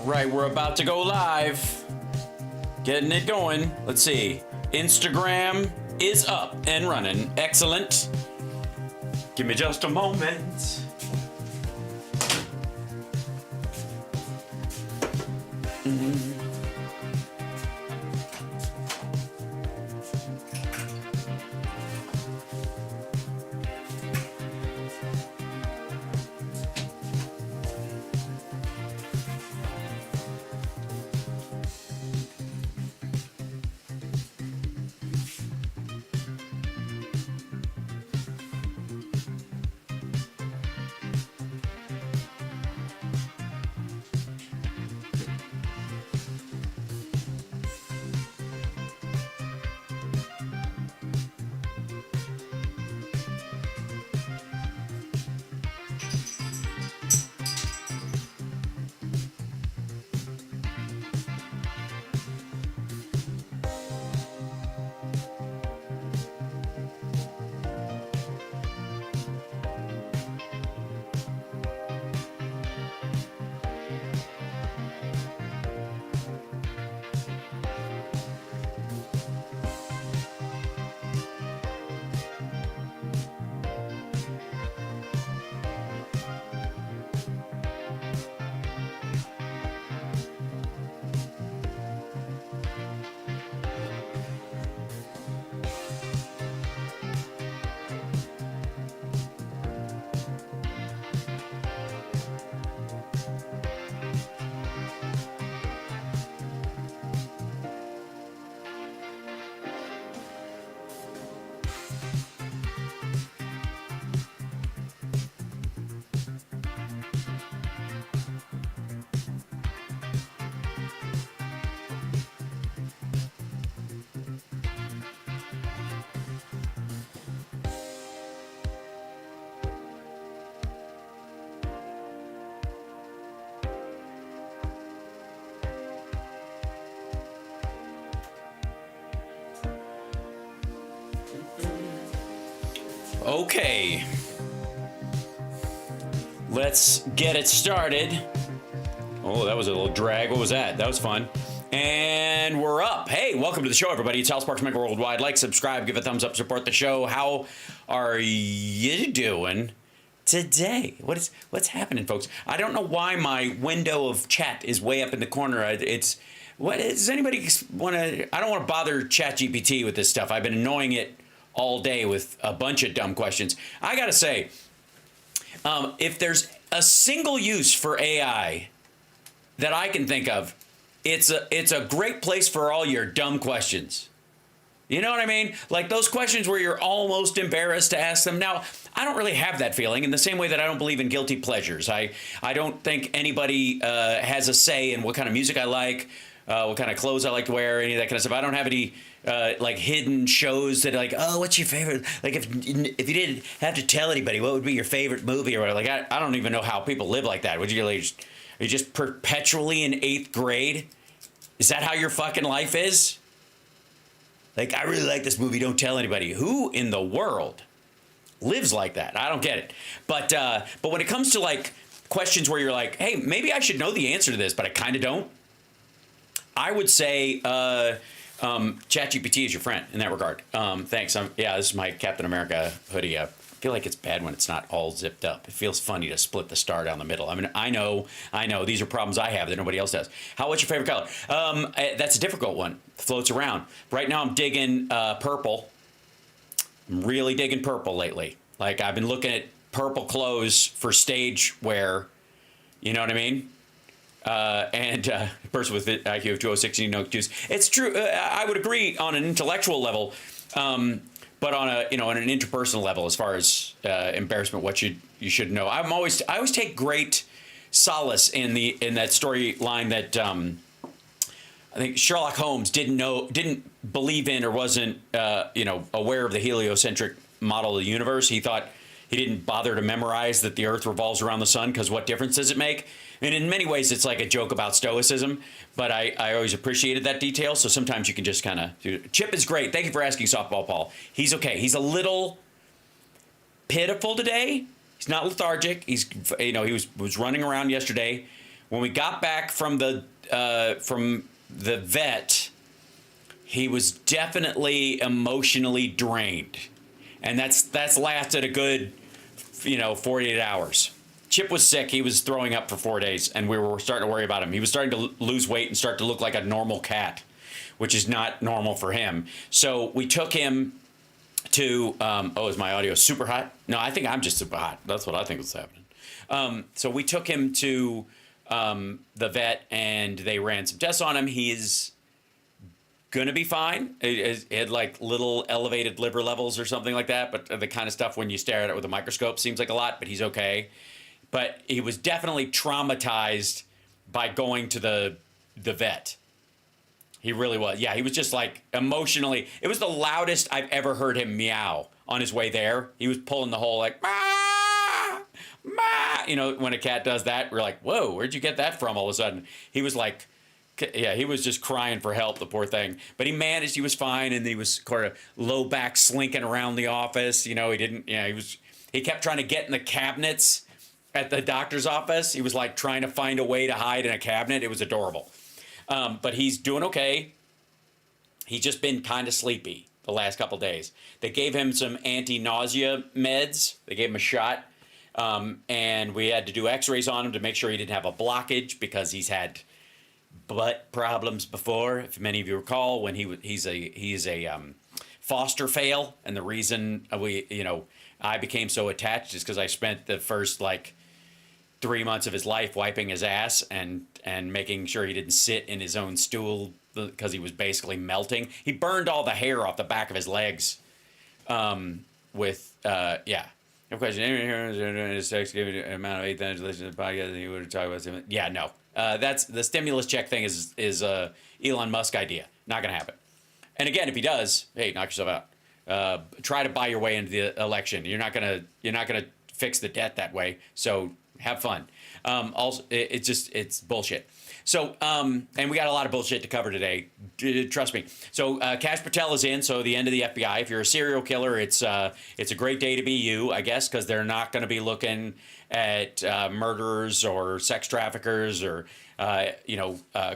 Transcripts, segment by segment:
right, we're about to go live. Getting it going. Let's see. Instagram is up and running. Excellent. Give me just a moment. Okay, let's get it started. Oh, that was a little drag. What was that? That was fun. And we're up. Hey, welcome to the show, everybody. It's Hal Sparks, Megaworldwide. Like, subscribe, give a thumbs up, support the show. How are you doing today? What's happening, folks? I don't know why my window of chat is way up in the corner. Does anybody want to? I don't want to bother ChatGPT with this stuff. I've been annoying it all day with a bunch of dumb questions. I gotta say, if there's a single use for AI that I can think of, it's a great place for all your dumb questions. You know what I mean? Like those questions where you're almost embarrassed to ask them. Now, I don't really have that feeling in the same way that I don't believe in guilty pleasures. I don't think anybody has a say in what kind of music I like, what kind of clothes I like to wear, any of that kind of stuff. I don't have any like hidden shows that are like, oh, what's your favorite? Like if you didn't have to tell anybody, what would be your favorite movie or whatever? Like I don't even know how people live like that. Would you like, are you just perpetually in 8th grade? Is that how your fucking life is? Like, I really like this movie, don't tell anybody. Who in the world lives like that? I don't get it. But when it comes to like questions where you're like, hey, maybe I should know the answer to this, but I kind of don't. I would say ChatGPT is your friend in that regard. Thanks. This is my Captain America hoodie. I feel like it's bad when it's not all zipped up. It feels funny to split the star down the middle. I mean, I know. These are problems I have that nobody else has. What's your favorite color? That's a difficult one. Floats around. Right now I'm digging purple. I'm really digging purple lately. Like I've been looking at purple clothes for stage wear. You know what I mean? And a person with IQ of 206 and no juice. It's true. I would agree on an intellectual level, but on an interpersonal level, as far as embarrassment, what you should know. I always take great solace in that storyline that I think Sherlock Holmes didn't believe in or wasn't aware of the heliocentric model of the universe. He thought he didn't bother to memorize that the Earth revolves around the sun because what difference does it make? And in many ways, it's like a joke about stoicism, but I always appreciated that detail. So sometimes you can just kind of... Chip is great. Thank you for asking, Softball Paul. He's okay. He's a little pitiful today. He's not lethargic. He was running around yesterday When we got back from the vet, he was definitely emotionally drained, and that's lasted a good 48 hours. Chip was sick. He was throwing up for 4 days, and we were starting to worry about him. He was starting to lose weight and start to look like a normal cat, which is not normal for him. So we took him to, is my audio super hot? No, I think I'm just super hot. That's what I think was happening. So we took him to the vet, and they ran some tests on him. He is going to be fine. It had like little elevated liver levels or something like that, but the kind of stuff when you stare at it with a microscope seems like a lot, but he's okay. But he was definitely traumatized by going to the vet. He really was. Yeah, he was just like emotionally. It was the loudest I've ever heard him meow on his way there. He was pulling the whole like, ma, ma. When a cat does that, we're like, whoa, where'd you get that from all of a sudden? He was like, yeah, he was just crying for help, the poor thing. But he managed. He was fine, and he was sort of low back slinking around the office. He didn't. He kept trying to get in the cabinets at the doctor's office. He was like trying to find a way to hide in a cabinet. It was adorable. But he's doing okay. He's just been kind of sleepy the last couple days. They gave him some anti-nausea meds. They gave him a shot. And we had to do x-rays on him to make sure he didn't have a blockage, because he's had butt problems before. If many of you recall, when he's a foster fail. And the reason I became so attached is because I spent the first 3 months of his life wiping his ass and making sure he didn't sit in his own stool, because he was basically melting. He burned all the hair off the back of his legs No question. His text giving amount of 8,000 listeners to the podcast, he would have talked about something. Yeah, no. That's the stimulus check thing is Elon Musk idea. Not going to happen. And again, if he does, hey, knock yourself out. Try to buy your way into the election. You're not gonna fix the debt that way. So have fun. Also, it's bullshit. So, and we got a lot of bullshit to cover today. Trust me. So, Kash Patel is in. So, the end of the FBI. If you're a serial killer, it's a great day to be you, I guess, because they're not going to be looking at murderers or sex traffickers or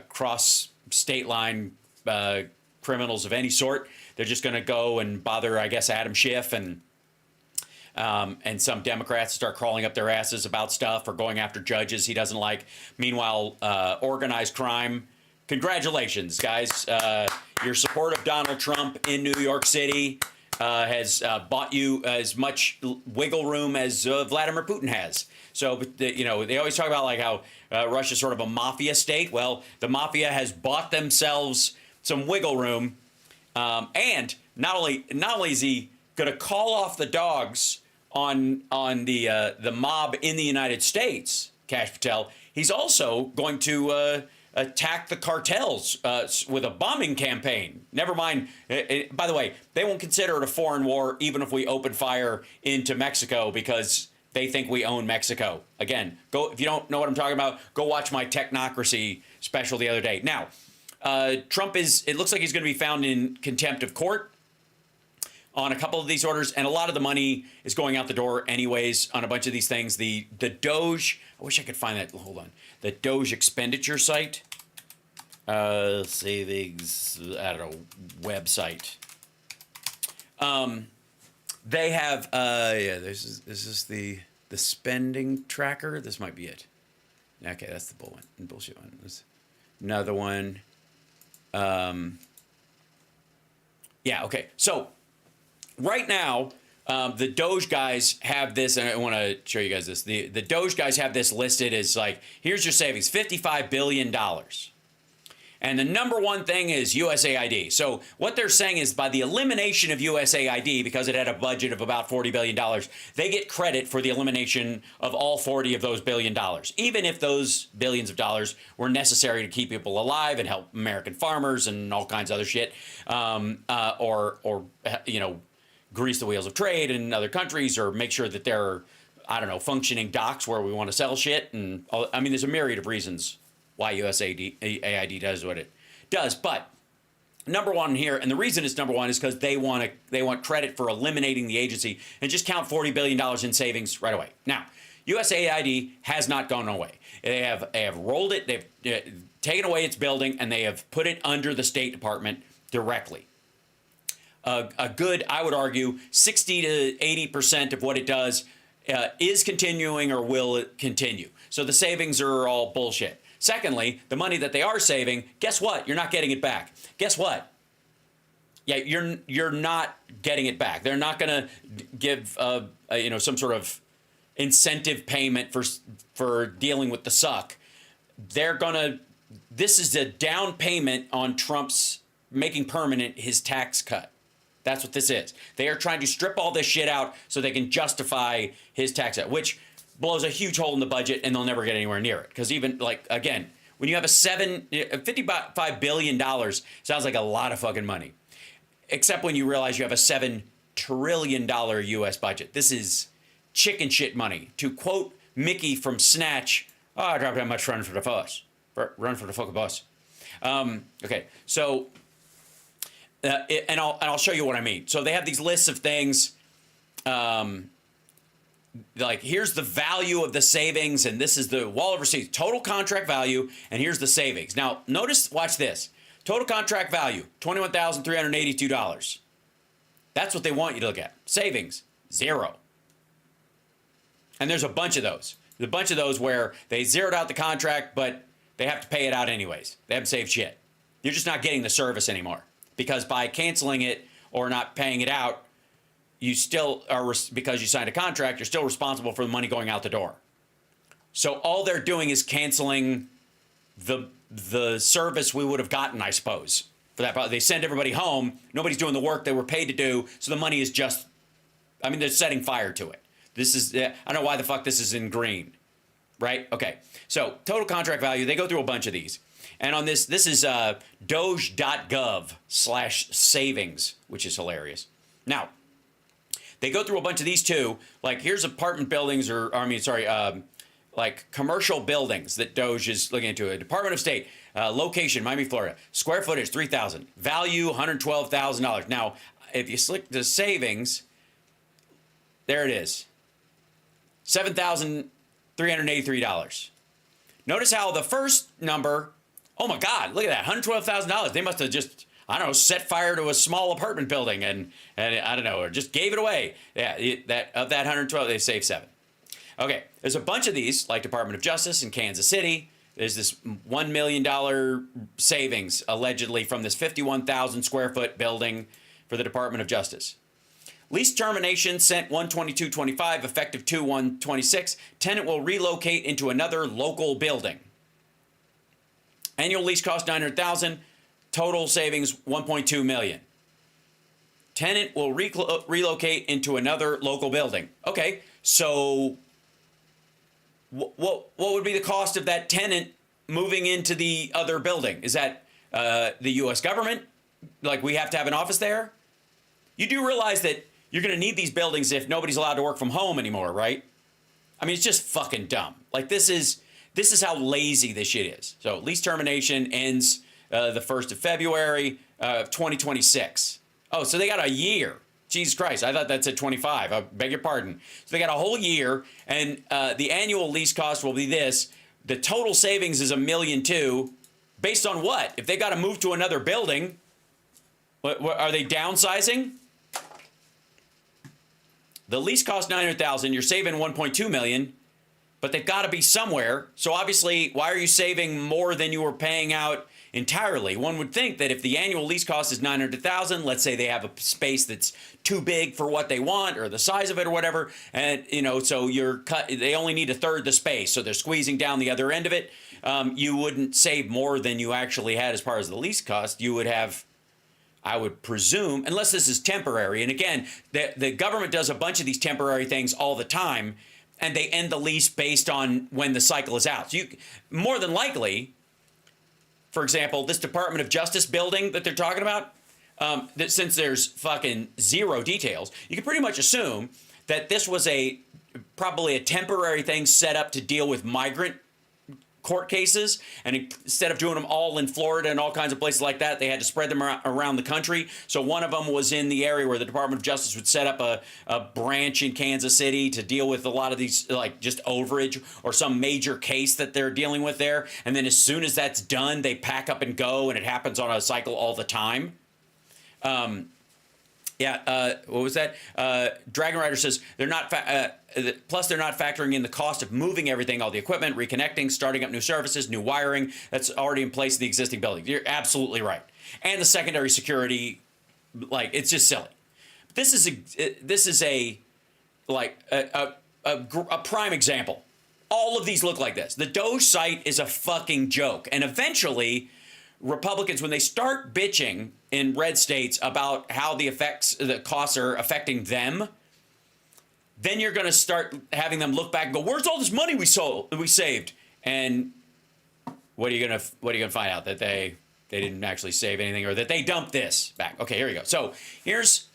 cross state line criminals of any sort. They're just going to go and bother, I guess, Adam Schiff and some Democrats start crawling up their asses about stuff or going after judges he doesn't like. Meanwhile, organized crime, congratulations, guys. Your support of Donald Trump in New York City has bought you as much wiggle room as Vladimir Putin has. So, they always talk about how Russia's sort of a mafia state. Well, the mafia has bought themselves some wiggle room. And not only is he going to call off the dogs on the mob in the United States, Kash Patel, he's also going to attack the cartels with a bombing campaign. Never mind. By the way, they won't consider it a foreign war even if we open fire into Mexico because they think we own Mexico. Again, if you don't know what I'm talking about, go watch my Technocracy special the other day. Now, Trump it looks like he's going to be found in contempt of court on a couple of these orders, and a lot of the money is going out the door anyways on a bunch of these things. The Doge, I wish I could find that. Hold on. The Doge expenditure site. Savings, I don't know, website. They have, this is the spending tracker. This might be it. Okay, that's the bullshit one. There's another one. Yeah, okay. So, right now, the Doge guys have this, and I want to show you guys this. The Doge guys have this listed as here's your savings, $55 billion. And the number one thing is USAID. So what they're saying is by the elimination of USAID, because it had a budget of about $40 billion, they get credit for the elimination of all 40 of those $1 billion, even if those billions of dollars were necessary to keep people alive and help American farmers and all kinds of other shit, or grease the wheels of trade in other countries, or make sure that there are, I don't know, functioning docks where we want to sell shit. And I mean, there's a myriad of reasons why USAID does what it does. But number one here, and the reason it's number one is because they want credit for eliminating the agency and just count $40 billion in savings right away. Now, USAID has not gone away. They have rolled it. They've taken away its building, and they have put it under the State Department directly. A good, I would argue, 60 to 80% of what it does is continuing or will continue. So the savings are all bullshit. Secondly, the money that they are saving, guess what? You're not getting it back. Guess what? Yeah, you're not getting it back. They're not going to give some sort of incentive payment for dealing with the suck. They're going to. This is a down payment on Trump's making permanent his tax cut. That's what this is. They are trying to strip all this shit out so they can justify his tax cut, which blows a huge hole in the budget, and they'll never get anywhere near it. Because even, like, again, when you have $55 billion sounds like a lot of fucking money. Except when you realize you have a $7 trillion U.S. budget. This is chicken shit money. To quote Mickey from Snatch, oh, I dropped that much run for the bus. Run for the fucking bus. Okay, so... and I'll show you what I mean. So they have these lists of things, like here's the value of the savings, and this is the wall of receipts, total contract value, and here's the savings. Now, notice, watch this. Total contract value, $21,382. That's what they want you to look at. Savings, 0. And there's a bunch of those. There's a bunch of those where they zeroed out the contract, but they have to pay it out anyways. They haven't saved shit. You're just not getting the service anymore. Because by canceling it or not paying it out, you still are, because you signed a contract, you're still responsible for the money going out the door. So all they're doing is canceling the service we would have gotten, I suppose. For that, they send everybody home. Nobody's doing the work they were paid to do. So the money is just, I mean, they're setting fire to it. This is, I don't know why the fuck this is in green, right? Okay. So total contract value, they go through a bunch of these. And on this is doge.gov/savings, which is hilarious. Now, they go through a bunch of these too. Like, here's apartment buildings like commercial buildings that Doge is looking into. A Department of State, location, Miami, Florida. Square footage, 3,000. Value, $112,000. Now, if you select the savings, there it is. $7,383. Notice how the first number... Oh my God, look at that, $112,000. They must have just, I don't know, set fire to a small apartment building and I don't know, or just gave it away. Yeah, of that 112, they saved 7. Okay, there's a bunch of these, like Department of Justice in Kansas City. There's this $1 million savings, allegedly, from this 51,000 square foot building for the Department of Justice. Lease termination sent 1/22/25, effective 2/1/26. Tenant will relocate into another local building. Annual lease cost $900,000. Total savings $1.2 million. Tenant will relocate into another local building. Okay, so what would be the cost of that tenant moving into the other building? Is that the U.S. government? Like, we have to have an office there? You do realize that you're going to need these buildings if nobody's allowed to work from home anymore, right? I mean, it's just fucking dumb. Like, this is how lazy this shit is. So lease termination ends the 1st of February of 2026. Oh, so they got a year. Jesus Christ, I thought that said 25. I beg your pardon. So they got a whole year, and the annual lease cost will be this. The total savings is $1.2 million. Based on what? If they got to move to another building, what are they downsizing? The lease cost $900,000. You're saving $1.2 million. But they've got to be somewhere. So obviously, why are you saving more than you were paying out entirely? One would think that if the annual lease cost is $900,000, let's say they have a space that's too big for what they want, or the size of it, or whatever, and so they only need a third the space, so they're squeezing down the other end of it. You wouldn't save more than you actually had as far as the lease cost. You would have, I would presume, unless this is temporary. And again, the government does a bunch of these temporary things all the time. And they end the lease based on when the cycle is out. So more than likely, for example, this Department of Justice building that they're talking about, that since there's fucking 0 details, you can pretty much assume that this was probably a temporary thing set up to deal with migrant court cases, and instead of doing them all in Florida and all kinds of places like that, they had to spread them around the country. So one of them was in the area where the Department of Justice would set up a branch in Kansas City to deal with a lot of these, like just overage or some major case that they're dealing with there. And then as soon as that's done, they pack up and go, and it happens on a cycle all the time. What was that? Dragon Rider says they're not. Plus, they're not factoring in the cost of moving everything, all the equipment, reconnecting, starting up new services, new wiring that's already in place in the existing building. You're absolutely right. And the secondary security, like, it's just silly. This is a prime example. All of these look like this. The Doge site is a fucking joke, and eventually, Republicans, when they start bitching in red states about how the costs are affecting them, then you're going to start having them look back and go, "Where's all this money we saved?" And what are you going to find out? That they didn't actually save anything, or that they dumped this back. Okay, here we go. So here's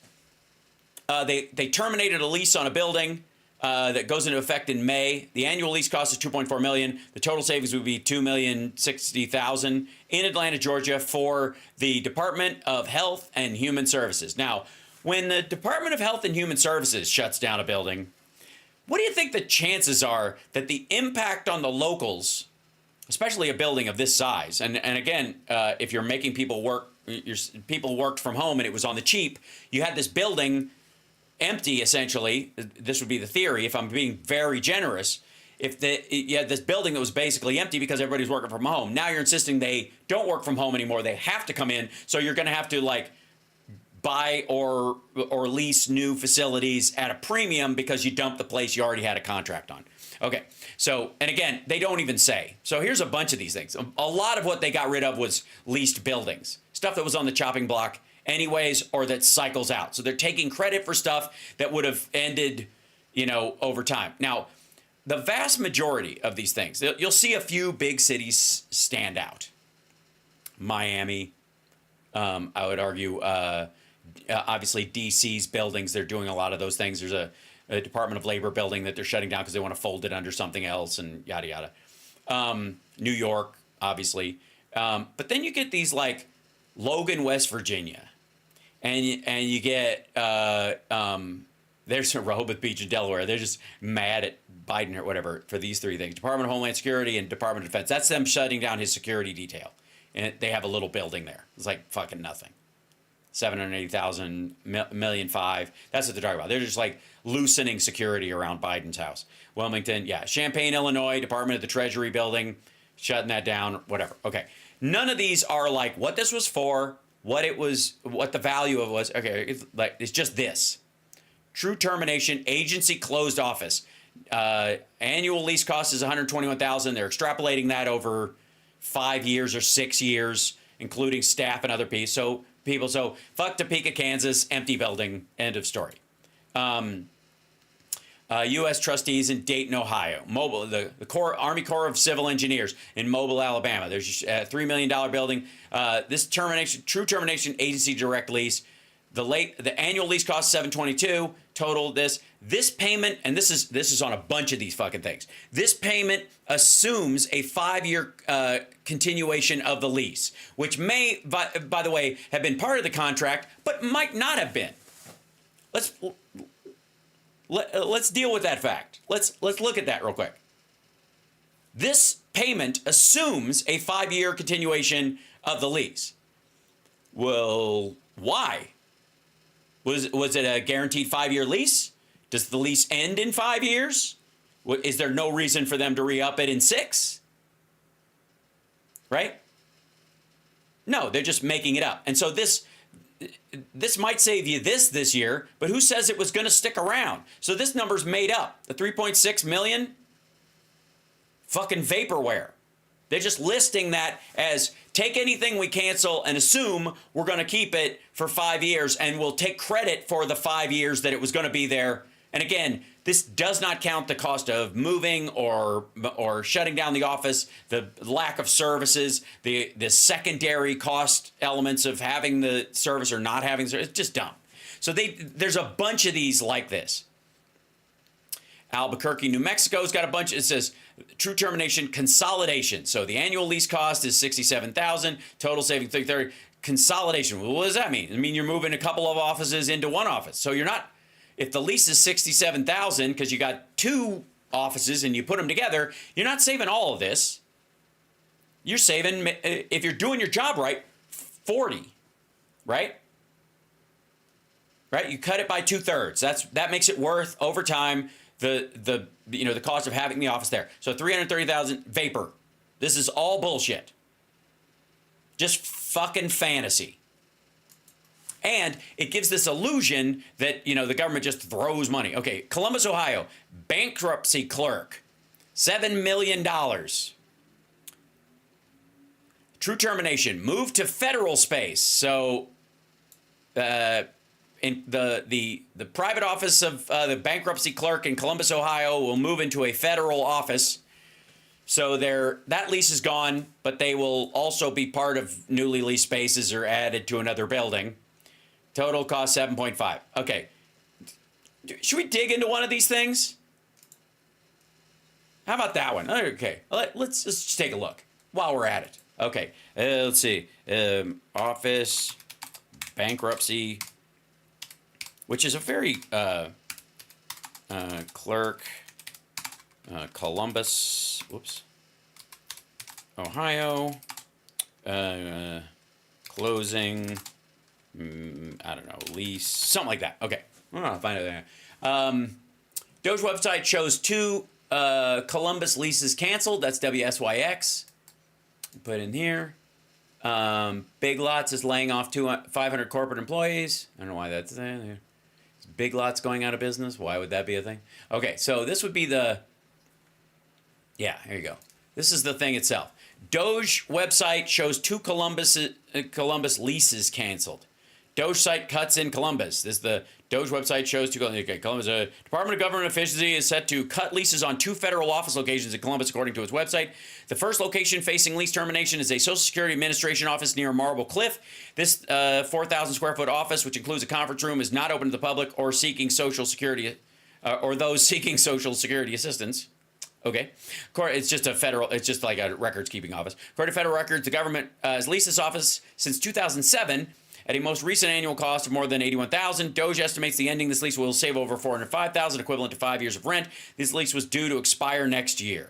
they terminated a lease on a building that goes into effect in May. The annual lease cost is $2.4 million. The total savings would be $2,060,000 in Atlanta, Georgia, for the Department of Health and Human Services. Now, when the Department of Health and Human Services shuts down a building, what do you think the chances are that the impact on the locals, especially a building of this size, and again, if you're making people work, people worked from home and it was on the cheap, you had this building empty, essentially. This would be the theory, if I'm being very generous. If you had this building that was basically empty because everybody's working from home. Now you're insisting they don't work from home anymore. They have to come in. So you're going to have to, like, buy or lease new facilities at a premium because you dumped the place you already had a contract on. Okay. So, and again, they don't even say. So here's a bunch of these things. A lot of what they got rid of was leased buildings. Stuff that was on the chopping block anyways, or that cycles out. So they're taking credit for stuff that would have ended, over time. Now, the vast majority of these things, you'll see a few big cities stand out. Miami, I would argue, obviously DC's buildings, they're doing a lot of those things. There's a Department of Labor building that they're shutting down because they want to fold it under something else, and yada, yada. New York, obviously. But then you get these like Logan, West Virginia. And you get, there's a Rehoboth Beach in Delaware. They're just mad at Biden or whatever for these three things. Department of Homeland Security and Department of Defense. That's them shutting down his security detail. And they have a little building there. It's like fucking nothing. 780,000, million five. That's what they're talking about. They're just like loosening security around Biden's house. Wilmington, yeah. Champaign, Illinois, Department of the Treasury building, shutting that down, whatever. Okay. None of these are like what this was for, what the value of it was. Okay, it's just this. True termination, agency closed office. Annual lease cost is $121,000. They're extrapolating that over 5 years or 6 years, including staff and other people. So fuck Topeka, Kansas, empty building, end of story. U.S. trustees in Dayton, Ohio. Mobile, the Army Corps of Civil Engineers in Mobile, Alabama. There's a $3 million building. This true termination, agency direct lease. The annual lease cost $722. Total this payment, and this is on a bunch of these fucking things. This payment assumes a 5-year continuation of the lease, which may, by the way, have been part of the contract, but might not have been. Let's deal with that fact. Let's look at that real quick. This payment assumes a 5-year continuation of the lease. Well, why? Was it a guaranteed 5-year lease? Does the lease end in 5 years? Is there no reason for them to re-up it in 6? Right? No, they're just making it up. And so this might save you this year, but who says it was going to stick around? So this number's made up. The 3.6 million, fucking vaporware. They're just listing that as take anything we cancel and assume we're going to keep it for 5 years, and we'll take credit for the 5 years that it was going to be there. And again, this does not count the cost of moving or shutting down the office, the lack of services, the secondary cost elements of having the service or not having the service. It's just dumb. So there's a bunch of these like this. Albuquerque, New Mexico's got a bunch. It says true termination consolidation. So the annual lease cost is $67,000, total saving $330. Consolidation. Well, what does that mean? I mean, you're moving a couple of offices into one office. So you're not, if the lease is $67,000 because you got two offices and you put them together, you're not saving all of this. You're saving, if you're doing your job right, 40, right? Right? You cut it by 2/3. That makes it worth over time the cost of having the office there. So $330,000 vapor. This is all bullshit. Just fucking fantasy. And it gives this illusion that, the government just throws money. Okay, Columbus, Ohio, bankruptcy clerk, $7 million. True termination, move to federal space. So in the private office of the bankruptcy clerk in Columbus, Ohio will move into a federal office. So that lease is gone, but they will also be part of newly leased spaces or added to another building. Total cost 7.5. Okay. Should we dig into one of these things? How about that one? Okay. Let's just take a look while we're at it. Okay. Let's see. Office bankruptcy, which is a very clerk, Columbus, Ohio, closing, I don't know, lease, something like that. Okay, I'll find it there. Doge website shows two Columbus leases canceled. That's WSYX. Put in here. Big Lots is laying off 500 corporate employees. I don't know why that's there. Big Lots going out of business. Why would that be a thing? Okay, so this would be the... Yeah, here you go. This is the thing itself. Doge website shows two Columbus leases canceled. Doge site cuts in Columbus. This is the Doge website shows two Columbus. Department of Government Efficiency is set to cut leases on two federal office locations in Columbus, according to its website. The first location facing lease termination is a Social Security Administration office near Marble Cliff. This 4,000 square foot office, which includes a conference room, is not open to the public or seeking Social Security or those seeking Social Security assistance. Okay. It's just it's just like a records keeping office. According to federal records, the government has leased this office since 2007 at a most recent annual cost of more than $81,000. Doge estimates the ending this lease will save over $405,000, equivalent to 5 years of rent. This lease was due to expire next year.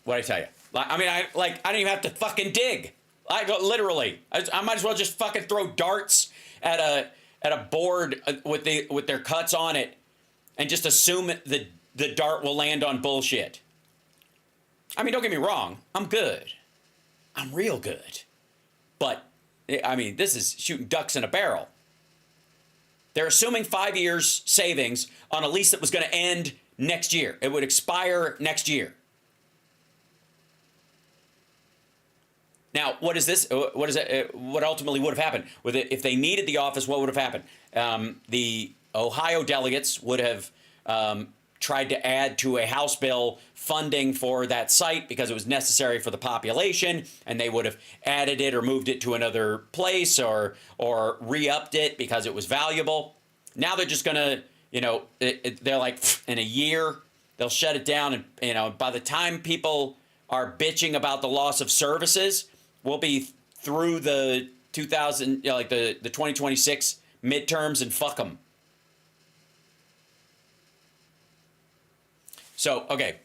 What'd I tell you? I don't even have to fucking dig. Literally, I might as well just fucking throw darts at a board with their cuts on it, and just assume the dart will land on bullshit. I mean, don't get me wrong, I'm good, I'm real good, but this is shooting ducks in a barrel. They're assuming 5 years savings on a lease that was going to end next year. It would expire next year. Now, what is this? What is it? What ultimately would have happened with it if they needed the office? What would have happened? The Ohio delegates would have tried to add to a House bill funding for that site because it was necessary for the population, and they would have added it or moved it to another place or re-upped it because it was valuable. Now they're just gonna, they're like, in a year they'll shut it down, and by the time people are bitching about the loss of services, we'll be through the 2026 midterms, and fuck them. So, okay.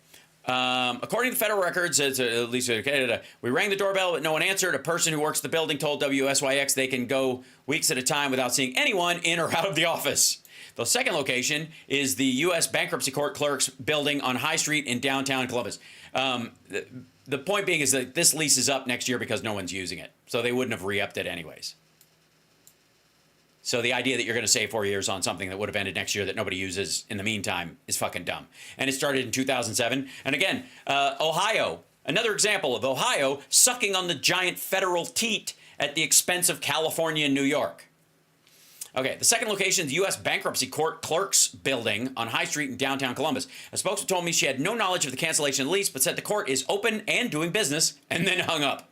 According to federal records, at least we rang the doorbell, but no one answered. A person who works the building told WSYX they can go weeks at a time without seeing anyone in or out of the office. The second location is the U.S. Bankruptcy Court Clerk's building on High Street in downtown Columbus. The point being is that this lease is up next year because no one's using it. So they wouldn't have re-upped it anyways. So the idea that you're going to save 4 years on something that would have ended next year that nobody uses in the meantime is fucking dumb. And it started in 2007. And again, Ohio, another example of Ohio sucking on the giant federal teat at the expense of California and New York. Okay, the second location is the U.S. Bankruptcy Court Clerk's building on High Street in downtown Columbus. A spokesman told me she had no knowledge of the cancellation of the lease, but said the court is open and doing business, and then hung up.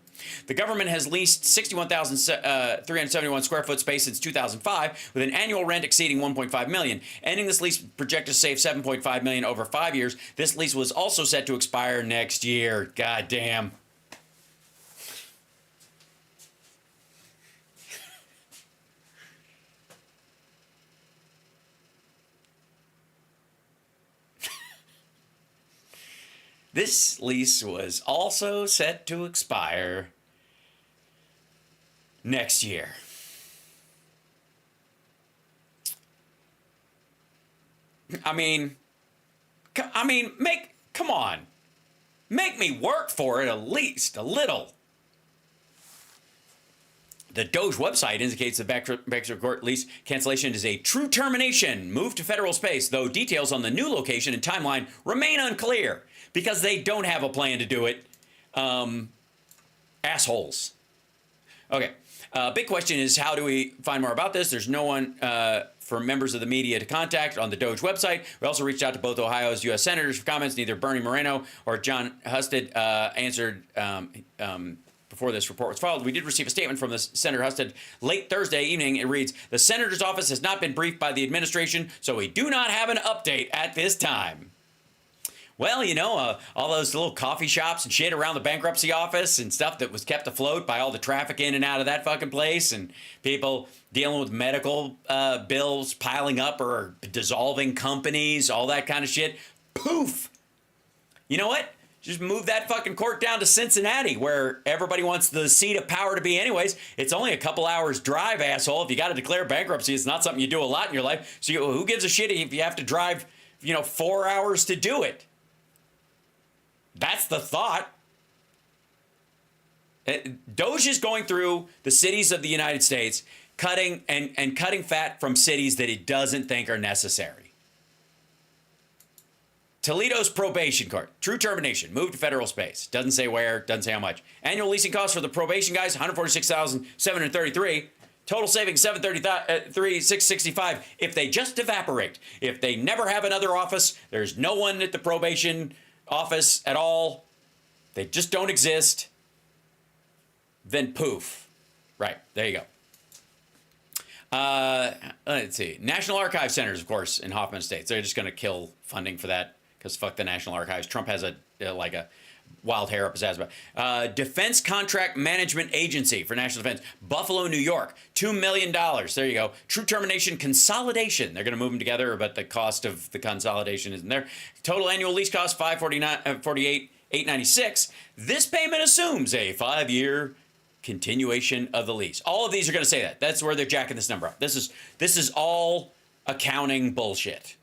The government has leased 61,371 square foot space since 2005, with an annual rent exceeding $1.5 million. Ending this lease projected to save $7.5 million over 5 years. This lease was also set to expire next year. God damn. This lease was also set to expire next year. Come on. Make me work for it at least a little. The Doge website indicates the Bexar Court lease cancellation is a true termination, move to federal space, though details on the new location and timeline remain unclear because they don't have a plan to do it. Assholes. Okay. Big question is, how do we find more about this? There's no one for members of the media to contact on the Doge website. We also reached out to both Ohio's U.S. senators for comments. Neither Bernie Moreno or John Husted answered before this report was filed. We did receive a statement from Senator Husted late Thursday evening. It reads, the senator's office has not been briefed by the administration, so we do not have an update at this time. Well, you know, all those little coffee shops and shit around the bankruptcy office and stuff that was kept afloat by all the traffic in and out of that fucking place, and people dealing with medical bills piling up or dissolving companies, all that kind of shit. Poof! You know what? Just move that fucking court down to Cincinnati, where everybody wants the seat of power to be anyways. It's only a couple hours drive, asshole. If you got to declare bankruptcy, it's not something you do a lot in your life. So who gives a shit if you have to drive, 4 hours to do it? That's the thought. Doge is going through the cities of the United States, cutting fat from cities that it doesn't think are necessary. Toledo's probation court, true termination, moved to federal space. Doesn't say where, doesn't say how much. Annual leasing costs for the probation guys, $146,733. Total savings, $733,665. If they just evaporate, if they never have another office, there's no one at the probation office at all, they just don't exist, then poof. Right, there you go. Let's see. National Archives Centers, of course, in Hoffman Estates. They're just going to kill funding for that because fuck the National Archives. Trump has a wild hair up his ass. Defense Contract Management Agency for National Defense, Buffalo, New York, $2 million. There you go. True termination consolidation. They're going to move them together, but the cost of the consolidation isn't there. Total annual lease cost $548,896. This payment assumes a 5-year continuation of the lease. All of these are going to say that. That's where they're jacking this number up. This is all accounting bullshit.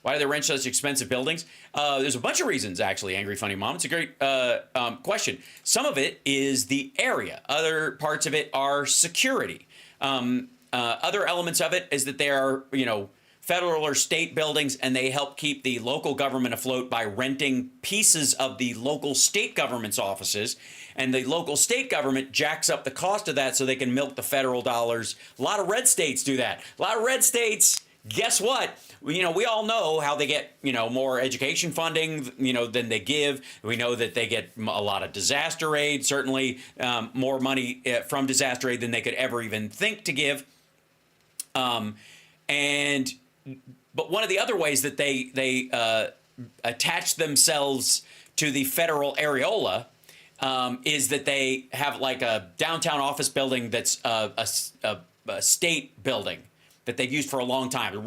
Why do they rent such expensive buildings? There's a bunch of reasons, actually, Angry Funny Mom. It's a great question. Some of it is the area. Other parts of it are security. Other elements of it is that they are, federal or state buildings, and they help keep the local government afloat by renting pieces of the local state government's offices. And the local state government jacks up the cost of that so they can milk the federal dollars. A lot of red states do that. A lot of red states, guess what? We all know how they get, more education funding, than they give. We know that they get a lot of disaster aid, certainly more money from disaster aid than they could ever even think to give. But one of the other ways that they attach themselves to the federal areola is that they have like a downtown office building that's a state building that they've used for a long time.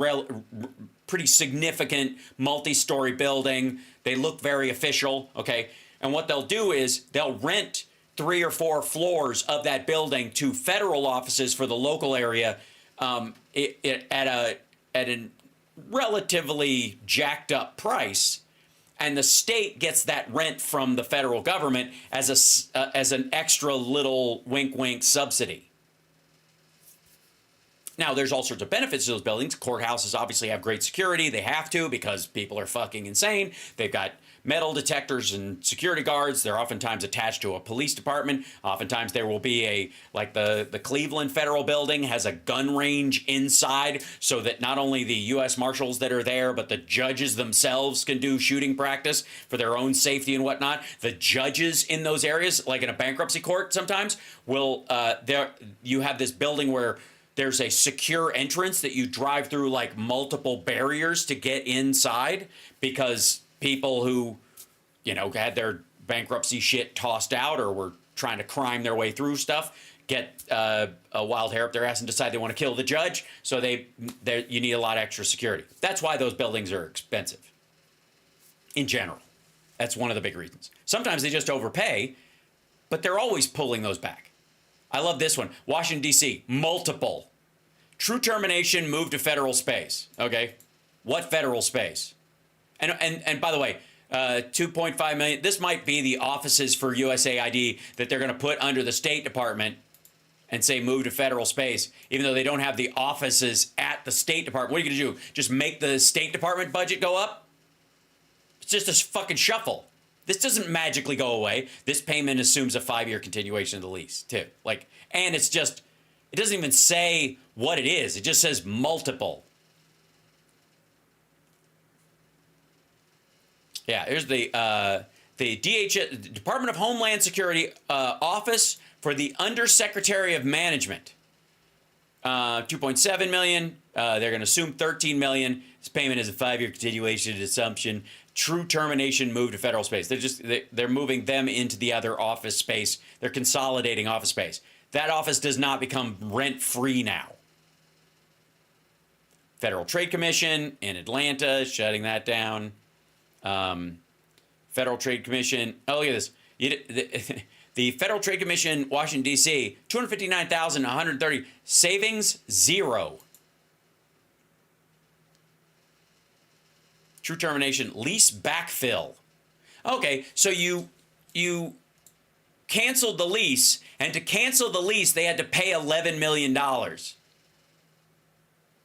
Pretty significant multi-story building. They look very official, okay? And what they'll do is they'll rent 3 or 4 floors of that building to federal offices for the local area at a relatively jacked up price. And the state gets that rent from the federal government as an extra little wink subsidy. Now, there's all sorts of benefits to those buildings. Courthouses obviously have great security. They have to because people are fucking insane. They've got metal detectors and security guards. They're oftentimes attached to a police department. Oftentimes there will be like the Cleveland Federal Building has a gun range inside so that not only the U.S. Marshals that are there, but the judges themselves can do shooting practice for their own safety and whatnot. The judges in those areas, like in a bankruptcy court sometimes, will, you have this building where there's a secure entrance that you drive through like multiple barriers to get inside because people who, had their bankruptcy shit tossed out or were trying to crime their way through stuff get a wild hair up their ass and decide they want to kill the judge. So you need a lot of extra security. That's why those buildings are expensive in general. That's one of the big reasons. Sometimes they just overpay, but they're always pulling those back. I love this one. Washington, D.C., multiple. True termination, move to federal space. Okay. What federal space? And by the way, 2.5 million. This might be the offices for USAID that they're going to put under the State Department and say move to federal space, even though they don't have the offices at the State Department. What are you going to do? Just make the State Department budget go up? It's just a fucking shuffle. This doesn't magically go away. This payment assumes a 5-year continuation of the lease, too. And it doesn't even say what it is. It just says multiple. Yeah, here's the Department of Homeland Security Office for the Undersecretary of Management. 2.7 million. They're going to assume 13 million. This payment is a 5-year continuation assumption. True termination, move to federal space. They're moving them into the other office space. They're consolidating office space. That office does not become rent-free now. Federal Trade Commission in Atlanta, shutting that down. Federal Trade Commission. Oh, look at this. The Federal Trade Commission, Washington, D.C., 259,130. Savings, 0. True termination, lease backfill. Okay, so you canceled the lease, and to cancel the lease, they had to pay $11 million.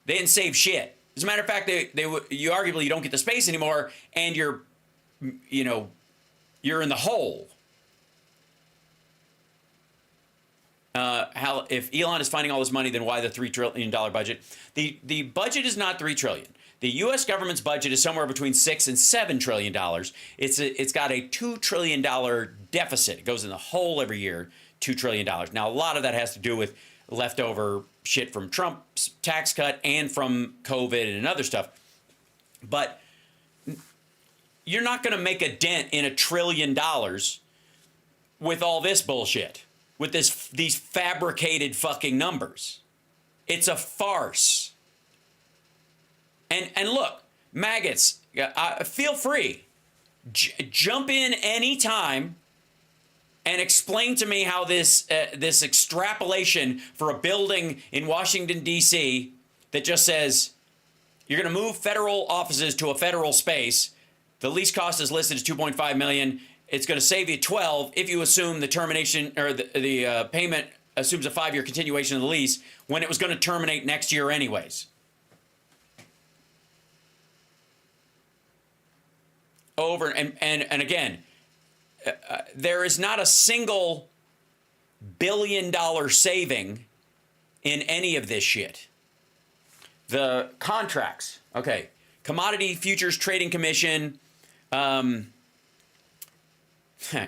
They didn't save shit. As a matter of fact, you arguably don't get the space anymore, and you're in the hole. If Elon is finding all this money, then why the $3 trillion budget? The budget is not $3 trillion. The U.S. government's budget is somewhere between $6 and $7 trillion. It's got a $2 trillion deficit. It goes in the hole every year, $2 trillion. Now, a lot of that has to do with leftover shit from Trump's tax cut and from COVID and other stuff. But you're not going to make a dent in $1 trillion with all this bullshit, with these fabricated fucking numbers. It's a farce. And look, maggots, feel free. Jump in anytime and explain to me how this extrapolation for a building in Washington, D.C. that just says you're going to move federal offices to a federal space. The lease cost is listed as $2.5 million. It's going to save you 12 if you assume the termination or the payment assumes a 5-year continuation of the lease when it was going to terminate next year anyways. Over and again, there is not a single $1 billion saving in any of this shit. The contracts, okay, Commodity Futures Trading Commission. Here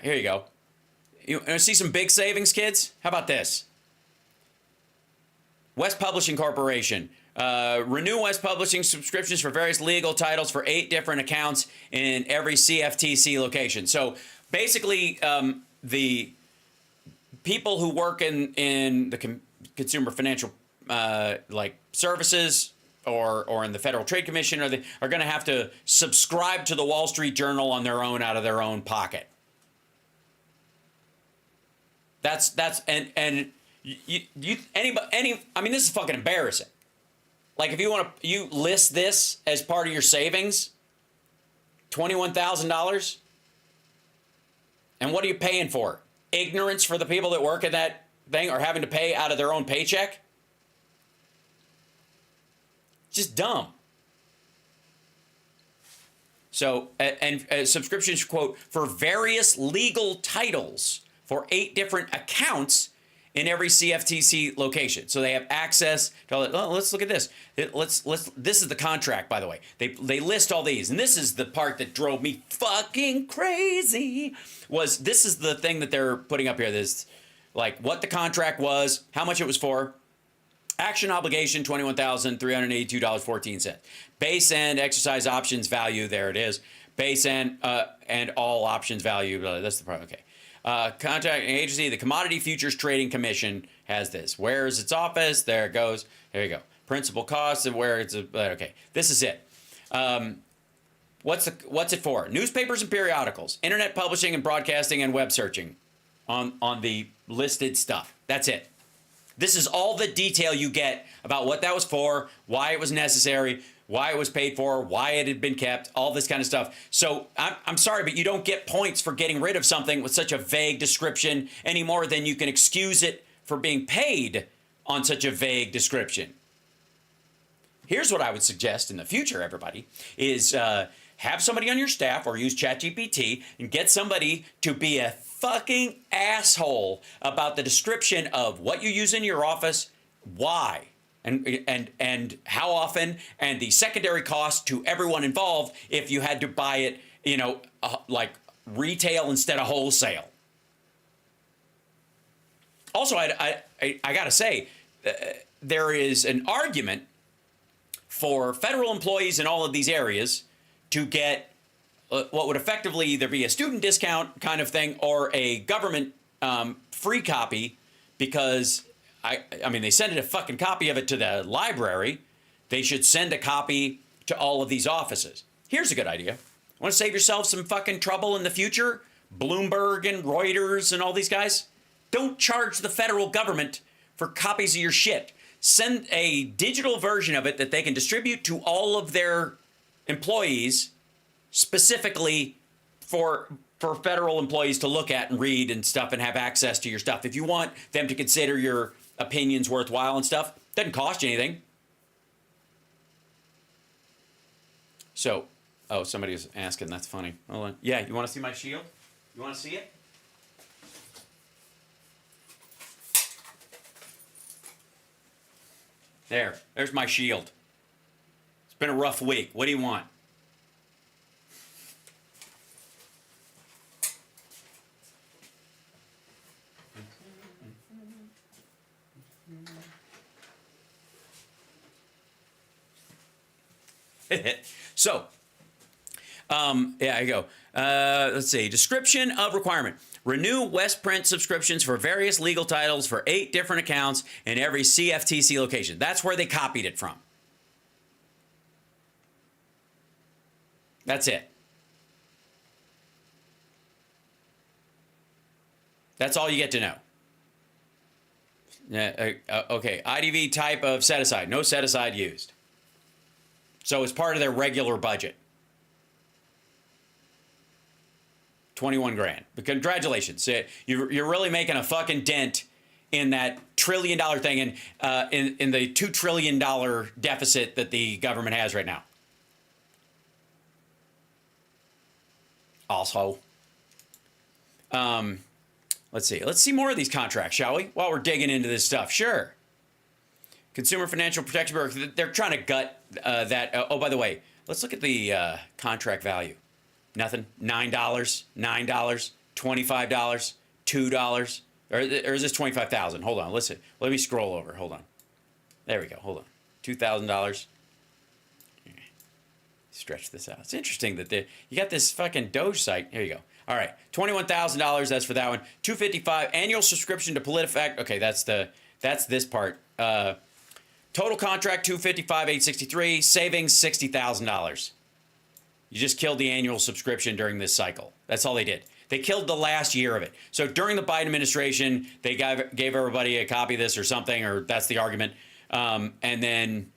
you go. You want to see some big savings, kids? How about this? West Publishing Corporation. Renew West Publishing subscriptions for various legal titles for 8 different accounts in every CFTC location. So basically, the people who work in the consumer financial services or in the Federal Trade Commission are going to have to subscribe to the Wall Street Journal on their own out of their own pocket. This is fucking embarrassing. Like, if you list this as part of your savings, $21,000, and what are you paying for? Ignorance for the people that work at that thing or having to pay out of their own paycheck? Just dumb. So, and subscriptions, quote, for various legal titles for 8 different accounts in every CFTC location. So they have access to all that. Oh, let's look at this. This is the contract, by the way. They list all these. And this is the part that drove me fucking crazy. This is the thing that they're putting up here. This, like, what the contract was, how much it was for. Action obligation, $21,382.14. Base and exercise options value, there it is. Base and all options value, that's the part, okay. Contracting agency, the Commodity Futures Trading Commission has this. Where is its office? There it goes. There you go. Principal costs and where it's, okay. This is it. What's it for? Newspapers and periodicals, internet publishing and broadcasting and web searching on the listed stuff. That's it. This is all the detail you get about what that was for, why it was necessary, why it was paid for, why it had been kept, all this kind of stuff. So I'm sorry, but you don't get points for getting rid of something with such a vague description any more than you can excuse it for being paid on such a vague description. Here's what I would suggest in the future, everybody, is have somebody on your staff or use ChatGPT and get somebody to be a fucking asshole about the description of what you use in your office, why, and how often, and the secondary cost to everyone involved if you had to buy it, like retail instead of wholesale. Also, I gotta say, there is an argument for federal employees in all of these areas to get what would effectively either be a student discount kind of thing or a government free copy, because I mean, they send a fucking copy of it to the library. They should send a copy to all of these offices. Here's a good idea. Want to save yourself some fucking trouble in the future? Bloomberg and Reuters and all these guys? Don't charge the federal government for copies of your shit. Send a digital version of it that they can distribute to all of their employees, specifically for federal employees to look at and read and stuff and have access to your stuff. If you want them to consider your opinions worthwhile and stuff, doesn't cost you anything. So, oh, somebody was asking. That's funny. Hold on. Yeah, you want to see my shield? You want to see it? There's my shield. It's been a rough week. What do you want? So, yeah, I go. Let's see. Description of requirement. Renew West Print subscriptions for various legal titles for 8 different accounts in every CFTC location. That's where they copied it from. That's it. That's all you get to know. Okay, IDV type of set-aside. No set-aside used. So it's part of their regular budget. 21 grand. But congratulations. You're really making a fucking dent in that $1 trillion thing and in the $2 trillion deficit that the government has right now. Also, let's see. Let's see more of these contracts, shall we? While we're digging into this stuff. Sure. Consumer Financial Protection Bureau, they're trying to gut that. Oh, by the way, let's look at the contract value. Nothing. $9, $9, $25, $2, or is this $25,000? Hold on. Listen. Let me scroll over. Hold on. There we go. Hold on. $2,000. Stretch this out. It's interesting that you got this fucking Doge site. Here you go. All right, $21,000. That's for that one. $255 annual subscription to PolitiFact. Okay, that's this part. Total contract $255,863. Savings $60,000. You just killed the annual subscription during this cycle. That's all they did. They killed the last year of it. So during the Biden administration, they gave everybody a copy of this or something, or that's the argument. And then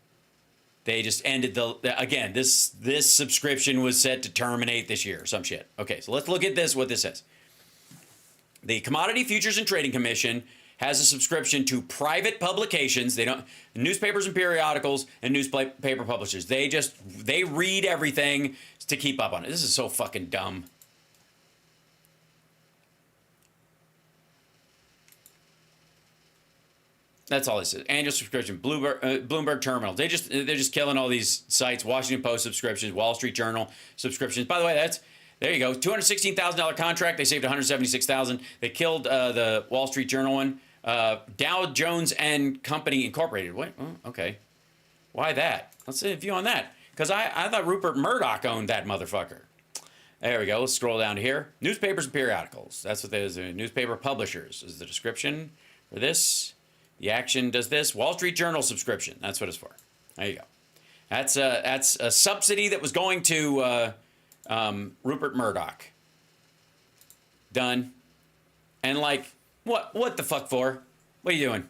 they just ended again, this subscription was set to terminate this year or some shit. Okay, so let's look at what this says. The Commodity Futures and Trading Commission has a subscription to private publications. They don't newspapers and periodicals and newspaper publishers. They read everything to keep up on it. This is so fucking dumb. That's all this is. Annual subscription. Bloomberg Terminal. They're just killing all these sites. Washington Post subscriptions. Wall Street Journal subscriptions. By the way, there you go. $216,000 contract. They saved $176,000. They killed the Wall Street Journal one. Dow Jones and Company Incorporated. What? Oh, okay. Why that? Let's see a view on that. Because I thought Rupert Murdoch owned that motherfucker. There we go. Let's scroll down to here. Newspapers and periodicals. That's what there's. Newspaper publishers is the description for this. The action does this. Wall Street Journal subscription. That's what it's for. There you go. That's a subsidy that was going to Rupert Murdoch. Done. And like, what the fuck for? What are you doing?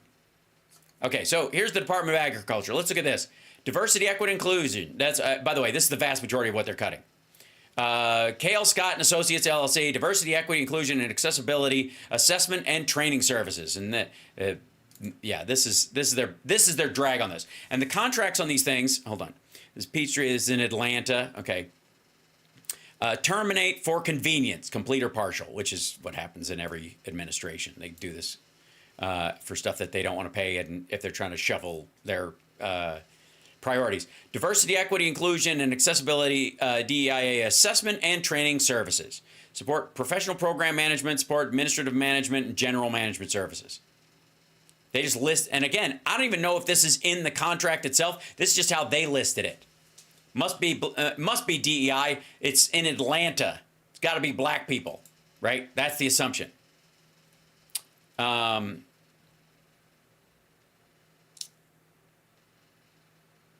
Okay, so here's the Department of Agriculture. Let's look at this. Diversity, equity, inclusion. That's by the way, this is the vast majority of what they're cutting. Kale Scott and Associates LLC, diversity, equity, inclusion, and accessibility assessment and training services. And yeah, this is their drag on this. And the contracts on these things, hold on. This Peachtree is in Atlanta. Okay. Terminate for convenience, complete or partial, which is what happens in every administration. They do this for stuff that they don't want to pay, and if they're trying to shovel their priorities. Diversity, equity, inclusion, and accessibility, DEIA assessment and training services. Support professional program management, support administrative management, and general management services. They just list, and again, I don't even know if this is in the contract itself. This is just how they listed it. Must be DEI. It's in Atlanta. It's got to be black people, right? That's the assumption.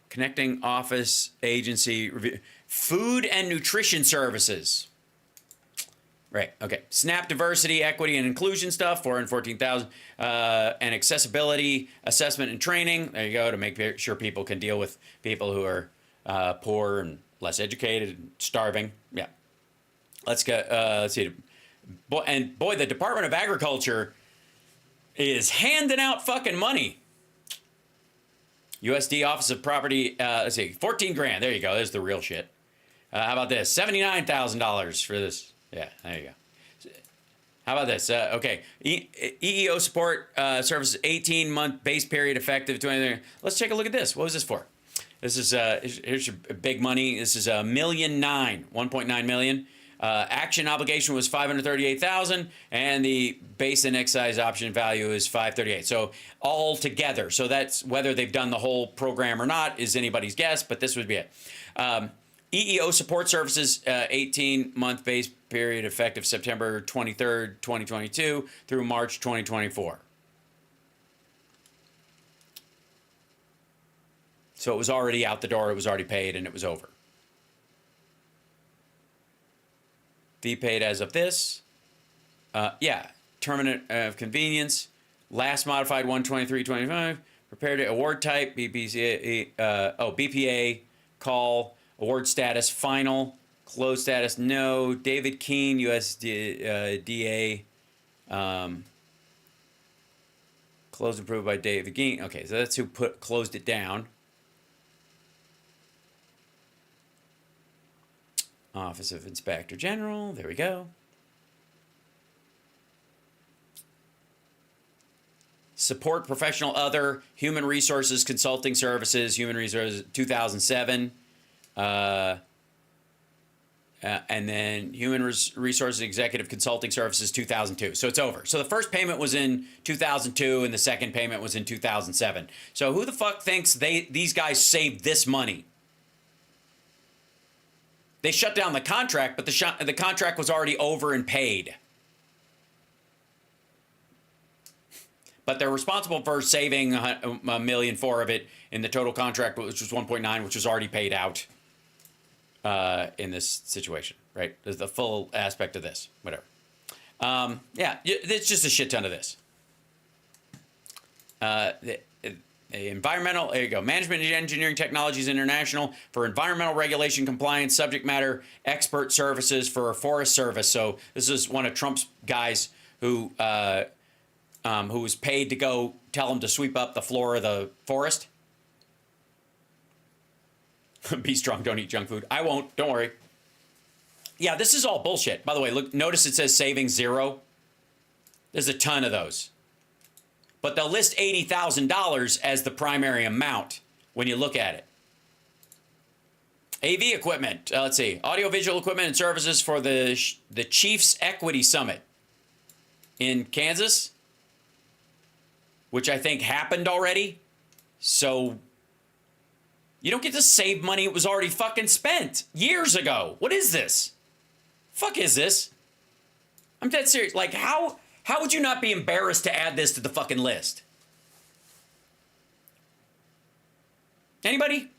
Connecting office agency review, food and nutrition services. Right. Okay. SNAP diversity, equity, and inclusion stuff, $414,000, and accessibility assessment and training. There you go, to make sure people can deal with people who are poor and less educated and starving. Yeah. Let's go. Let's see. Boy, the Department of Agriculture is handing out fucking money. USD Office of Property. Let's see. 14 grand. There you go. There's the real shit. How about this? $79,000 for this. Yeah, there you go. How about this? Okay. EEO support services, 18-month base period effective. 20. Let's take a look at this. What was this for? This is, here's your big money. This is $1.9 million. Action obligation was $538,000, and the base and excise option value is $538,000. So all together. So that's whether they've done the whole program or not is anybody's guess, but this would be it. EEO support services, 18-month base period effective September 23rd, 2022 through March 2024. So it was already out the door, it was already paid, and it was over. Fee paid as of this. Yeah, terminate of convenience. Last modified 123.25. Prepared award type, BPA, call. Award status, final. Closed status, no. David Keene, USDA. Closed approved by David Keene. Okay, so that's who closed it down. Office of Inspector General. There we go. Support professional other human resources consulting services. Human resources 2007. And then Human Resources Executive Consulting Services 2002. So it's over. So the first payment was in 2002 and the second payment was in 2007. So who the fuck thinks these guys saved this money? They shut down the contract, but the contract was already over and paid. But they're responsible for saving $1.4 million of it in the total contract, which was 1.9, which was already paid out. In this situation, right? There's the full aspect of this, whatever. Yeah, it's just a shit ton of this. Environmental, there you go. Management and Engineering Technologies International for environmental regulation compliance, subject matter expert services for Forest Service. So this is one of Trump's guys who who was paid to go tell him to sweep up the floor of the forest. Be strong, don't eat junk food. I won't, don't worry. Yeah, this is all bullshit. By the way, look, notice it says savings 0. There's a ton of those. But they'll list $80,000 as the primary amount when you look at it. AV equipment, let's see. Audiovisual equipment and services for the Chiefs Equity Summit in Kansas, which I think happened already. So you don't get to save money. It was already fucking spent years ago. What is this? Fuck is this? I'm dead serious. Like, how would you not be embarrassed to add this to the fucking list? Anybody?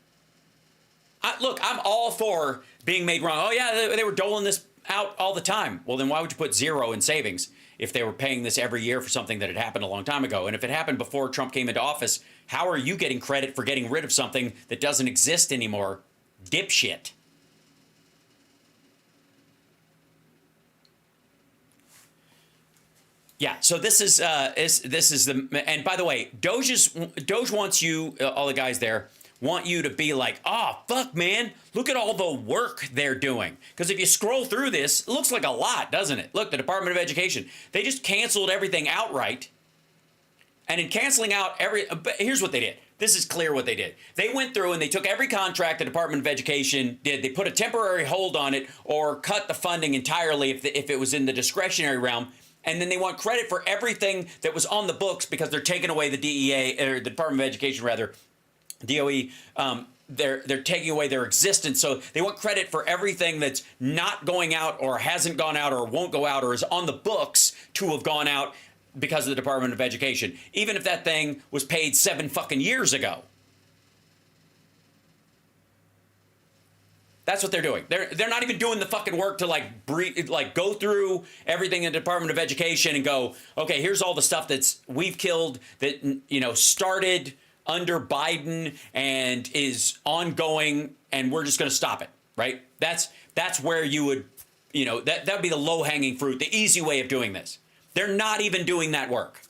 Look, I'm all for being made wrong. Oh, yeah, they were doling this out all the time. Well, then why would you put 0 in savings if they were paying this every year for something that had happened a long time ago? And if it happened before Trump came into office, how are you getting credit for getting rid of something that doesn't exist anymore? Dipshit. Yeah, so this is the, and by the way, Doge wants you, all the guys there, want you to be like, oh, fuck, man, look at all the work they're doing. Because if you scroll through this, it looks like a lot, doesn't it? Look, the Department of Education, they just canceled everything outright. And in canceling out here's what they did. This is clear what they did. They went through and they took every contract the Department of Education did. They put a temporary hold on it or cut the funding entirely if it was in the discretionary realm. And then they want credit for everything that was on the books because they're taking away the DEA, or the Department of Education, rather, DOE, they're taking away their existence. So they want credit for everything that's not going out or hasn't gone out or won't go out or is on the books to have gone out because of the Department of Education, even if that thing was paid 7 fucking years ago. That's what they're doing. They're not even doing the fucking work to go through everything in the Department of Education and go, okay, here's all the stuff we've killed that, started under Biden and is ongoing, and we're just going to stop it, right? That's where you would, that would be the low-hanging fruit, the easy way of doing this. They're not even doing that work.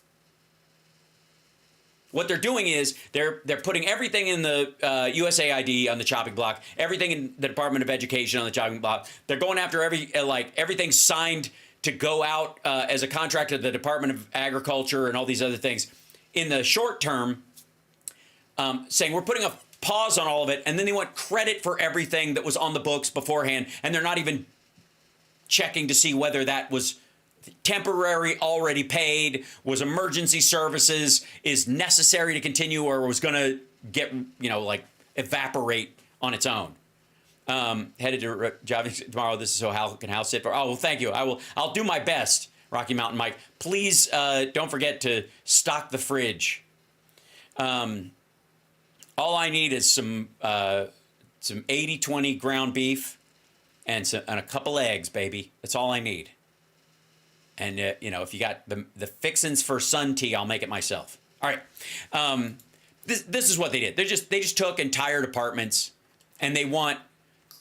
What they're doing is they're putting everything in the USAID on the chopping block, everything in the Department of Education on the chopping block. They're going after everything signed to go out as a contract to the Department of Agriculture and all these other things. In the short term, saying we're putting a pause on all of it, and then they want credit for everything that was on the books beforehand, and they're not even checking to see whether that was temporary, already paid, was emergency services, is necessary to continue, or was going to get, evaporate on its own. Headed to job tomorrow. This is so Hal can house sit for. Oh, well, thank you. I'll do my best, Rocky Mountain Mike. Please don't forget to stock the fridge. All I need is some 80-20 ground beef and a couple eggs, baby. That's all I need. And, if you got the fixins for sun tea, I'll make it myself. All right. This is what they did. They just took entire departments and they want,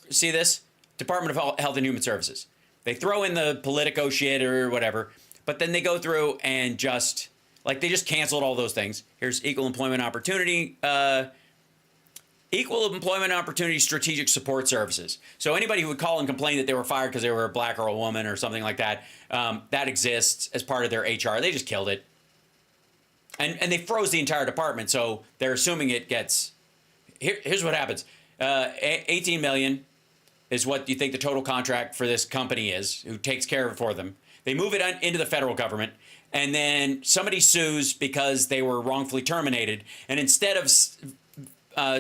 see this? Department of Health and Human Services. They throw in the Politico shit or whatever, but then they go through and they just canceled all those things. Here's equal employment opportunity strategic support services. So anybody who would call and complain that they were fired because they were a black or a woman or something like that, that exists as part of their HR. They just killed it. And they froze the entire department. So they're assuming it gets, here's what happens. 18 million is what you think the total contract for this company is, who takes care of it for them. They move it into the federal government, and then somebody sues because they were wrongfully terminated. And instead of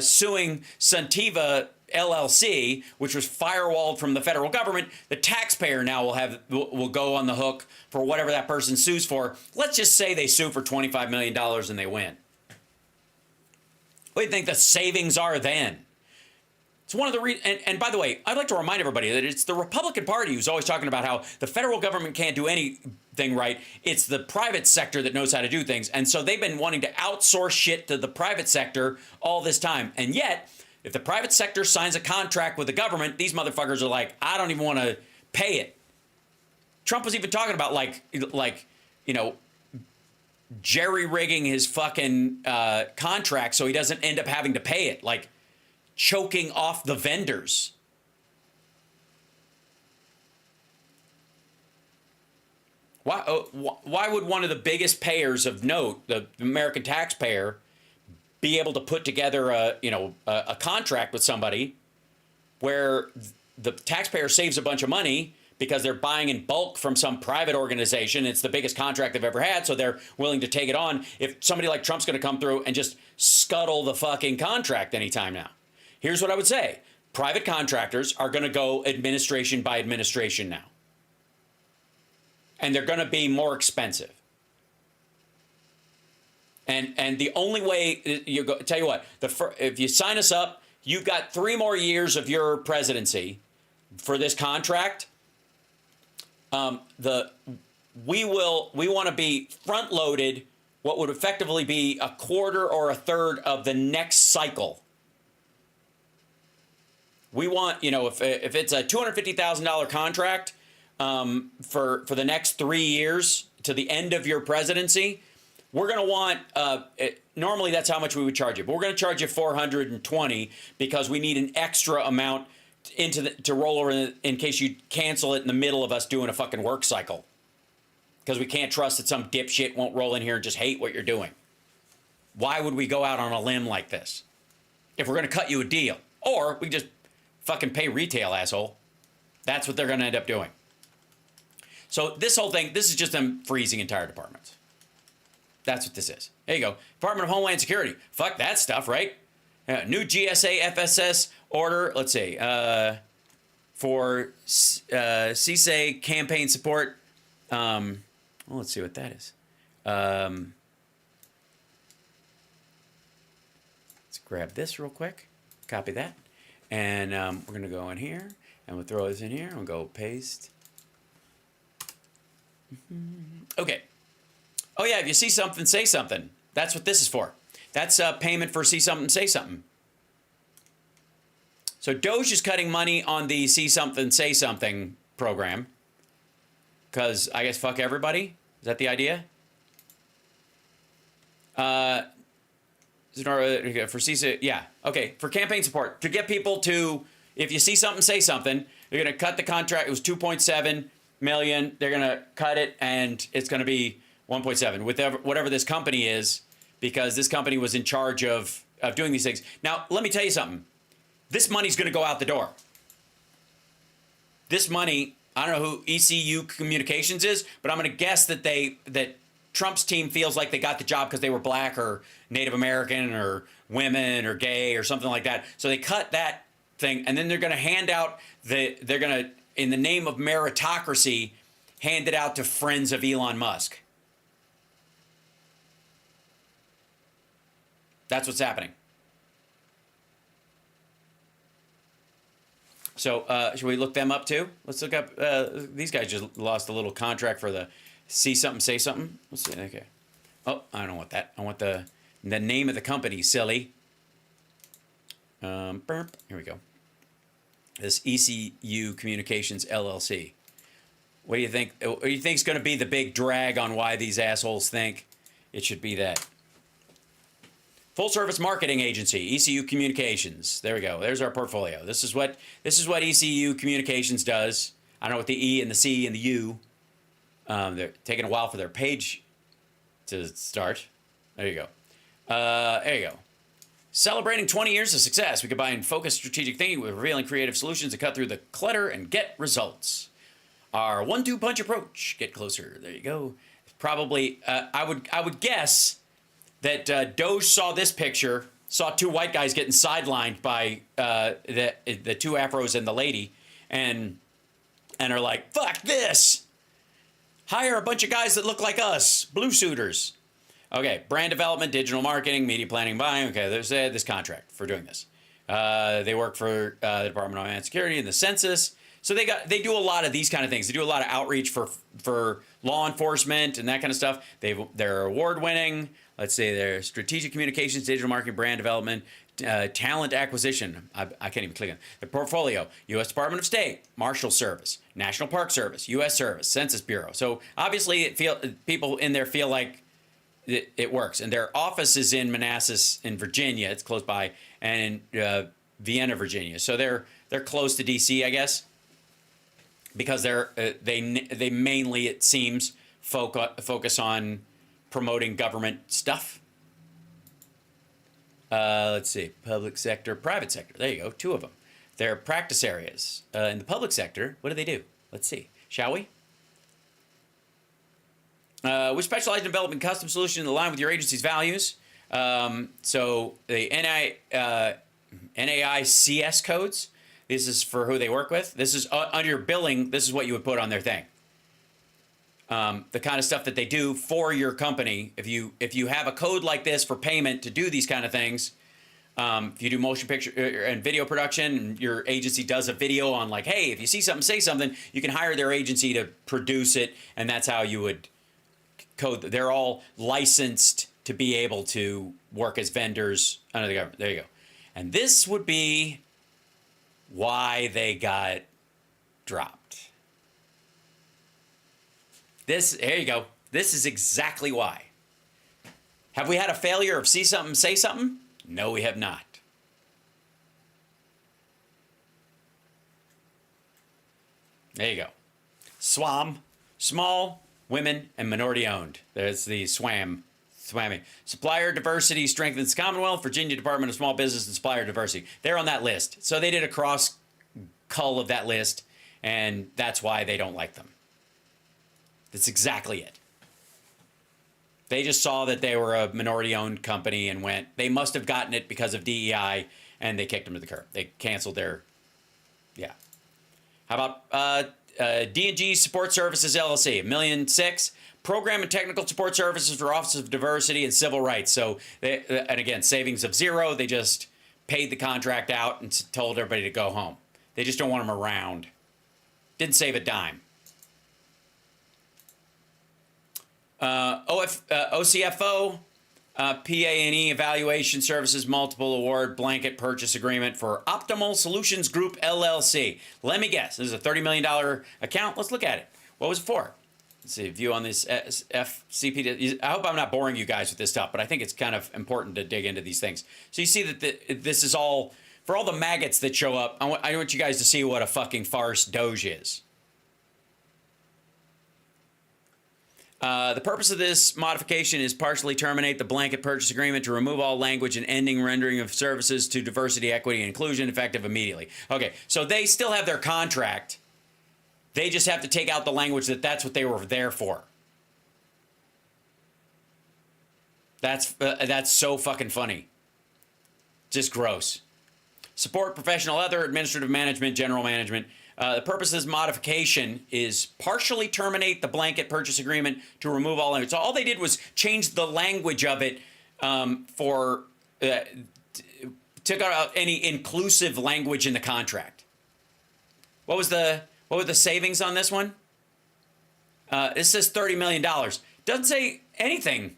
suing Suntiva LLC, which was firewalled from the federal government, the taxpayer now will go on the hook for whatever that person sues for. Let's just say they sue for $25 million and they win. What do you think the savings are then? It's one of the and by the way, I'd like to remind everybody that it's the Republican Party who's always talking about how the federal government can't do anything right. It's the private sector that knows how to do things. And so they've been wanting to outsource shit to the private sector all this time. And yet, if the private sector signs a contract with the government, these motherfuckers are like, I don't even want to pay it. Trump was even talking about jerry-rigging his fucking contract so he doesn't end up having to pay it, like choking off the vendors. Why would one of the biggest payers of note, the American taxpayer, be able to put together a contract with somebody where the taxpayer saves a bunch of money because they're buying in bulk from some private organization? It's the biggest contract they've ever had, so they're willing to take it on. If somebody like Trump's going to come through and just scuttle the fucking contract anytime now. Here's what I would say. Private contractors are going to go administration by administration now. And they're going to be more expensive. And the only way you go, tell you what, if you sign us up, you've got 3 more years of your presidency for this contract. We want to be front loaded what would effectively be a quarter or a third of the next cycle. We want, if it's a $250,000 contract for the next 3 years to the end of your presidency, we're going to want, normally that's how much we would charge you, but we're going to charge you $420 because we need an extra amount to roll over in case you cancel it in the middle of us doing a fucking work cycle. Because we can't trust that some dipshit won't roll in here and just hate what you're doing. Why would we go out on a limb like this? If we're going to cut you a deal. Or we just fucking pay retail, asshole. That's what they're going to end up doing. So this whole thing, this is just them freezing entire departments. That's what this is. There you go. Department of Homeland Security. Fuck that stuff, right? New GSA FSS order. Let's see. For CSA campaign support. Well, let's see what that is. Let's grab this real quick. Copy that. And we're going to go in here. And we'll throw this in here. We'll go paste. Okay. Oh, yeah, if you see something, say something. That's what this is for. That's payment for see something, say something. So Doge is cutting money on the see something, say something program. Because I guess fuck everybody? Is that the idea? For CSA, yeah. Okay, for campaign support. To get people to, if you see something, say something. They're going to cut the contract. It was $2.7 million. They're going to cut it, and it's going to be 1.7 with whatever this company is, because this company was in charge of doing these things. Now, let me tell you something. This money's going to go out the door. This money, I don't know who ECU Communications is, but I'm going to guess that Trump's team feels like they got the job because they were black or Native American or women or gay or something like that. So they cut that thing, and then they're going to hand out they're going to, in the name of meritocracy, hand it out to friends of Elon Musk. That's what's happening. So should we look them up too? Let's look up, these guys just lost a little contract for the see something, say something. Let's see, okay. Oh, I don't want that. I want the name of the company, silly. Here we go. This ECU Communications LLC. What do you think? What do you think is going to be the big drag on why these assholes think it should be that? Full service marketing agency, ECU Communications. There we go. There's our portfolio. This is what ECU Communications does. I don't know what the E and the C and the U. They're taking a while for their page to start. There you go. There you go. Celebrating 20 years of success, we combine focused strategic thinking with revealing creative solutions to cut through the clutter and get results. Our 1-2 punch approach. Get closer. There you go. Probably, I would guess that Doge saw this picture, saw 2 white guys getting sidelined by the 2 afros and the lady, and are like, fuck this. Hire a bunch of guys that look like us, blue suiters. Okay, brand development, digital marketing, media planning, buying. Okay, there's this contract for doing this. They work for the Department of Homeland Security and the Census. So they do a lot of these kind of things. They do a lot of outreach for law enforcement and that kind of stuff. They're award winning. Let's say they're strategic communications, digital marketing, brand development, talent acquisition. I can't even click on the portfolio. U.S. Department of State, Marshal Service, National Park Service, U.S. Service, Census Bureau. So obviously, people in there feel like it works. And their office is in Manassas in Virginia. It's close by, and in Vienna, Virginia. So they're close to DC, I guess, because they mainly, it seems, focus on promoting government stuff. Let's see, public sector, private sector. There you go, two of them. Their practice areas. In the public sector, what do? Let's see, shall we? We specialize in developing custom solutions in line with your agency's values. So the NAICS codes, this is for who they work with. This is under your billing, this is what you would put on their thing. The kind of stuff that they do for your company. If you have a code like this for payment to do these kind of things, if you do motion picture and video production, and your agency does a video on like, hey, if you see something, say something, you can hire their agency to produce it, and that's how you would code. They're all licensed to be able to work as vendors under the government. There you go. And this would be why they got dropped. Here you go. This is exactly why. Have we had a failure of see something, say something? No, we have not. There you go. SWAM, small, women, and minority owned. There's the SWAMmy. Supplier diversity strengthens Commonwealth, Virginia Department of Small Business and Supplier Diversity. They're on that list. So they did a cross-cull of that list, and that's why they don't like them. That's exactly it. They just saw that they were a minority-owned company and went, they must have gotten it because of DEI, and they kicked them to the curb. They canceled their, yeah. How about D&G Support Services, LLC, $1.6 million. Program and technical support services for Office of Diversity and Civil Rights. So, and again, savings of zero. They just paid the contract out and told everybody to go home. They just don't want them around. Didn't save a dime. OCFO, PA&E Evaluation Services Multiple Award Blanket Purchase Agreement for Optimal Solutions Group, LLC. Let me guess. This is a $30 million account. Let's look at it. What was it for? Let's see, view on this FCPT. I hope I'm not boring you guys with this stuff, but I think it's kind of important to dig into these things. So you see that this is all, for all the maggots that show up, I want you guys to see what a fucking farce Doge is. The purpose of this modification is partially terminate the blanket purchase agreement to remove all language and ending rendering of services to diversity, equity, and inclusion effective immediately. Okay, so they still have their contract. They just have to take out the language that's what they were there for. That's so fucking funny. Just gross. Support professional, other, administrative management, general management. The purpose of this modification is partially terminate the blanket purchase agreement to remove all language. So all they did was change the language of it took out any inclusive language in the contract. What were the savings on this one? It says $30 million. Doesn't say anything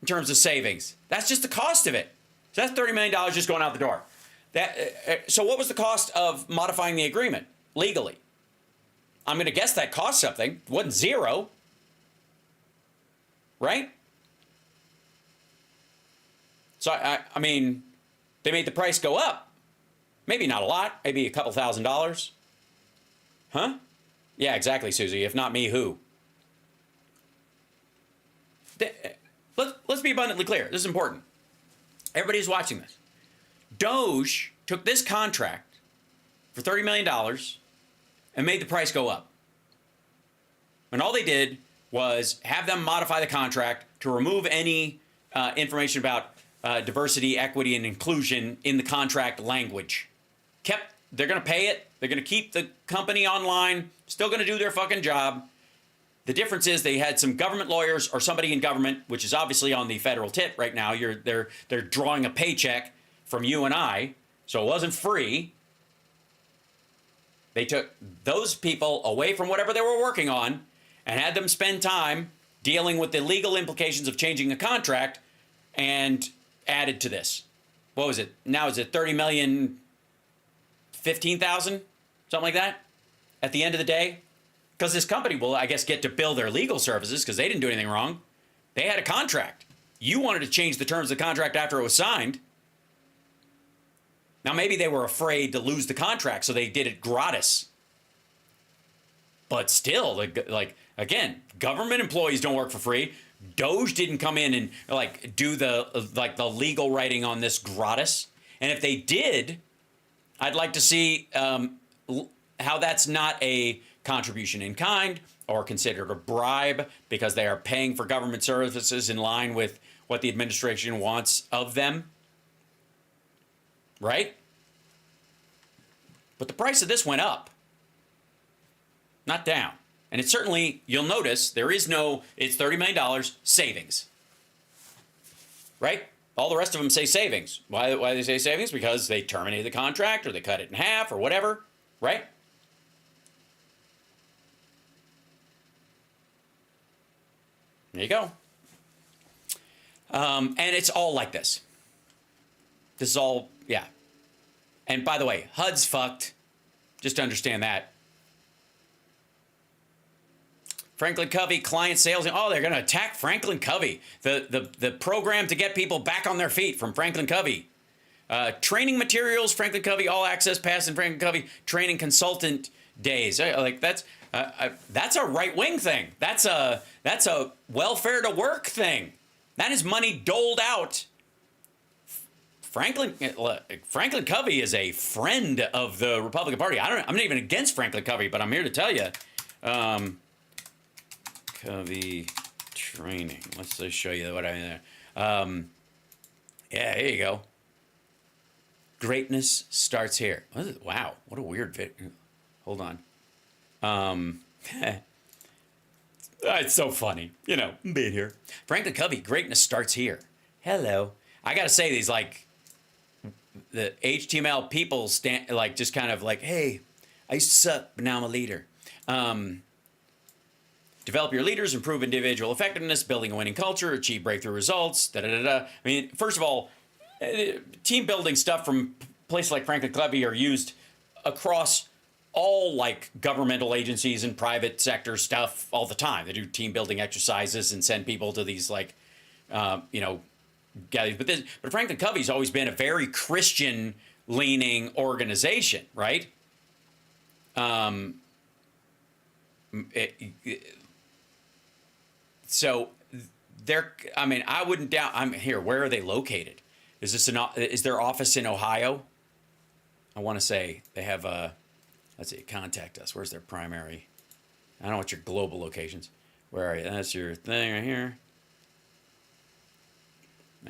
in terms of savings. That's just the cost of it. So that's $30 million just going out the door. So what was the cost of modifying the agreement legally? I'm going to guess that cost something. It wasn't zero. Right? So, I mean, they made the price go up. Maybe not a lot. Maybe a couple $1,000s. Huh? Yeah, exactly, Susie. If not me, who? Let's be abundantly clear. This is important. Everybody's watching this. Doge took this contract for $30 million and made the price go up. And all they did was have them modify the contract to remove any information about diversity, equity, and inclusion in the contract language. They're going to pay it. They're going to keep the company online, still going to do their fucking job. The difference is they had some government lawyers or somebody in government, which is obviously on the federal tip right now. They're drawing a paycheck from you and I, so it wasn't free. They took those people away from whatever they were working on and had them spend time dealing with the legal implications of changing a contract and added to this. What was it? Now is it 30 million, 15,000? Something like that? At the end of the day? Because this company will, I guess, get to bill their legal services because they didn't do anything wrong. They had a contract. You wanted to change the terms of the contract after it was signed. Now, maybe they were afraid to lose the contract, so they did it gratis. But still, like again, government employees don't work for free. Doge didn't come in and like do the legal writing on this gratis. And if they did, I'd like to see how that's not a contribution in kind or considered a bribe because they are paying for government services in line with what the administration wants of them. Right? But the price of this went up, not down. And it certainly, you'll notice, there is no, it's $30 million savings. Right? All the rest of them say savings. Why do they say savings? Because they terminated the contract or they cut it in half or whatever. Right? There you go. And it's all like this. This is all, yeah. And by the way, HUD's fucked. Just to understand that. Franklin Covey, client sales. Oh, they're going to attack Franklin Covey. The program to get people back on their feet from Franklin Covey. Training materials, Franklin Covey, all access pass, and Franklin Covey training consultant days. Like that's a right-wing thing. That's a welfare to work thing. That is money doled out. Franklin Covey is a friend of the Republican Party. I'm not even against Franklin Covey, but I'm here to tell you. Covey training. Let's just show you what I mean there. Yeah, here you go. Greatness starts here. Wow, what a weird video. Hold on. It's so funny, being here. Franklin Covey, greatness starts here. Hello. I gotta say, these the HTML people just kind of like, hey, I used to suck, but now I'm a leader. Develop your leaders, improve individual effectiveness, building a winning culture, achieve breakthrough results, I mean, first of all, team building stuff from places like Franklin Covey are used across all governmental agencies and private sector stuff all the time. They do team building exercises and send people to these gatherings. But Franklin Covey's always been a very Christian leaning organization, right? So I wouldn't doubt. I'm here. Where are they located? Is their office in Ohio? I want to say they have let's see, contact us. Where's their primary? I don't know what your global locations. Where are you? That's your thing right here.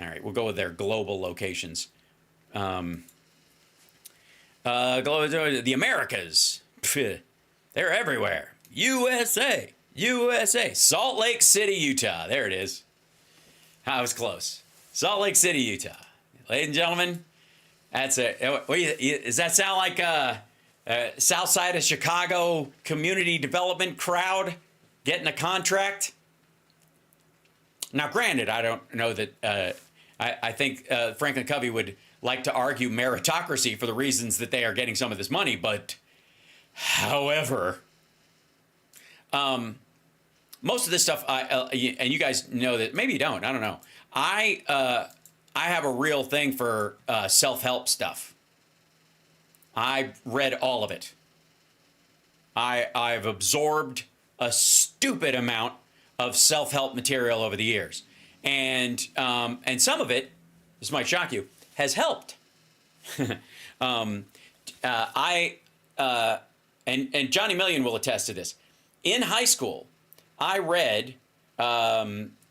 All right, we'll go with their global locations. The Americas. They're everywhere. USA. Salt Lake City, Utah. There it is. I was close. Salt Lake City, Utah. Ladies and gentlemen, that's it. Does that sound like South Side of Chicago community development crowd getting a contract? Now, granted, I don't know that I think Franklin Covey would like to argue meritocracy for the reasons that they are getting some of this money. But, however, most of this stuff, and you guys know that, maybe you don't, I don't know. I have a real thing for self-help stuff. I've read all of it. I've absorbed a stupid amount of self-help material over the years. And some of it, this might shock you, has helped. And Johnny Million will attest to this. In high school, I read How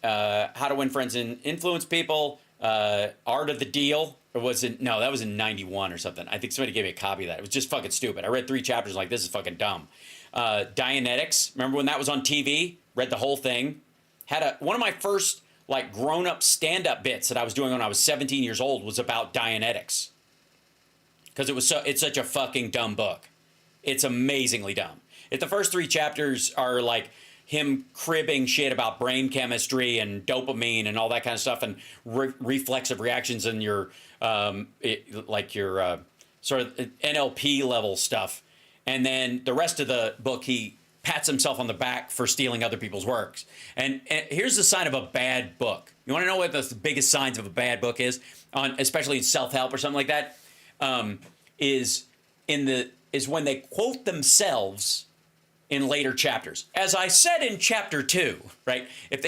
to Win Friends and Influence People, Art of the Deal. Or was it? No, that was in 91 or something. I think somebody gave me a copy of that. It was just fucking stupid. I read 3 chapters like, this is fucking dumb. Dianetics. Remember when that was on TV? Read the whole thing. Had one of my first grown-up stand-up bits that I was doing when I was 17 years old was about Dianetics. Because it's such a fucking dumb book. It's amazingly dumb. The first 3 chapters are him cribbing shit about brain chemistry and dopamine and all that kind of stuff and reflexive reactions and your sort of NLP level stuff. And then the rest of the book, he pats himself on the back for stealing other people's works. And here's the sign of a bad book. You want to know what the biggest signs of a bad book is, especially in self-help or something like that, is when they quote themselves in later chapters. As I said in chapter 2, right? If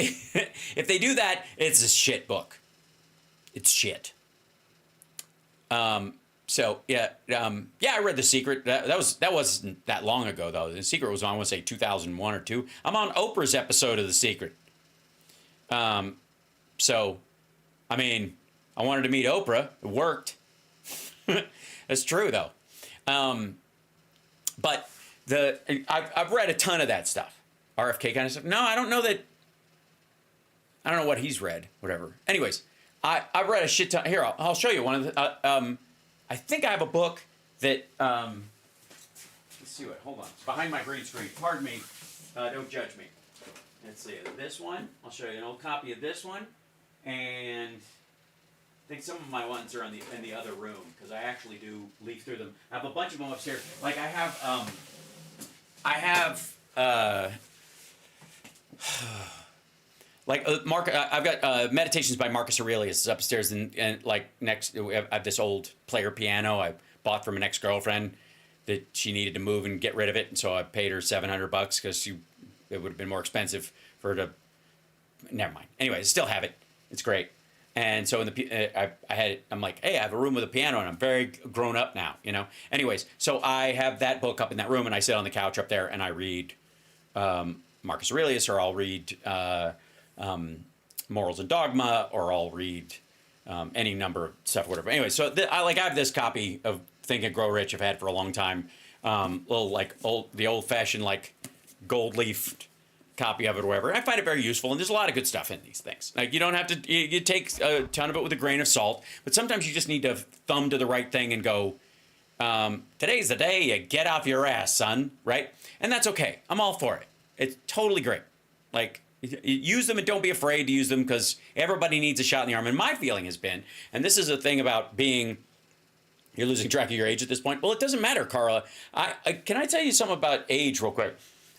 they do that, it's a shit book. It's shit. So yeah, I read The Secret. That wasn't that long ago though. The Secret was on, I want to say 2001 or 2. I'm on Oprah's episode of The Secret. So, I mean, I wanted to meet Oprah. It worked. That's true though. But I've read a ton of that stuff. RFK kind of stuff. No, I don't know what he's read. Whatever. Anyways, I've read a shit ton. Here, I'll show you one of the. I think I have a book that. Let's see what. Hold on. It's behind my green screen. Pardon me. Don't judge me. Let's see. This one. I'll show you an old copy of this one, and I think some of my ones are in the other room because I actually do leaf through them. I have a bunch of them upstairs. Like I have. I've got Meditations by Marcus Aurelius upstairs, and like next, I have this old player piano I bought from an ex-girlfriend that she needed to move and get rid of it, and so I paid her $700 because it would have been more expensive for her to. Never mind. Anyway, I still have it. It's great. And so I'm like, hey, I have a room with a piano, and I'm very grown up now, you know. Anyways, so I have that book up in that room, and I sit on the couch up there, and I read Marcus Aurelius, or I'll read Morals and Dogma, or I'll read any number of stuff, whatever. Anyway, so I have this copy of Think and Grow Rich I've had for a long time, the old-fashioned like gold leaf copy of it or whatever. I find it very useful, and there's a lot of good stuff in these things. Like you don't have to, you take a ton of it with a grain of salt, but sometimes you just need to thumb to the right thing and go, today's the day you get off your ass, son, right? And that's okay. I'm all for it. It's totally great. Like, use them and don't be afraid to use them because everybody needs a shot in the arm. And my feeling has been, and this is a thing about being, you're losing track of your age at this point. Well, it doesn't matter, Carla. Can I tell you something about age real quick?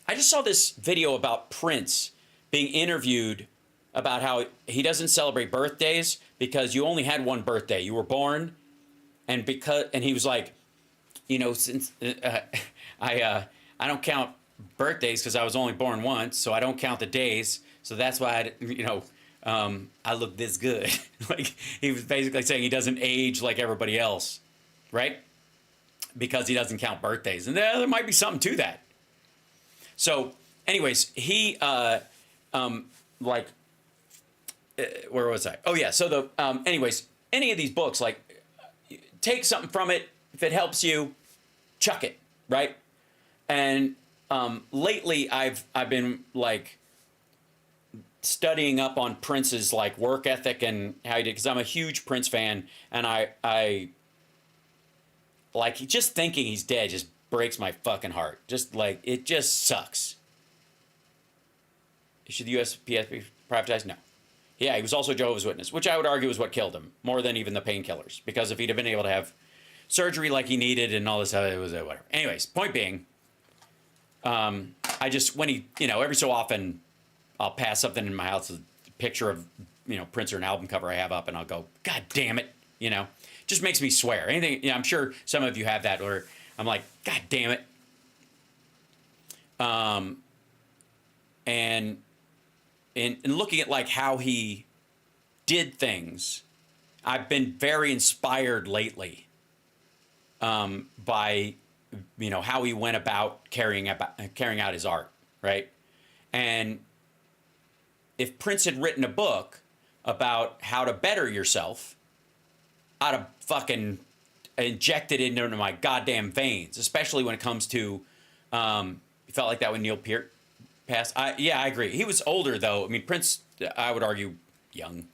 I just saw this video about Prince being interviewed about how he doesn't celebrate birthdays because you only had one birthday. You were born, and he was like, you know, since I don't count birthdays because I was only born once, so I don't count the days. So that's why I look this good. Like he was basically saying he doesn't age like everybody else, right? Because he doesn't count birthdays, and there might be something to that. So, anyways, he, where was I? Oh, yeah. So, anyways, any of these books, like, take something from it. If it helps you, chuck it, right? And lately, I've been, like, studying up on Prince's, like, work ethic and how he did, because I'm a huge Prince fan, and I like, just thinking he's dead just breaks my fucking heart. Just like, it just sucks. Should the USPS be privatized? No. Yeah, he was also Jehovah's Witness, which I would argue is what killed him, more than even the painkillers. Because if he'd have been able to have surgery like he needed and all this, it was whatever. Anyways, point being, I just, when he, every so often, I'll pass something in my house, a picture of, Prince or an album cover I have up, and I'll go, God damn it, just makes me swear. Anything, I'm sure some of you have that, or I'm like, God damn it. And in looking at like how he did things, I've been very inspired lately by how he went about carrying out his art, right? And if Prince had written a book about how to better yourself, I'd have fucking injected it into my goddamn veins, especially when it comes to, you felt like that when Neil Peart passed. Yeah, I agree. He was older though. I mean, Prince, I would argue young.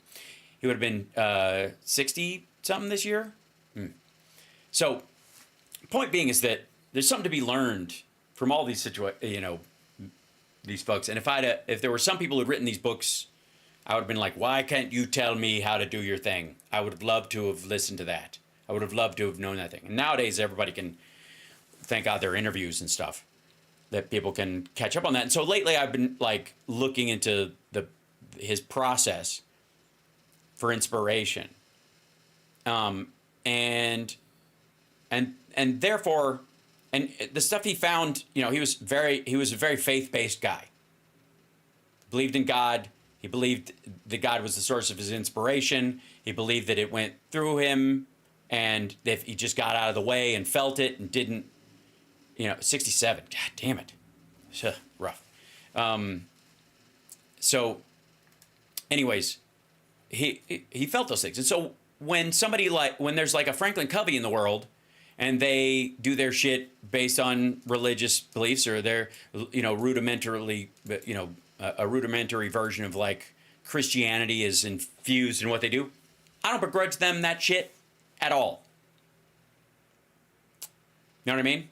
He would have been 60 something this year. So point being is that there's something to be learned from all these these folks. And if there were some people who'd written these books, I would have been like, why can't you tell me how to do your thing? I would have loved to have listened to that. I would have loved to have known that thing. And nowadays, everybody can thank God their interviews and stuff. that people can catch up on that. And so lately I've been like looking into his process for inspiration. And therefore, and the stuff he found, you know, he was a very faith-based guy. Believed in God. He believed that God was the source of his inspiration. He believed that it went through him, and if he just got out of the way and felt it and didn't, you know, 67. God damn it. Rough. So anyways, he felt those things. And so when there's like a Franklin Covey in the world, and they do their shit based on religious beliefs, or their, you know, rudimentarily, you know, a rudimentary version of like Christianity is infused in what they do, I don't begrudge them that shit at all. You know what I mean?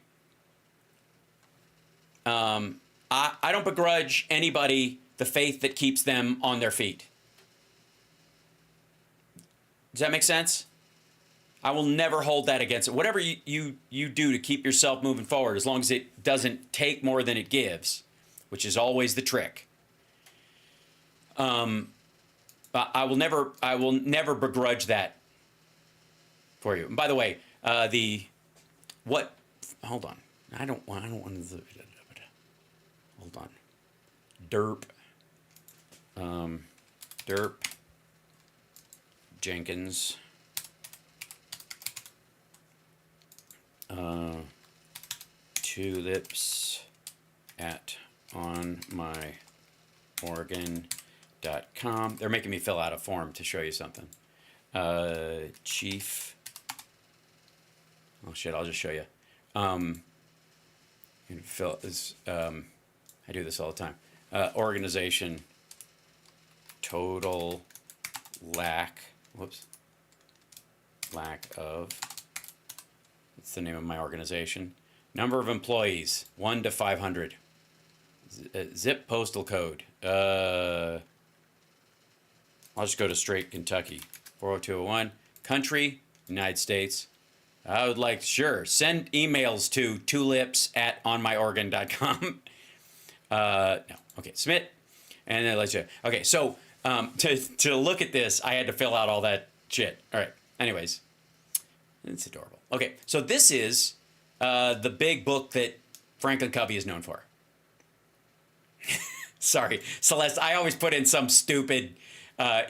I don't begrudge anybody the faith that keeps them on their feet. Does that make sense? I will never hold that against it. Whatever you do to keep yourself moving forward, as long as it doesn't take more than it gives, which is always the trick. I will never begrudge that for you. And by the way, hold on. I don't want to, hold on. Derp Jenkins. Tulips at onmyorgan.com. They're making me fill out a form to show you something. Chief. Oh shit, I'll just show you. I do this all the time. Organization. Total lack of. That's the name of my organization. Number of employees, 1 to 500. Zip postal code. I'll just go to straight Kentucky. 40201. Country, United States. I would like, sure, send emails to tulips@onmyorgan.com. No. Okay, submit. And then let's you. Okay, so to look at this, I had to fill out all that shit. All right, anyways. It's adorable. Okay, so this is the big book that Franklin Covey is known for. Sorry, Celeste, I always put in some stupid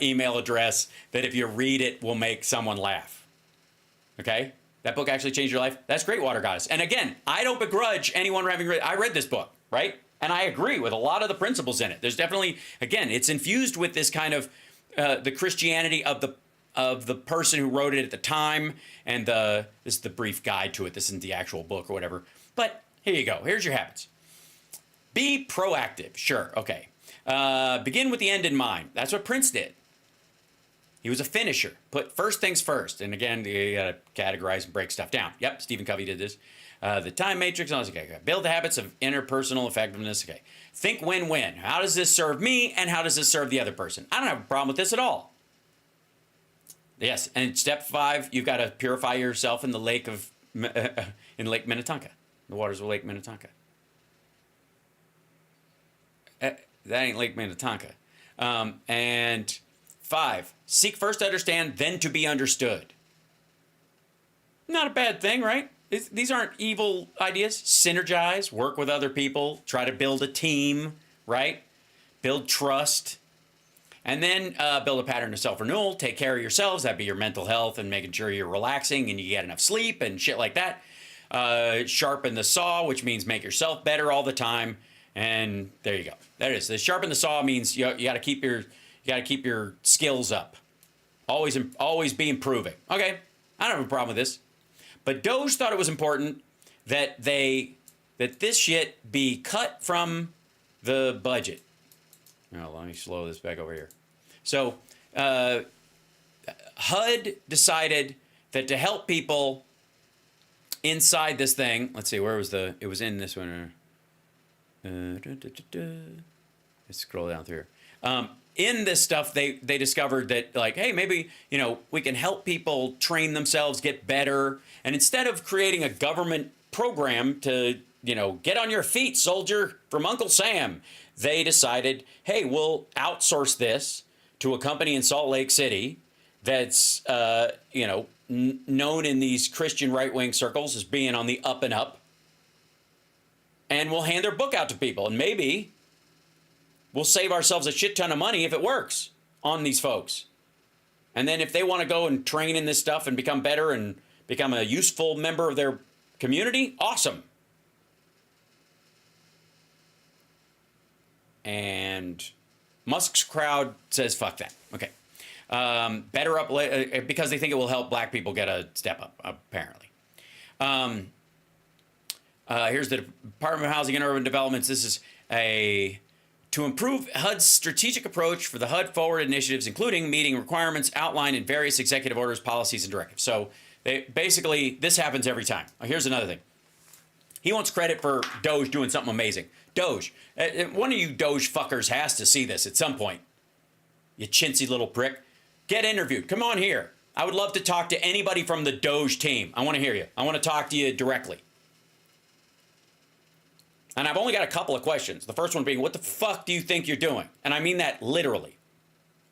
email address that if you read it will make someone laugh. Okay? That book actually changed your life? That's great, Water Goddess. And again, I don't begrudge anyone having read. I read this book, right? And I agree with a lot of the principles in it. There's definitely, again, it's infused with this kind of the Christianity of the person who wrote it at the time, and this is the brief guide to it. This isn't the actual book or whatever. But here you go. Here's your habits. Be proactive. Sure. Okay. Begin with the end in mind. That's what Prince did. He was a finisher. Put first things first. And again, you got to categorize and break stuff down. Yep, Stephen Covey did this. The time matrix. Okay. Build the habits of interpersonal effectiveness. Okay. Think win-win. How does this serve me, and how does this serve the other person? I don't have a problem with this at all. Yes, and step 5, you've got to purify yourself in the lake of in Lake Minnetonka, the waters of Lake Minnetonka. That ain't Lake Minnetonka. And 5, seek first to understand, then to be understood. Not a bad thing, right? These aren't evil ideas. Synergize, work with other people, try to build a team, right? Build trust. And then build a pattern of self-renewal. Take care of yourselves. That'd be your mental health and making sure you're relaxing and you get enough sleep and shit like that. Sharpen the saw, which means make yourself better all the time. And there you go. That is. The sharpen the saw means you got to keep your skills up. Always be improving. Okay, I don't have a problem with this. But Doge thought it was important that this shit be cut from the budget. Now, let me slow this back over here. So, HUD decided that to help people inside this thing, let's see, where was it was in this one. Let's scroll down through here. In this stuff, they discovered that, like, hey, maybe, we can help people train themselves, get better. And instead of creating a government program to get on your feet, soldier, from Uncle Sam. They decided, hey, we'll outsource this to a company in Salt Lake City that's, known in these Christian right-wing circles as being on the up and up. And we'll hand their book out to people. And maybe we'll save ourselves a shit ton of money if it works on these folks. And then if they want to go and train in this stuff and become better and become a useful member of their community, awesome. And Musk's crowd says, fuck that. Okay. Better up, because they think it will help black people get a step up, apparently. Here's the Department of Housing and Urban Developments. This is to improve HUD's strategic approach for the HUD forward initiatives, including meeting requirements outlined in various executive orders, policies, and directives. So basically, this happens every time. Here's another thing. He wants credit for Doge doing something amazing. Doge. One of you Doge fuckers has to see this at some point. You chintzy little prick. Get interviewed. Come on here. I would love to talk to anybody from the Doge team. I want to hear you. I want to talk to you directly. And I've only got a couple of questions. The first one being, what the fuck do you think you're doing? And I mean that literally.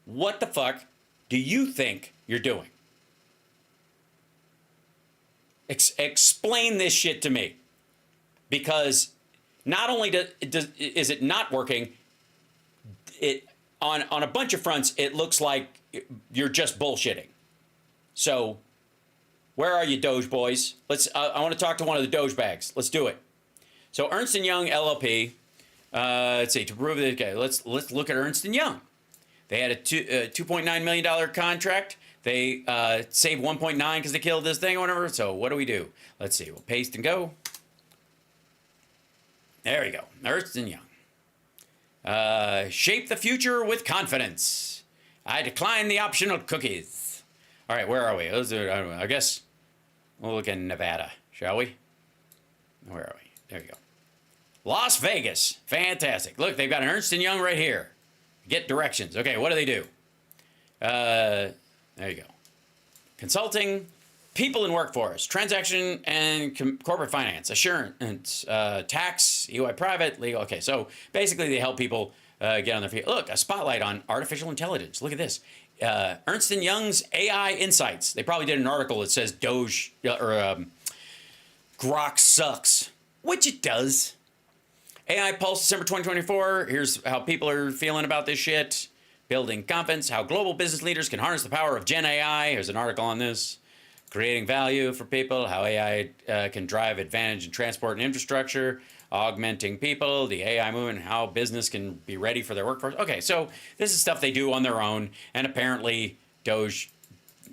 What the fuck do you think you're doing? Explain this shit to me. Because not only is it not working, on a bunch of fronts, it looks like you're just bullshitting. So, where are you, Doge boys? I want to talk to one of the Doge bags. Let's do it. So, Ernst & Young LLP, let's see, to prove that, okay, let's look at Ernst & Young. They had a $2.9 million contract. They saved 1.9 because they killed this thing or whatever. So, what do? Let's see, we'll paste and go. There we go. Ernst & Young. Shape the future with confidence. I decline the optional cookies. All right, where are we? I guess we'll look in Nevada, shall we? Where are we? There we go. Las Vegas. Fantastic. Look, they've got an Ernst & Young right here. Get directions. Okay, what do? There you go. Consulting, people in workforce, transaction and corporate finance, assurance, tax, EY private, legal. Okay, so basically they help people get on their feet. Look, a spotlight on artificial intelligence. Look at this. Ernst & Young's AI Insights. They probably did an article that says Doge or Grok sucks, which it does. AI Pulse, December 2024. Here's how people are feeling about this shit. Building confidence, how global business leaders can harness the power of Gen AI. Here's an article on this. Creating value for people, how AI can drive advantage in transport and infrastructure, augmenting people, the AI movement, how business can be ready for their workforce. Okay, so this is stuff they do on their own, and apparently Doge,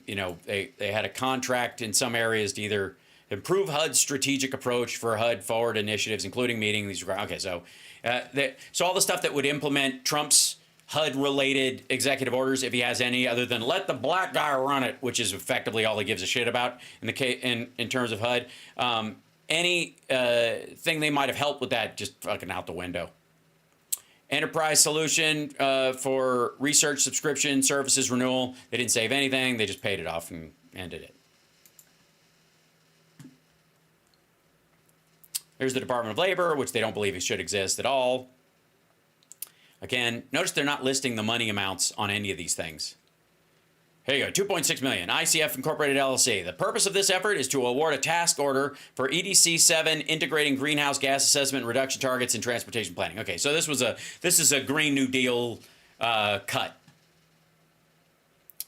they had a contract in some areas to either improve HUD's strategic approach for HUD forward initiatives, including meeting these. Okay, so all the stuff that would implement Trump's HUD-related executive orders, if he has any, other than let the black guy run it, which is effectively all he gives a shit about in terms of HUD. Any thing they might have helped with that, just fucking out the window. Enterprise solution for research subscription services renewal. They didn't save anything. They just paid it off and ended it. There's the Department of Labor, which they don't believe it should exist at all. Again, notice they're not listing the money amounts on any of these things. Here you go, $2.6 million, ICF Incorporated LLC. The purpose of this effort is to award a task order for EDC 7, integrating greenhouse gas assessment and reduction targets in transportation planning. Okay, so this is a Green New Deal cut.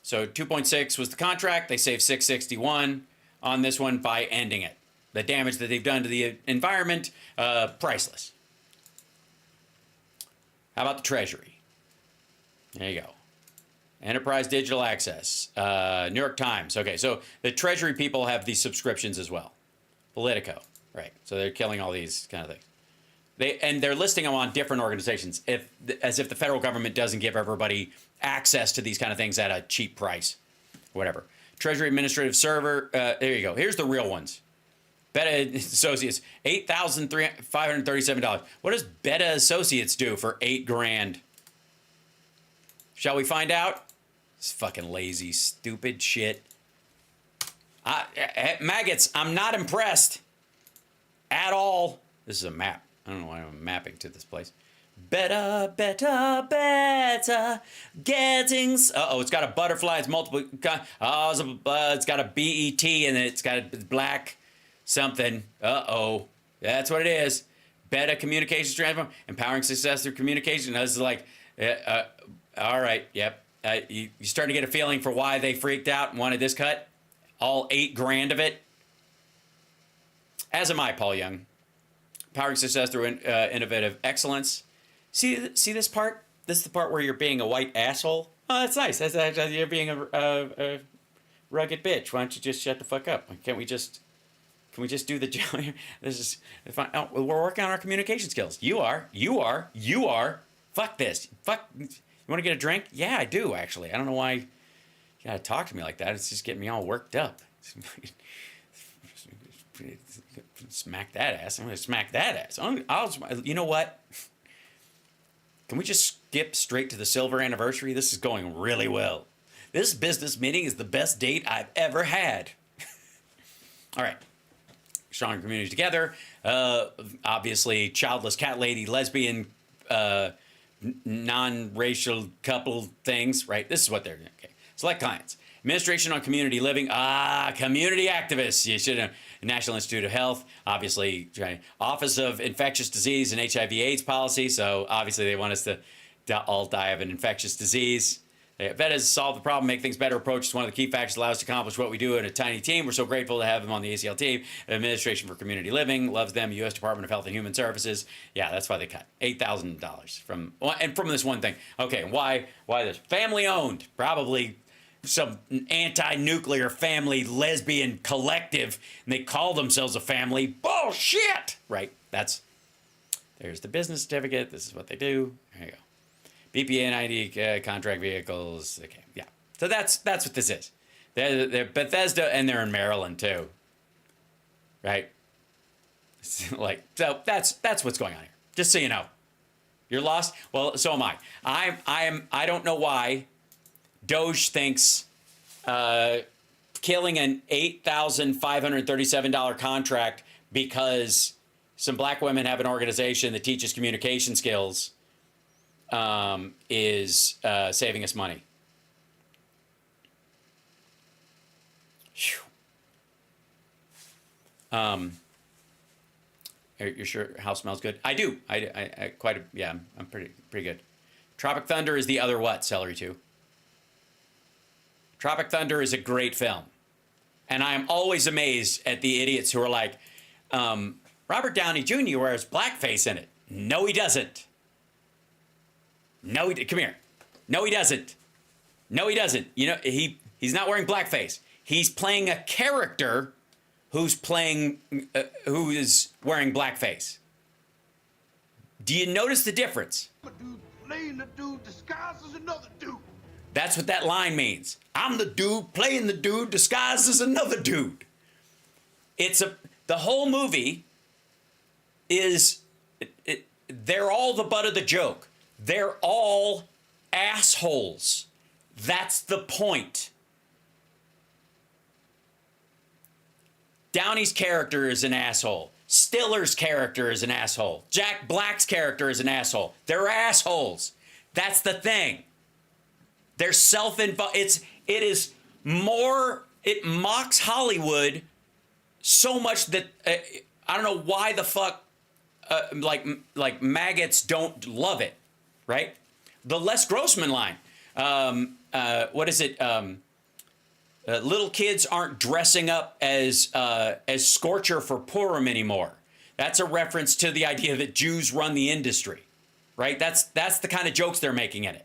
So 2.6 was the contract. They saved 661 on this one by ending it. The damage that they've done to the environment, priceless. How about the Treasury? There you go. Enterprise Digital Access. New York Times. Okay, so the Treasury people have these subscriptions as well. Politico. Right. So they're killing all these kind of things. They're listing them on different organizations, as if the federal government doesn't give everybody access to these kind of things at a cheap price. Whatever. Treasury Administrative Server. There you go. Here's the real ones. Beta Associates, $8,537. What does Beta Associates do for $8,000? Shall we find out? It's fucking lazy, stupid shit. Maggots, I'm not impressed at all. This is a map. I don't know why I'm mapping to this place. Better, better, better. Getting. Uh-oh, it's got a butterfly. It's multiple. It's got a BET and it's got a black something. Uh-oh. That's what it is. Better communications transform. Empowering success through communication. This is like, all right, yep. You're starting to get a feeling for why they freaked out and wanted this cut. All $8,000 of it. As am I, Paul Young. Empowering success through innovative excellence. See this part? This is the part where you're being a white asshole. Oh, that's nice. That's you're being a rugged bitch. Why don't you just shut the fuck up? Can we just do the job here? This is fine. Oh, we're working on our communication skills. You are. Fuck this. Fuck. You want to get a drink? Yeah, I do, actually. I don't know why you gotta talk to me like that. It's just getting me all worked up. Smack that ass. I'm gonna smack that ass. You know what? Can we just skip straight to the silver anniversary? This is going really well. This business meeting is the best date I've ever had. All right. Strong community together. Obviously, childless cat lady, lesbian, non-racial couple things, right? This is what they're doing. Okay. Select clients. Administration on community living. Community activists. You should know. National Institute of Health, obviously, Office of Infectious Disease and HIV/AIDS policy. So obviously, they want us to all die of an infectious disease. Vet has solved the problem, make things better. Approach is one of the key factors that allow us to accomplish what we do in a tiny team. We're so grateful to have them on the ACL team. Administration for Community Living loves them. U.S. Department of Health and Human Services. Yeah, that's why they cut $8,000 from this one thing. Okay, why this? Family owned, probably some anti-nuclear family lesbian collective, and they call themselves a family. Bullshit! Right? There's the business certificate. This is what they do. There you go. BPA and ID contract vehicles. Okay, yeah. So that's what this is. They're Bethesda, and they're in Maryland too. Right? So that's what's going on here. Just so you know. You're lost? Well, so am I. I don't know why Doge thinks killing an $8,537 contract because some black women have an organization that teaches communication skills is saving us money. You're sure house smells good? I do. I quite. I'm pretty good. Tropic Thunder is the other what? Celery 2. Tropic Thunder is a great film. And I am always amazed at the idiots who are like, Robert Downey Jr. wears blackface in it. No, he doesn't. No, come here. No, he doesn't. No, he doesn't. You know, he's not wearing blackface. He's playing a character who is wearing blackface. Do you notice the difference? A dude playing the dude disguised as another dude. That's what that line means. I'm the dude playing the dude disguised as another dude. The whole movie is, they're all the butt of the joke. They're all assholes. That's the point. Downey's character is an asshole. Stiller's character is an asshole. Jack Black's character is an asshole. They're assholes. That's the thing. They're self-involved. It mocks Hollywood so much that I don't know why the fuck like maggots don't love it, right? The Les Grossman line. What is it? Little kids aren't dressing up as Scorcher for Purim anymore. That's a reference to the idea that Jews run the industry, right? That's the kind of jokes they're making in it.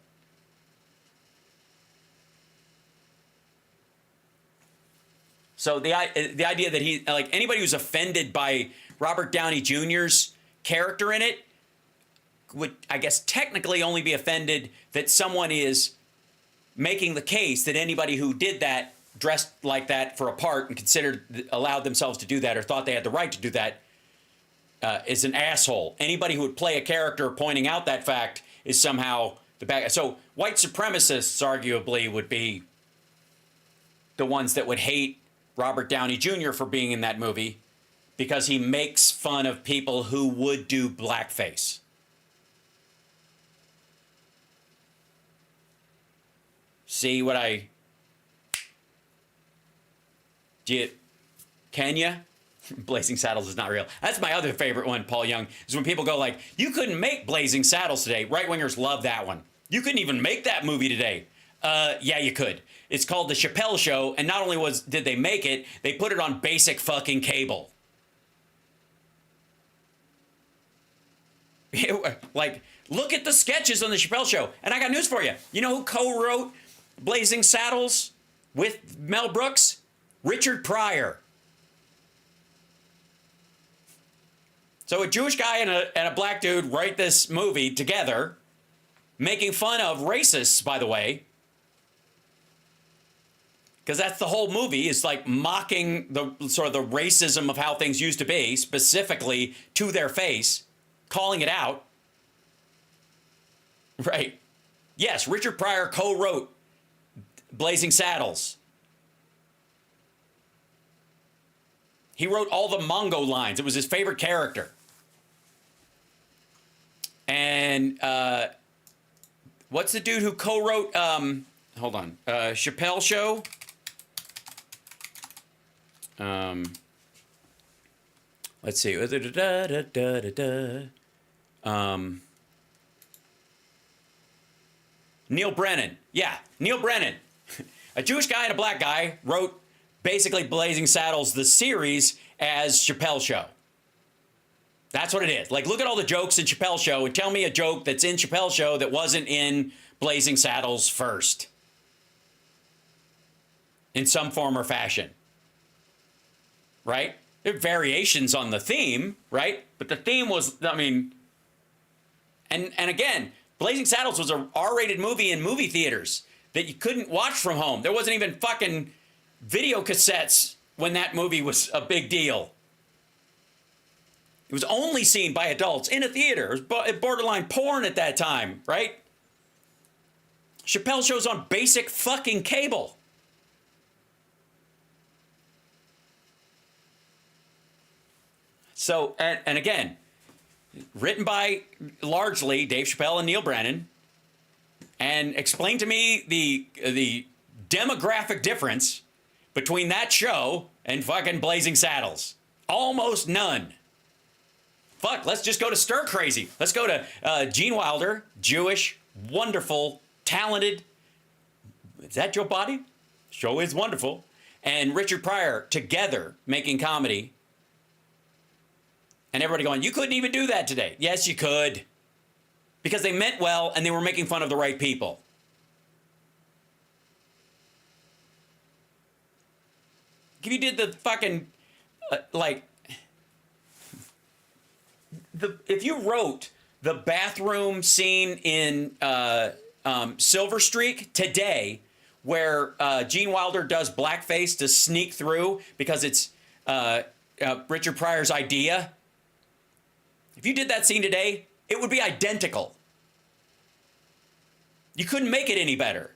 So the idea that he, like, anybody who's offended by Robert Downey Jr.'s character in it would, I guess, technically only be offended that someone is making the case that anybody who did that, dressed like that for a part and allowed themselves to do that or thought they had the right to do that, is an asshole. Anybody who would play a character pointing out that fact is somehow the bad. So white supremacists arguably would be the ones that would hate Robert Downey Jr. for being in that movie, because he makes fun of people who would do blackface. See what I... Can ya? Blazing Saddles is not real. That's my other favorite one, Paul Young, is when people go like, you couldn't make Blazing Saddles today. Right-wingers love that one. You couldn't even make that movie today. Yeah, you could. It's called The Chappelle Show, and not only did they make it, they put it on basic fucking cable. Like, look at the sketches on The Chappelle Show. And I got news for you. You know who co-wrote Blazing Saddles with Mel Brooks? Richard Pryor. So a Jewish guy and a black dude write this movie together, making fun of racists, by the way. Because that's the whole movie, is like mocking the sort of the racism of how things used to be, specifically to their face, calling it out. Right. Yes, Richard Pryor co-wrote Blazing Saddles. He wrote all the Mongo lines. It was his favorite character. And what's the dude who co-wrote, hold on, Chappelle Show? Let's see. Neil Brennan. Yeah, Neil Brennan. A Jewish guy and a black guy wrote basically Blazing Saddles, the series, as Chappelle Show. That's what it is. Like, look at all the jokes in Chappelle Show and tell me a joke that's in Chappelle Show that wasn't in Blazing Saddles first. In some form or fashion. Right? There are variations on the theme, right? But the theme was, I mean... And again, Blazing Saddles was a R-rated movie in movie theaters that you couldn't watch from home. There wasn't even fucking video cassettes when that movie was a big deal. It was only seen by adults in a theater. It was borderline porn at that time, right? Chappelle Show's on basic fucking cable. So, and again, written by largely Dave Chappelle and Neil Brennan, and explain to me the demographic difference between that show and fucking Blazing Saddles. Almost none. Fuck, let's just go to stir crazy. Let's go to Gene Wilder, Jewish, wonderful, talented. Is that Joe Biden? Show is wonderful. And Richard Pryor together making comedy. And everybody going, you couldn't even do that today. Yes, you could. Because they meant well and they were making fun of the right people. If you did the fucking, if you wrote the bathroom scene in Silver Streak today, where Gene Wilder does blackface to sneak through because it's Richard Pryor's idea, if you did that scene today, it would be identical. You couldn't make it any better.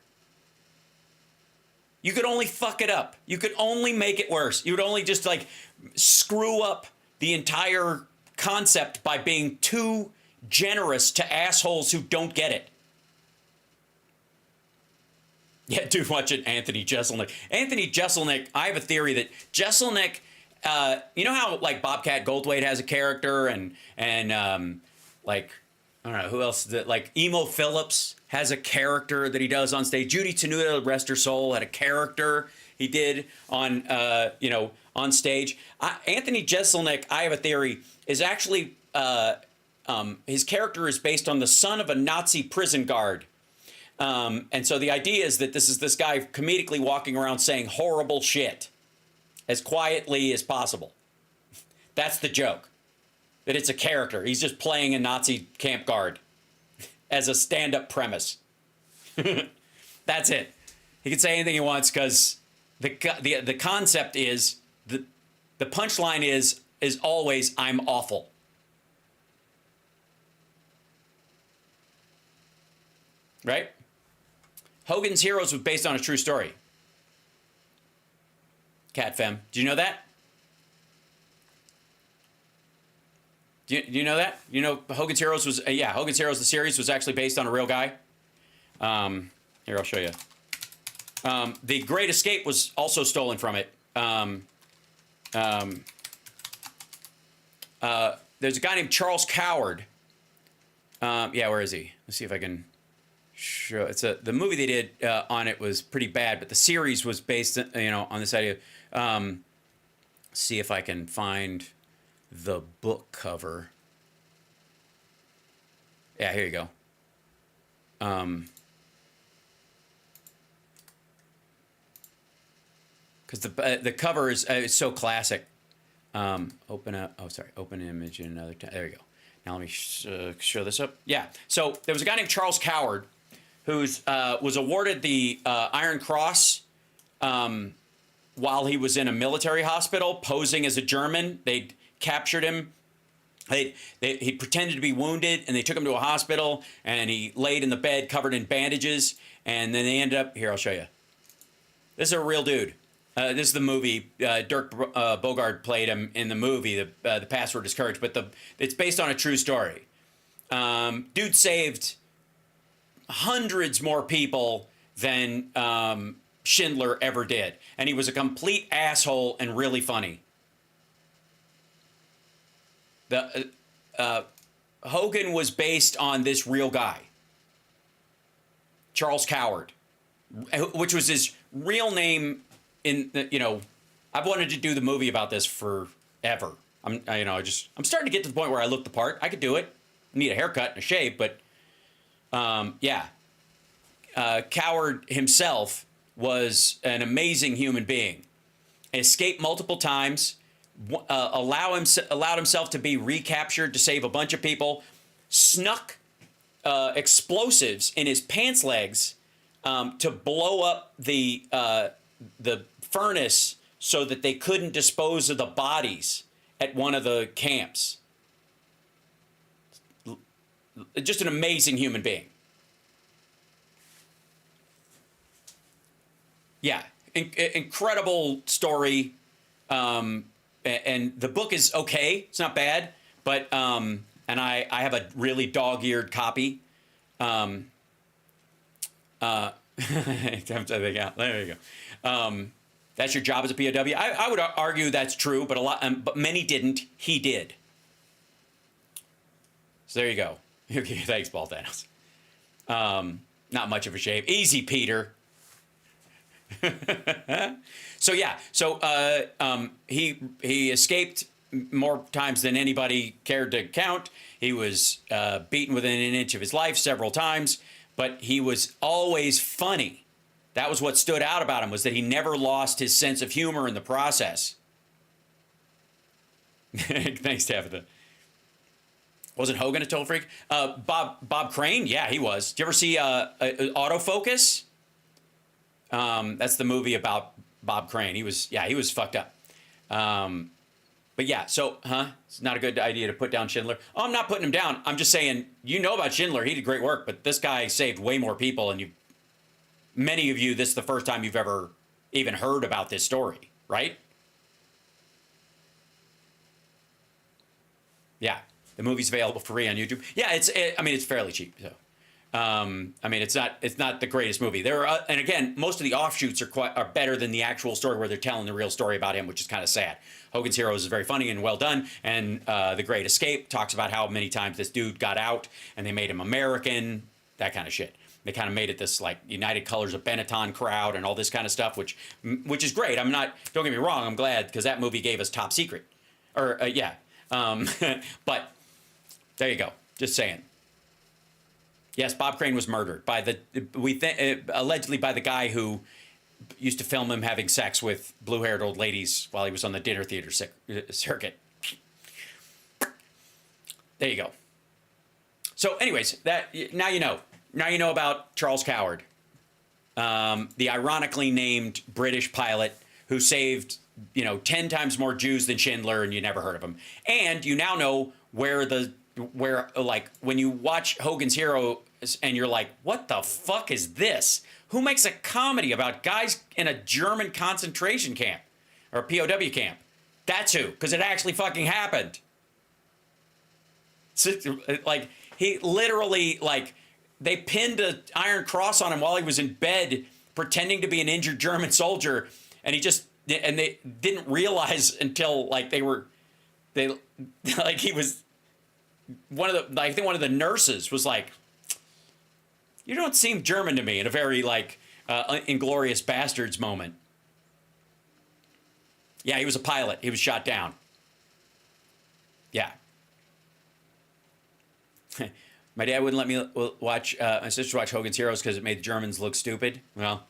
You could only fuck it up. You could only make it worse. You would only just like screw up the entire concept by being too generous to assholes who don't get it. Yeah, dude, watch it, Anthony Jeselnik. Anthony Jeselnik, I have a theory that Jeselnik, you know how like Bobcat Goldthwait has a character and like, I don't know, who else, like Emo Phillips has a character that he does on stage. Judy Tenuta, rest her soul, had a character he did on, on stage. Anthony Jeselnik, I have a theory, is actually, his character is based on the son of a Nazi prison guard. And so the idea is that this guy comedically walking around saying horrible shit as quietly as possible. That's the joke. That it's a character. He's just playing a Nazi camp guard as a stand-up premise. That's it. He can say anything he wants because the concept is, the punchline is always, I'm awful. Right? Hogan's Heroes was based on a true story. Cat Femme. Do you know that? Do you know that? You know, Hogan's Heroes was Hogan's Heroes the series was actually based on a real guy. Here, I'll show you. The Great Escape was also stolen from it. There's a guy named Charles Coward. Where is he? Let's see if I can show. The movie they did on it was pretty bad, but the series was based, on this idea. See if I can find the book cover. Yeah, here you go. Because the cover is so classic. Open image in another time. There we go. Now let me show this up. Yeah. So there was a guy named Charles Coward, who's was awarded the Iron Cross while he was in a military hospital posing as a German. They captured him. He pretended to be wounded, and they took him to a hospital, and he laid in the bed covered in bandages, and then they ended up, here, I'll show you. This is a real dude. This is the movie. Dirk Bogarde played him in the movie, The Password is Courage, but it's based on a true story. Dude saved hundreds more people than Schindler ever did, and he was a complete asshole and really funny. Hogan was based on this real guy, Charles Coward, which was his real name. I've wanted to do the movie about this forever. I'm starting to get to the point where I look the part. I could do it. Need a haircut and a shave, but Coward himself was an amazing human being. Escaped multiple times. Allowed himself to be recaptured to save a bunch of people. Snuck explosives in his pants legs to blow up the furnace so that they couldn't dispose of the bodies at one of the camps. Just an amazing human being. Yeah, incredible story. And the book is okay. It's not bad, but and I have a really dog-eared copy. There you go. That's your job as a POW. I would argue that's true, but but many didn't. He did. So there you go. Okay, thanks, Paul Thanos. Not much of a shave. Easy, Peter. He escaped more times than anybody cared to count. He was beaten within an inch of his life several times, but he was always funny. That was what stood out about him, was that he never lost his sense of humor in the process. Thanks, Tabitha. Wasn't Hogan a total freak? Bob Crane? Yeah, he was. Did you ever see Autofocus? That's the movie about Bob Crane. He was fucked up. It's not a good idea to put down Schindler. Oh, I'm not putting him down. I'm just saying, about Schindler. He did great work, but this guy saved way more people, and many of you, this is the first time you've ever even heard about this story, right? Yeah, the movie's available for free on YouTube. Yeah, it's fairly cheap. So, it's not the greatest movie. There are, and again, most of the offshoots are better than the actual story where they're telling the real story about him, which is kind of sad. Hogan's Heroes is very funny and well done, and The Great Escape talks about how many times this dude got out and they made him American, that kind of shit. They kind of made it this like United Colors of Benetton crowd and all this kind of stuff, which is great. Don't get me wrong, I'm glad, because that movie gave us Top Secret. But there you go. Just saying. Yes, Bob Crane was murdered by allegedly by the guy who used to film him having sex with blue-haired old ladies while he was on the dinner theater circuit. There you go. So, anyways, now you know. Now you know about Charles Coward, the ironically named British pilot who saved 10 times more Jews than Schindler, and you never heard of him. And you now know where when you watch Hogan's Heroes and you're like, what the fuck is this? Who makes a comedy about guys in a German concentration camp or a POW camp? That's who, because it actually fucking happened. Like, he literally, like, they pinned an iron cross on him while he was in bed, pretending to be an injured German soldier, and they didn't realize until, like, he was I think one of the nurses was like, "You don't seem German to me," in a very, like, Inglorious Bastards moment. Yeah, he was a pilot. He was shot down. Yeah. My dad wouldn't let me watch, my sister watch Hogan's Heroes because it made the Germans look stupid. Well,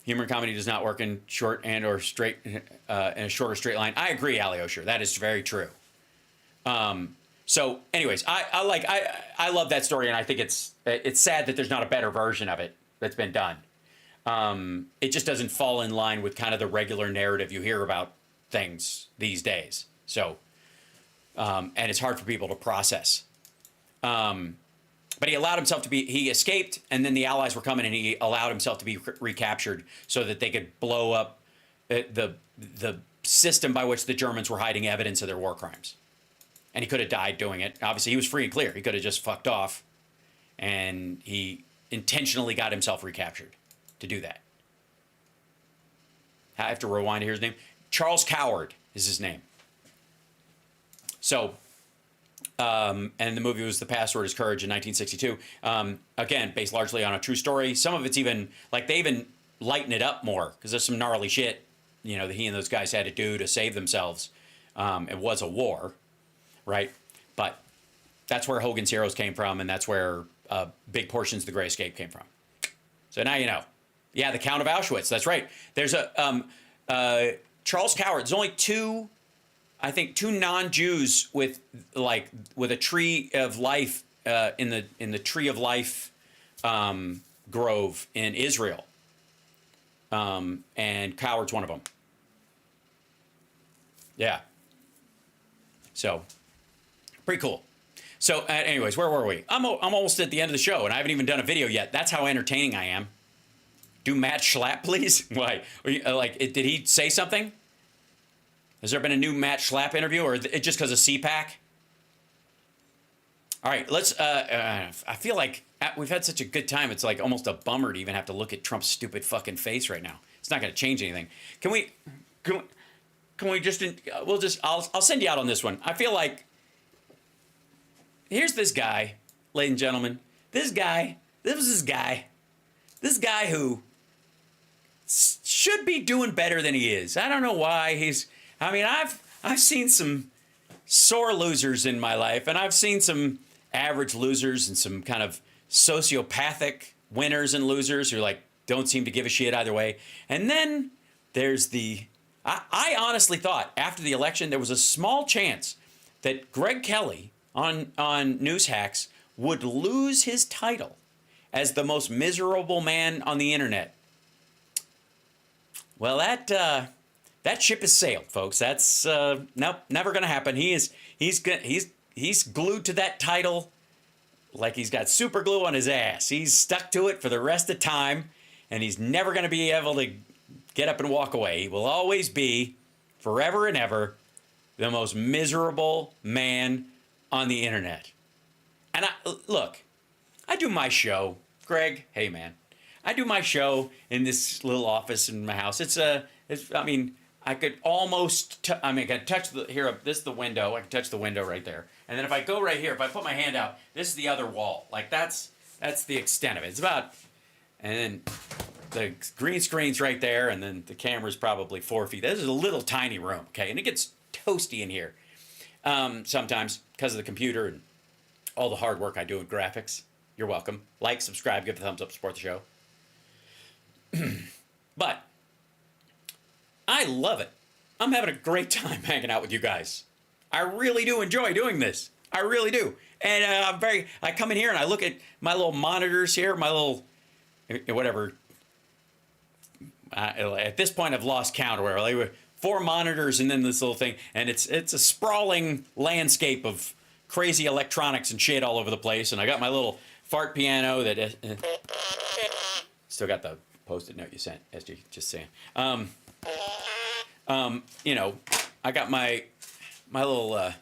humor and comedy does not work in short and or straight, in a short or straight line. I agree, Alyosher. That is very true. So anyways, I love that story, and I think it's sad that there's not a better version of it that's been done. It just doesn't fall in line with kind of the regular narrative you hear about things these days. So, and it's hard for people to process. But he allowed himself to he escaped, and then the Allies were coming, and he allowed himself to be recaptured so that they could blow up the system by which the Germans were hiding evidence of their war crimes. And he could have died doing it. Obviously, he was free and clear. He could have just fucked off, and he intentionally got himself recaptured to do that. I have to rewind to hear his name. Charles Coward is his name. So, and the movie was The Password is Courage in 1962. Again, based largely on a true story. Some of it's even, like, they even lighten it up more, because there's some gnarly shit, you know, that he and those guys had to do to save themselves. It was a war, right? But that's where Hogan's Heroes came from, and that's where big portions of The Great Escape came from. So now you know. Yeah, the Count of Auschwitz. That's right. There's a Charles Coward. There's only two non-Jews with a tree of life in the tree of life grove in Israel, and Coward's one of them. Yeah. So pretty cool. So anyways, where were we? I'm almost at the end of the show, and I haven't even done a video yet. That's how entertaining I am. Do Matt Schlapp, please. Why? Did he say something? Has there been a new Matt Schlapp interview, or it just because of CPAC? All right, let's. I feel like we've had such a good time. It's like almost a bummer to even have to look at Trump's stupid fucking face right now. It's not going to change anything. Can we just? I'll send you out on this one. I feel like here's this guy, ladies and gentlemen. This guy who should be doing better than he is. I don't know why I've seen some sore losers in my life, and I've seen some average losers and some kind of sociopathic winners and losers who don't seem to give a shit either way. And then there's I honestly thought after the election there was a small chance that Greg Kelly on News Hacks would lose his title as the most miserable man on the internet. Well, that ship has sailed, folks. That's nope, never going to happen. He's glued to that title like he's got super glue on his ass. He's stuck to it for the rest of time, and he's never going to be able to get up and walk away. He will always be, forever and ever, the most miserable man on the internet. And I do my show, Greg. Hey, man. I do my show in this little office in my house. I could almost, I can touch this is the window. I can touch the window right there. And then if I go right here, if I put my hand out, this is the other wall. That's the extent of it. It's about, and then the green screen's right there, and then the camera's probably 4 feet. This is a little tiny room, okay? And it gets toasty in here sometimes because of the computer and all the hard work I do with graphics. You're welcome. Like, subscribe, give a thumbs up, support the show. But I love it. I'm having a great time hanging out with you guys. I really do enjoy doing this. I really do. And I come in here and I look at my little monitors here, my little, whatever. At this point, I've lost count. Where they were 4 monitors and then this little thing. And it's a sprawling landscape of crazy electronics and shit all over the place. And I got my little fart piano that still got the Post-it note you sent, SG, just saying. I got my little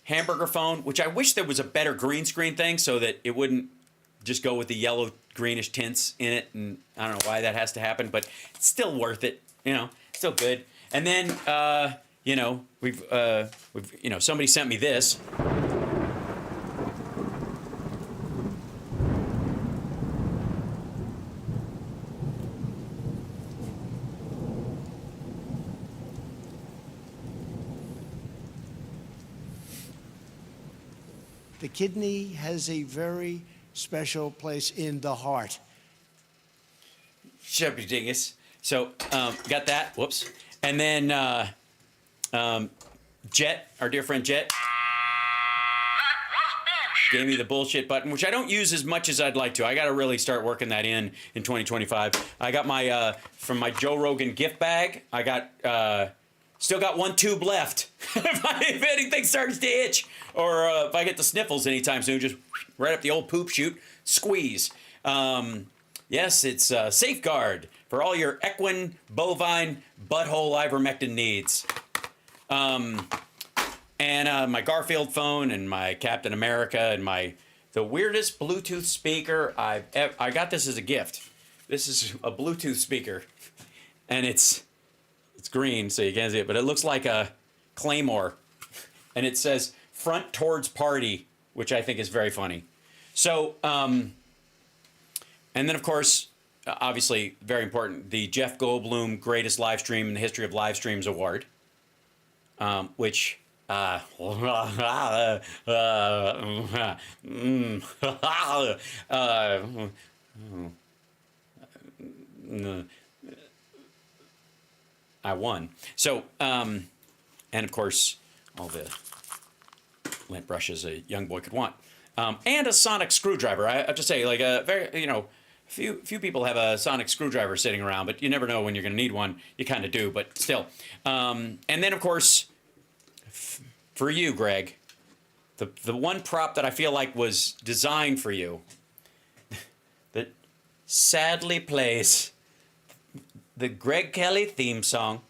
hamburger phone, which I wish there was a better green screen thing so that it wouldn't just go with the yellow greenish tints in it, and I don't know why that has to happen, but it's still worth it, still good. And then we've somebody sent me this. The kidney has a very special place in the heart. Shut up, you dingus. So, got that. Whoops. And then, Jet, our dear friend Jet, gave me the bullshit button, which I don't use as much as I'd like to. I got to really start working that in 2025. I got my, from my Joe Rogan gift bag, I got, still got one tube left. If anything starts to itch, or if I get the sniffles anytime soon, just right up the old poop chute, squeeze. Yes, it's Safeguard for all your equine, bovine, butthole ivermectin needs. And my Garfield phone and my Captain America and the weirdest Bluetooth speaker I got this as a gift. This is a Bluetooth speaker, and it's green, so you can't see it, but it looks like a claymore, and it says "Front Towards Party," which I think is very funny. So, and then of course, obviously very important, the Jeff Goldblum Greatest Live Stream in the History of Live Streams Award, which I won. So, and of course, all the lint brushes a young boy could want, and a sonic screwdriver. I have to say, like a very, few people have a sonic screwdriver sitting around, but you never know when you're going to need one. You kind of do, but still. And then, of course, for you, Greg, the one prop that I feel like was designed for you, that sadly plays the Greg Kelly theme song.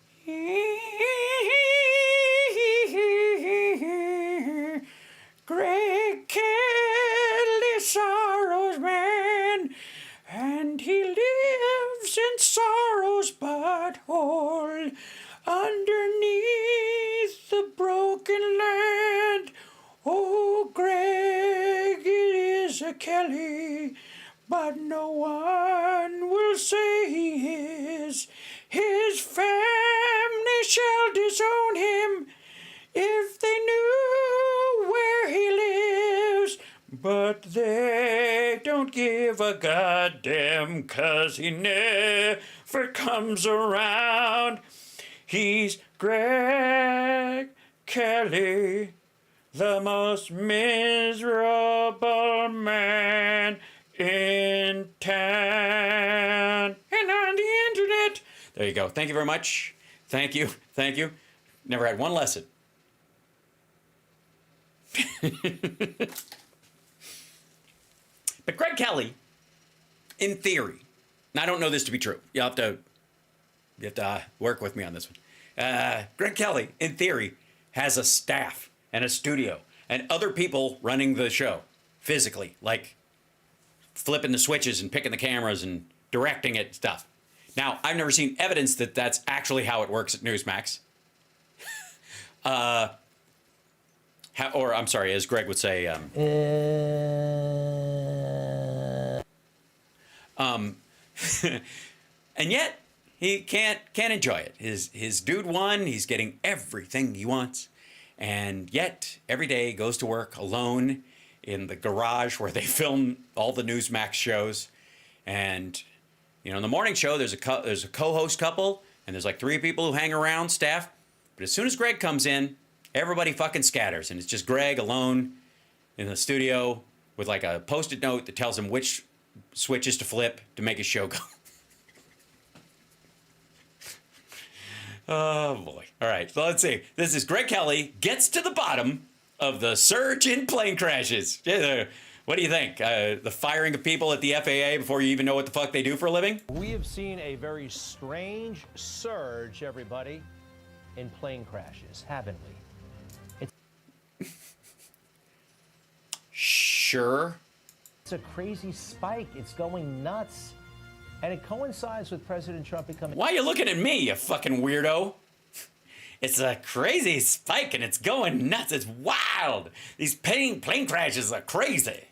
Greg Kelly, sorrow's man, and he lives in sorrow's butthole, underneath the broken land. Oh, Greg, it is a Kelly, but no one will say he is. His family shall disown him if they knew where he lives, but they don't give a goddamn 'cause he never comes around. He's Greg Kelly, the most miserable man in town and on the internet. There you go. Thank you very much. Thank you. Never had one lesson. But Greg Kelly, in theory, and I don't know this to be true. You have to work with me on this one. Greg Kelly, in theory, has a staff and a studio and other people running the show physically, like flipping the switches and picking the cameras and directing it and stuff. Now, I've never seen evidence that that's actually how it works at Newsmax. Or, I'm sorry, as Greg would say, and yet he can't enjoy it. His dude won. He's getting everything he wants, and yet every day goes to work alone in the garage where they film all the Newsmax shows. And in the morning show, there's a co-host couple, and there's like 3 people who hang around, staff. But as soon as Greg comes in, everybody fucking scatters, and it's just Greg alone in the studio with like a post-it note that tells him which switches to flip to make his show go. Oh boy. All right, so let's see. This is Greg Kelly gets to the bottom of the surge in plane crashes. What do you think? The firing of people at the FAA before you even know what the fuck they do for a living? We have seen a very strange surge, everybody, in plane crashes, haven't we? Sure. It's a crazy spike. It's going nuts. And it coincides with President Trump becoming... Why are you looking at me, you fucking weirdo? It's a crazy spike and it's going nuts. It's wild. These plane crashes are crazy.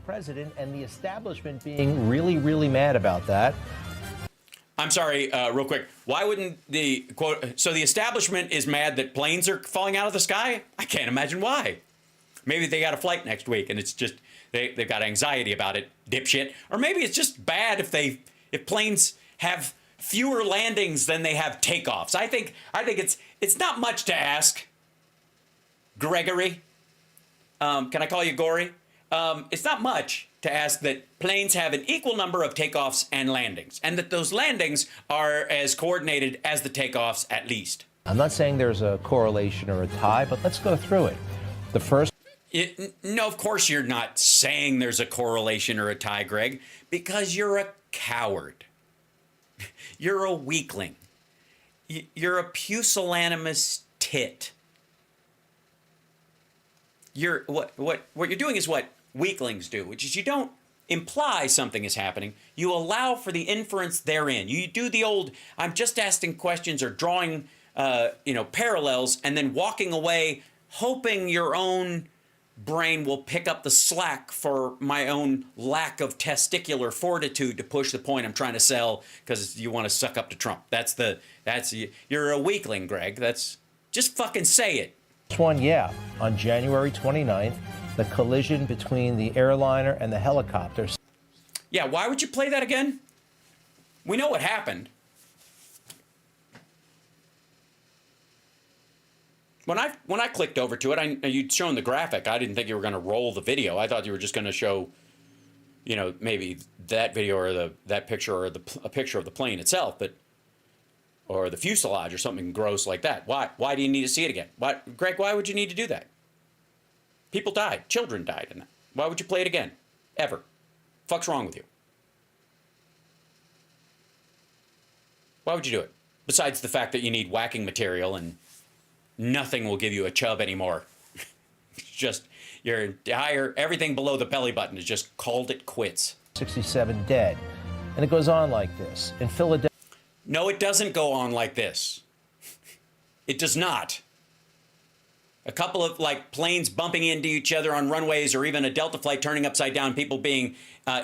President, and the establishment being really, really mad about that. I'm sorry, real quick. Why wouldn't the quote? So the establishment is mad that planes are falling out of the sky? I can't imagine why. Maybe they got a flight next week and it's just they've got anxiety about it, dipshit. Or maybe it's just bad if planes have fewer landings than they have takeoffs. I think it's not much to ask. Gregory, can I call you Gory? It's not much to ask that planes have an equal number of takeoffs and landings, and that those landings are as coordinated as the takeoffs at least. I'm not saying there's a correlation or a tie, but let's go through it. The first... No, of course you're not saying there's a correlation or a tie, Greg, because you're a coward. You're a weakling. You're a pusillanimous tit. What you're doing is what weaklings do, which is you don't imply something is happening. You allow for the inference therein. You do the old, I'm just asking questions or drawing, parallels and then walking away, hoping your own brain will pick up the slack for my own lack of testicular fortitude to push the point I'm trying to sell because you want to suck up to Trump. You're a weakling, Greg. Just fucking say it. one, yeah. On January 29th, the collision between the airliner and the helicopter. Yeah, why would you play that again? We know what happened. When I clicked over to it, you'd shown the graphic. I didn't think you were going to roll the video. I thought you were just going to show, maybe that video or that picture or a picture of the plane itself, or the fuselage or something gross like that. Why do you need to see it again? Greg, why would you need to do that? People died. Children died in that. Why would you play it again? Ever. Fuck's wrong with you? Why would you do it? Besides the fact that you need whacking material and nothing will give you a chub anymore. It's just your entire, everything below the belly button is just called it quits. 67 dead. And it goes on like this. In Philadelphia. No, it doesn't go on like this. It does not. A couple of planes bumping into each other on runways, or even a Delta flight turning upside down, people being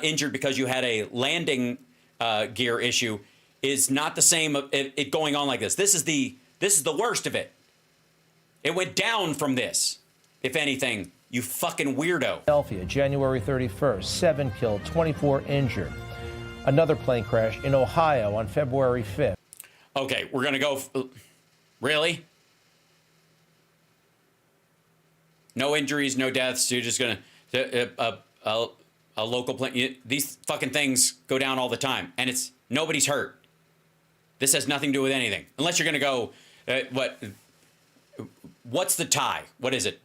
injured because you had a landing gear issue, is not the same. It going on like this. This is the worst of it. It went down from this, if anything. You fucking weirdo. Philadelphia, January 31st, 7 killed, 24 injured. Another plane crash in Ohio on February 5th. Okay, we're gonna go. Really? No injuries, no deaths. You're just gonna a local plane. These fucking things go down all the time, and nobody's hurt. This has nothing to do with anything, unless you're gonna go. What's the tie? What is it?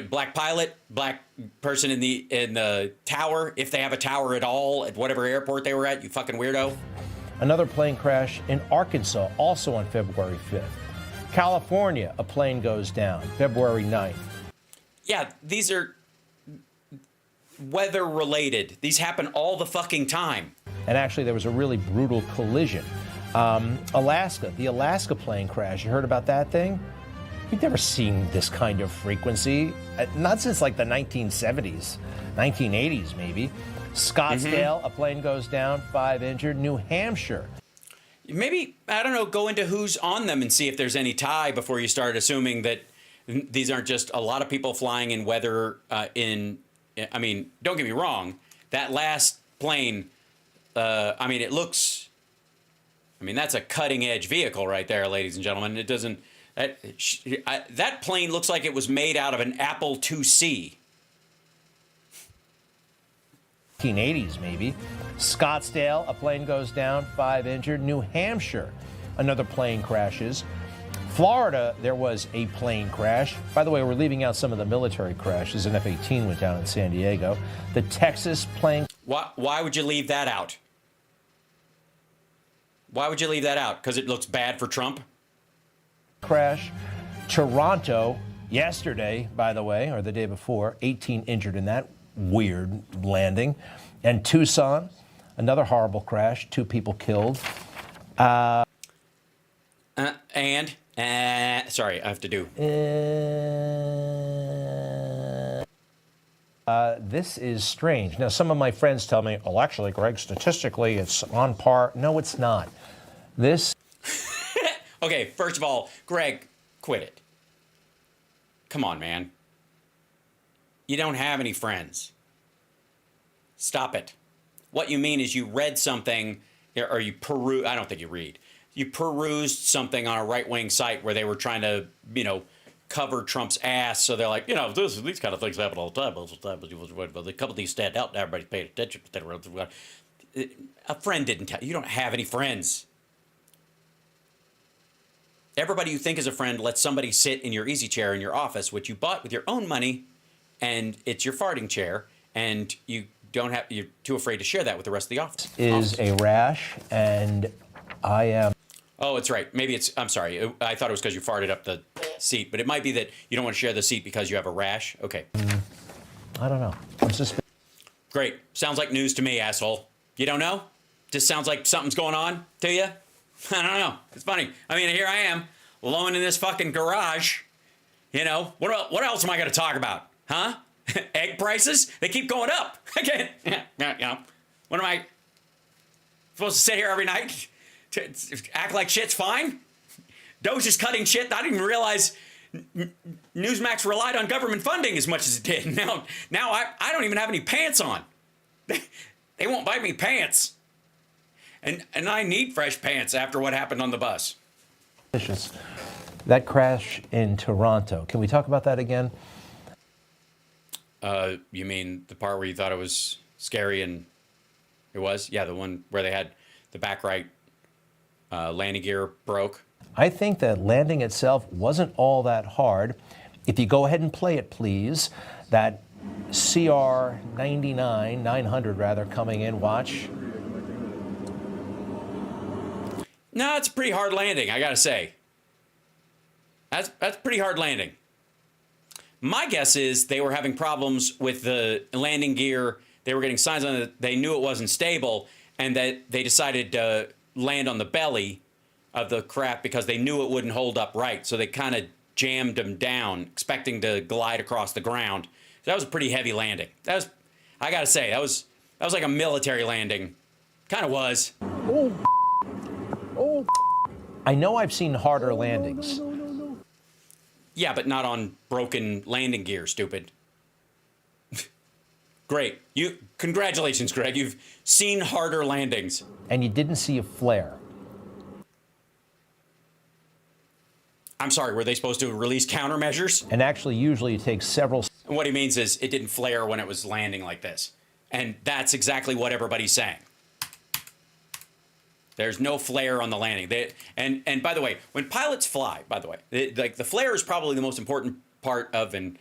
Black pilot, black person in the tower, if they have a tower at all, at whatever airport they were at, you fucking weirdo. Another plane crash in Arkansas, also on February 5th. California, a plane goes down, February 9th. Yeah, these are weather related. These happen all the fucking time. And actually, there was a really brutal collision. Alaska, the Alaska plane crash. You heard about that thing? You've never seen this kind of frequency, not since the 1970s, 1980s maybe. Scottsdale, a plane goes down, 5 injured. New Hampshire. Maybe, I don't know, go into who's on them and see if there's any tie before you start assuming that these aren't just a lot of people flying in weather I mean, don't get me wrong, that last plane, it looks, that's a cutting edge vehicle right there, ladies and gentlemen. It doesn't, that plane looks like it was made out of an Apple IIc. 1980s maybe. Scottsdale, a plane goes down, 5 injured. New Hampshire, another plane crashes. Florida, there was a plane crash. By the way, we're leaving out some of the military crashes. An F-18 went down in San Diego. The Texas plane... Why would you leave that out? Why would you leave that out? Because it looks bad for Trump? Crash. Toronto, yesterday, by the way, or the day before, 18 injured in that. weird landing. And Tucson, another horrible crash, 2 people killed. Sorry, I have to do. This is strange. Now, some of my friends tell me, oh, actually, Greg, statistically, it's on par. No, it's not. This. Okay, first of all, Greg, quit it. Come on, man. You don't have any friends. Stop it. What you mean is you read something, or you peruse. I don't think you read. You perused something on a right-wing site where they were trying to, cover Trump's ass. So they're like, these kind of things happen all the time. But a couple of these stand out. Everybody's paying attention. A friend didn't tell you. You don't have any friends. Everybody you think is a friend lets somebody sit in your easy chair in your office, which you bought with your own money, and it's your farting chair, and you're too afraid to share that with the rest of the office. Is a rash, and I am. Oh, it's right. Maybe I'm sorry. I thought it was because you farted up the seat, but it might be that you don't want to share the seat because you have a rash. Okay. I don't know. I'm just. Great. Sounds like news to me, asshole. You don't know? Just sounds like something's going on to you? I don't know. It's funny. I mean, here I am, alone in this fucking garage. What else am I going to talk about? Huh? Egg prices? They keep going up. Again. What am I supposed to sit here every night to act like shit's fine? Doge is cutting shit. I didn't even realize Newsmax relied on government funding as much as it did. Now I don't even have any pants on. They won't buy me pants. And I need fresh pants after what happened on the bus. That crash in Toronto. Can we talk about that again? You mean the part where you thought it was scary and it was? Yeah, the one where they had the back right landing gear broke. I think that landing itself wasn't all that hard. If you go ahead and play it, please. That CR 900 rather coming in. Watch. No, it's a pretty hard landing, I gotta say. That's pretty hard landing. My guess is they were having problems with the landing gear. They were getting signs on it. They knew it wasn't stable, and that they decided to land on the belly of the crap because they knew it wouldn't hold up right. So they kind of jammed them down, expecting to glide across the ground. So that was a pretty heavy landing. I gotta say, that was like a military landing. Kind of was. I know I've seen harder landings. Yeah, but not on broken landing gear, stupid. Great. Congratulations, Greg. You've seen harder landings. And you didn't see a flare. I'm sorry, were they supposed to release countermeasures? And actually, usually it takes several. And what he means is it didn't flare when it was landing like this. And that's exactly what everybody's saying. There's no flare on the landing. And by the way, when pilots fly, by the way, the flare is probably the most important part of, and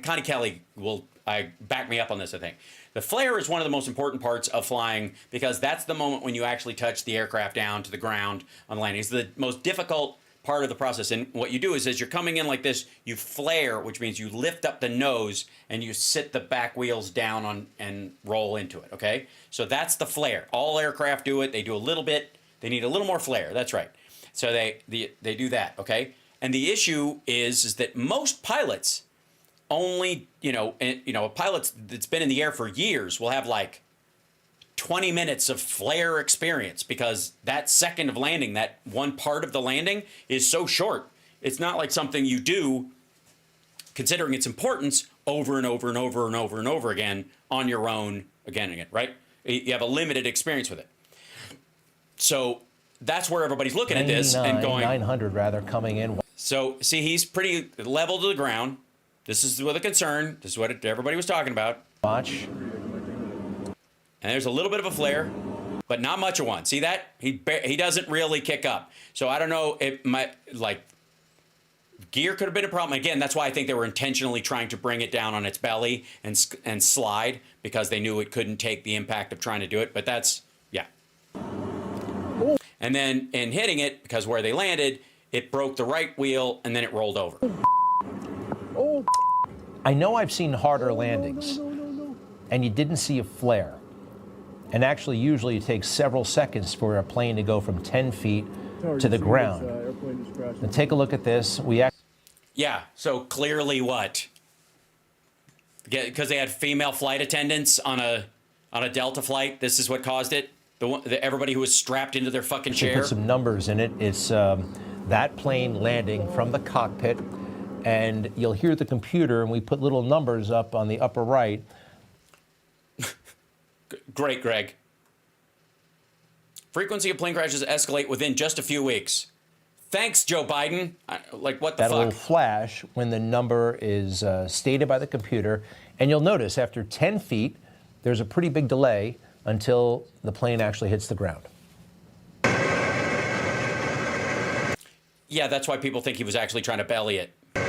Connie Kelly will back me up on this, I think. The flare is one of the most important parts of flying because that's the moment when you actually touch the aircraft down to the ground on landing. It's the most difficult part of the process. And what you do is as you're coming in like this, you flare, which means you lift up the nose and you sit the back wheels down on and roll into it, okay? So that's the flare. All aircraft do it. They do a little bit. They need a little more flare. That's right. So they do that, okay? And the issue is that most pilots only, a pilot that's been in the air for years will have like 20 minutes of flare experience because that second of landing, that one part of the landing is so short. It's not like something you do, considering its importance, over and over and over and over and over again on your own again and again, right? You have a limited experience with it. So that's where everybody's looking at this and going 900 rather coming in. So see, he's pretty level to the ground. This is with a concern. This is what everybody was talking about. Watch. And there's a little bit of a flare, but not much of one. See that? He doesn't really kick up. So I don't know. It might, gear could have been a problem. Again, that's why I think they were intentionally trying to bring it down on its belly and slide because they knew it couldn't take the impact of trying to do it. But that's, yeah. And then in hitting it, because where they landed, it broke the right wheel and then it rolled over. I know I've seen harder landings. and you didn't see a flare. And actually, usually it takes several seconds for a plane to go from 10 feet to the ground. And take a look at this. Yeah, so clearly what? Because they had female flight attendants on a Delta flight, this is what caused it? Everybody who was strapped into their fucking chair? Put some numbers in it. It's that plane landing from the cockpit, and you'll hear the computer, and we put little numbers up on the upper right. Great, Greg. Frequency of plane crashes escalate within just a few weeks. Thanks, Joe Biden. Like, what the fuck? That will flash when the number is stated by the computer. And you'll notice after 10 feet, there's a pretty big delay until the plane actually hits the ground. Yeah, that's why people think he was actually trying to belly it. 50,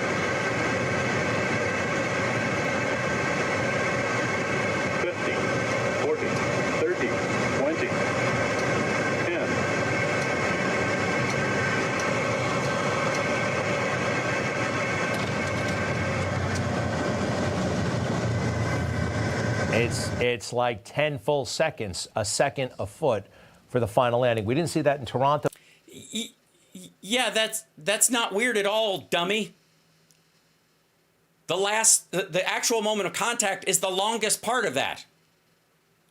40, 30, 20, 10. It's like 10 full seconds, a second a foot for the final landing. We didn't see that in Toronto. Yeah, that's not weird at all, dummy. The actual moment of contact is the longest part of that.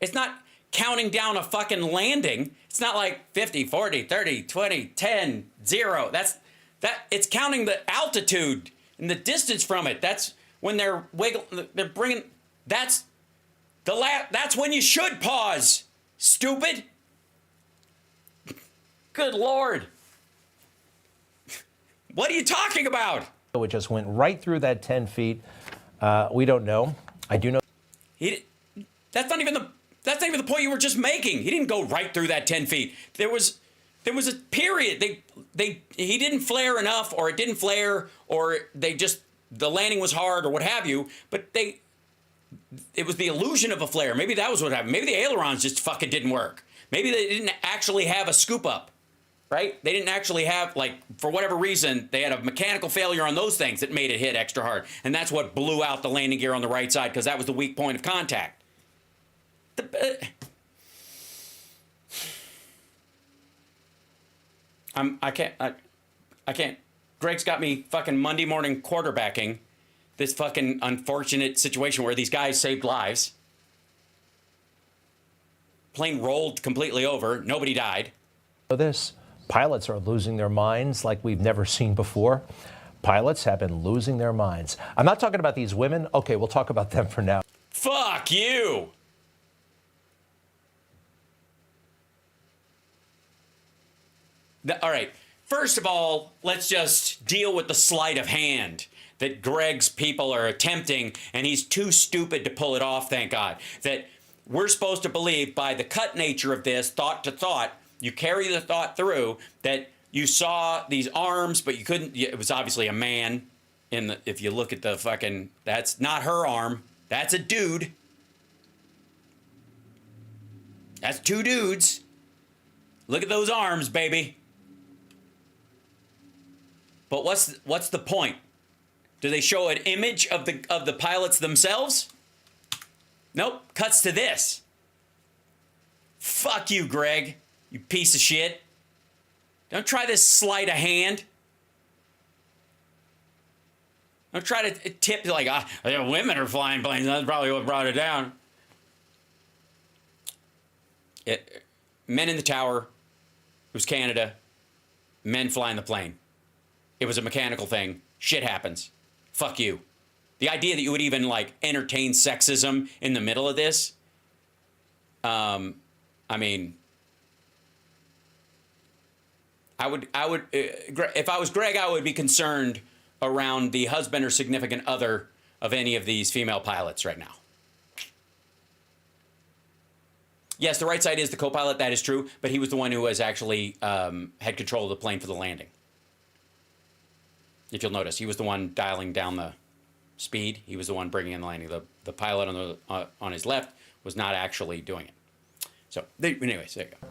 It's not counting down a fucking landing. It's not like 50, 40, 30, 20, 10, 0. It's counting the altitude and the distance from it. That's when they're bringing, that's when you should pause, stupid. Good Lord. What are you talking about? It just went right through that 10 feet. We don't know. I do know. That's not even the point you were just making. He didn't go right through that 10 feet. There was a period. He didn't flare enough, or it didn't flare, or the landing was hard, or what have you. But it was the illusion of a flare. Maybe that was what happened. Maybe the ailerons just fucking didn't work. Maybe they didn't actually have a scoop up. Right? They didn't actually have, for whatever reason, they had a mechanical failure on those things that made it hit extra hard. And that's what blew out the landing gear on the right side, because that was the weak point of contact. I can't. Greg's got me fucking Monday morning quarterbacking this fucking unfortunate situation where these guys saved lives. Plane rolled completely over. Nobody died. This. Pilots are losing their minds like we've never seen before. Pilots have been losing their minds. I'm not talking about these women. Okay, we'll talk about them for now. Fuck you. All right. First of all, let's just deal with the sleight of hand that Greg's people are attempting, and he's too stupid to pull it off, thank God. That we're supposed to believe by the cut nature of this, thought to thought, you carry the thought through that you saw these arms, but you couldn't. It was obviously a man. If you look at the fucking, that's not her arm. That's a dude. That's two dudes. Look at those arms, baby. But what's the point? Do they show an image of the pilots themselves? Nope. Cuts to this. Fuck you, Greg. You piece of shit. Don't try this sleight of hand. Don't try to tip like, women are flying planes. That's probably what brought it down. Men in the tower. It was Canada. Men flying the plane. It was a mechanical thing. Shit happens. Fuck you. The idea that you would even entertain sexism in the middle of this. I mean, I would, if I was Greg, I would be concerned around the husband or significant other of any of these female pilots right now. Yes, the right side is the co-pilot, that is true, but he was the one who was actually had control of the plane for the landing. If you'll notice, he was the one dialing down the speed. He was the one bringing in the landing. The pilot on his left was not actually doing it. So, anyways, there you go.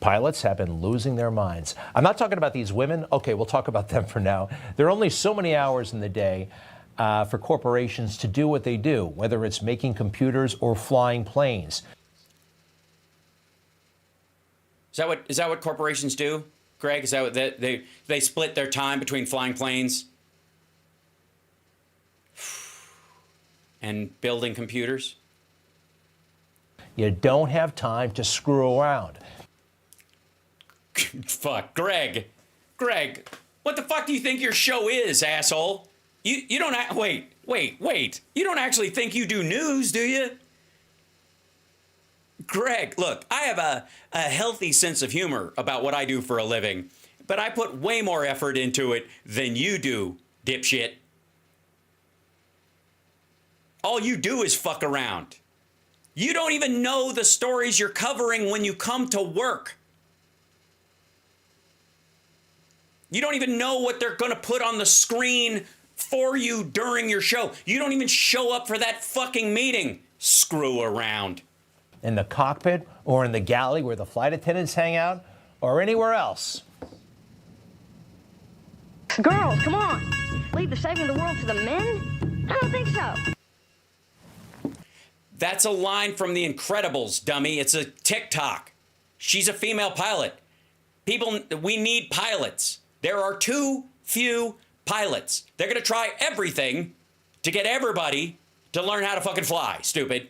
Pilots have been losing their minds. I'm not talking about these women. Okay, we'll talk about them for now. There are only so many hours in the day. for corporations to do what they do, whether it's making computers or flying planes. Is that what corporations do, Greg? Is that what they split their time between flying planes and building computers? You don't have time to screw around. Fuck, Greg, what the fuck do you think your show is, asshole? You don't wait. You don't actually think you do news, do you? Greg, look, I have a healthy sense of humor about what I do for a living, but I put way more effort into it than you do, dipshit. All you do is fuck around. You don't even know the stories you're covering when you come to work. You don't even know what they're going to put on the screen for you during your show. You don't even show up for that fucking meeting. Screw around. In the cockpit or in the galley where the flight attendants hang out or anywhere else. Girls, come on. Leave the saving the world to the men? I don't think so. That's a line from The Incredibles, dummy. It's a TikTok. She's a female pilot. People, we need pilots. There are too few pilots. They're going to try everything to get everybody to learn how to fucking fly, stupid.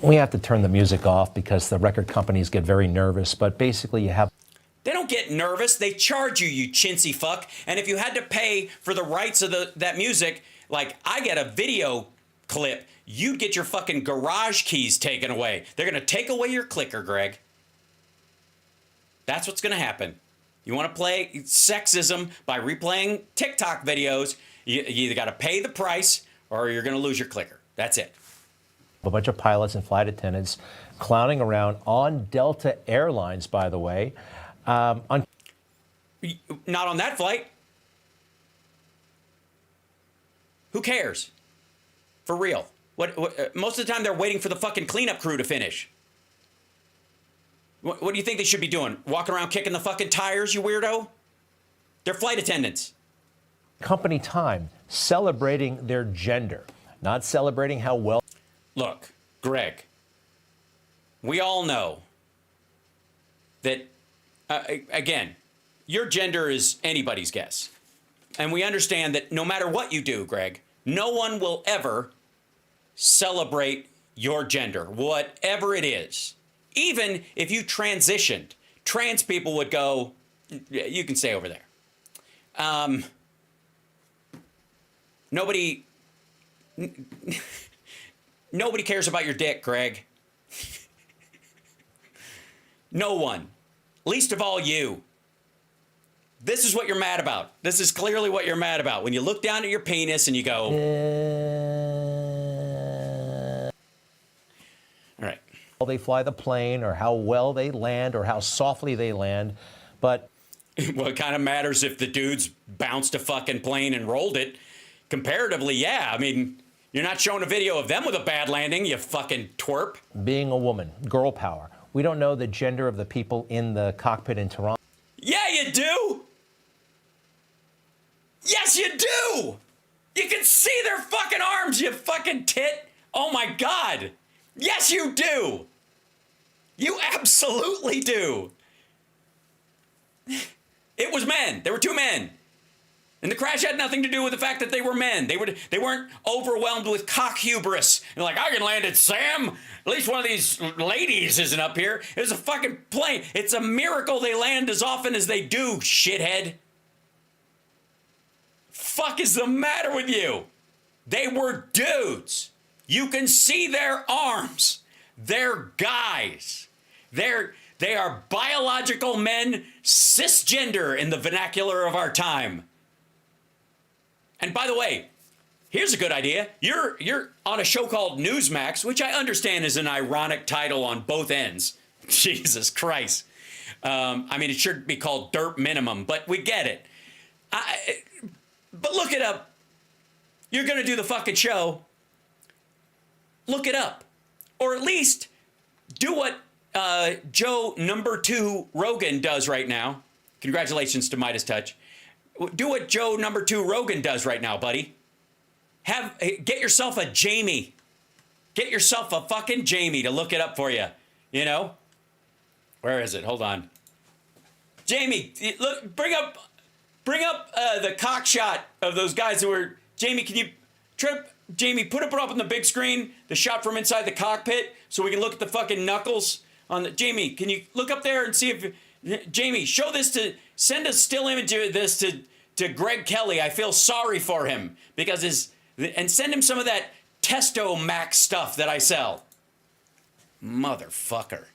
We have to turn the music off because the record companies get very nervous, but basically you have... They don't get nervous. They charge you, you chintzy fuck. And if you had to pay for the rights of that music, like I get a video clip, you'd get your fucking garage keys taken away. They're going to take away your clicker, Greg. That's what's going to happen. You want to play sexism by replaying TikTok videos, you either got to pay the price or you're going to lose your clicker. That's it. A bunch of pilots and flight attendants clowning around on Delta Airlines, by the way. Not on that flight. Who cares? For real. What? Most of the time they're waiting for the fucking cleanup crew to finish. What do you think they should be doing? Walking around kicking the fucking tires, you weirdo? They're flight attendants. Company time, celebrating their gender, not celebrating how well... Look, Greg, we all know that, again, your gender is anybody's guess. And we understand that no matter what you do, Greg, no one will ever celebrate your gender, whatever it is. Even if you transitioned, trans people would go, you can stay over there. Nobody cares about your dick, Greg. No one. Least of all you. This is what you're mad about. This is clearly what you're mad about. When you look down at your penis and you go... All right. They fly the plane or how well they land or how softly they land, but... Well, it kind of matters if the dudes bounced a fucking plane and rolled it. Comparatively, yeah. I mean, you're not showing a video of them with a bad landing, you fucking twerp. Being a woman, girl power. We don't know the gender of the people in the cockpit in Toronto. Yeah, you do! Yes, you do! You can see their fucking arms, you fucking tit! Oh my God! Yes, you do! You absolutely do! It was men. There were two men. And the crash had nothing to do with the fact that they were men. They weren't overwhelmed with cock hubris. And like, I can land it, Sam. At least one of these ladies isn't up here. It was a fucking plane. It's a miracle they land as often as they do, shithead. Fuck is the matter with you? They were dudes. You can see their arms. They're guys. They are biological men, cisgender in the vernacular of our time. And by the way, here's a good idea. You're on a show called Newsmax, which I understand is an ironic title on both ends. Jesus Christ. I mean, it should be called Derp Minimum, but we get it. But look it up. You're going to do the fucking show. Look it up. Or at least do what Joe number 2 Rogan does right now. Congratulations to Midas Touch. Do what Joe number 2 Rogan does right now, buddy. Get yourself a Jamie. Get yourself a fucking Jamie to look it up for you. You know? Where is it? Hold on. Jamie, look, bring up the cock shot of those guys who were. Jamie, can you Jamie, put it up on the big screen, the shot from inside the cockpit, so we can look at the fucking knuckles on the. Jamie, can you look up there and see if Jamie, send a still image of this to Greg Kelly. I feel sorry for him because and send him some of that Testo Max stuff that I sell. Motherfucker.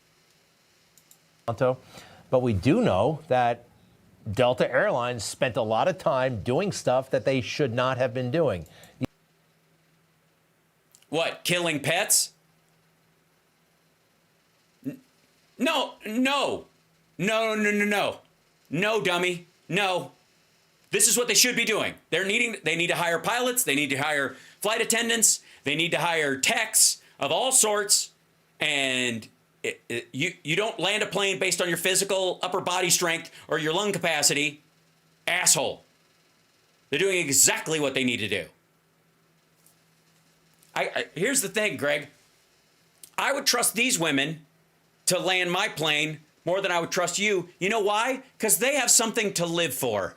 But we do know that Delta Airlines spent a lot of time doing stuff that they should not have been doing. What, killing pets? No, dummy. No. This is what they should be doing. They need to hire pilots. They need to hire flight attendants. They need to hire techs of all sorts. And you don't land a plane based on your physical upper body strength or your lung capacity. Asshole. They're doing exactly what they need to do. Here's the thing, Greg. I would trust these women to land my plane more than I would trust you. You know why? Because they have something to live for.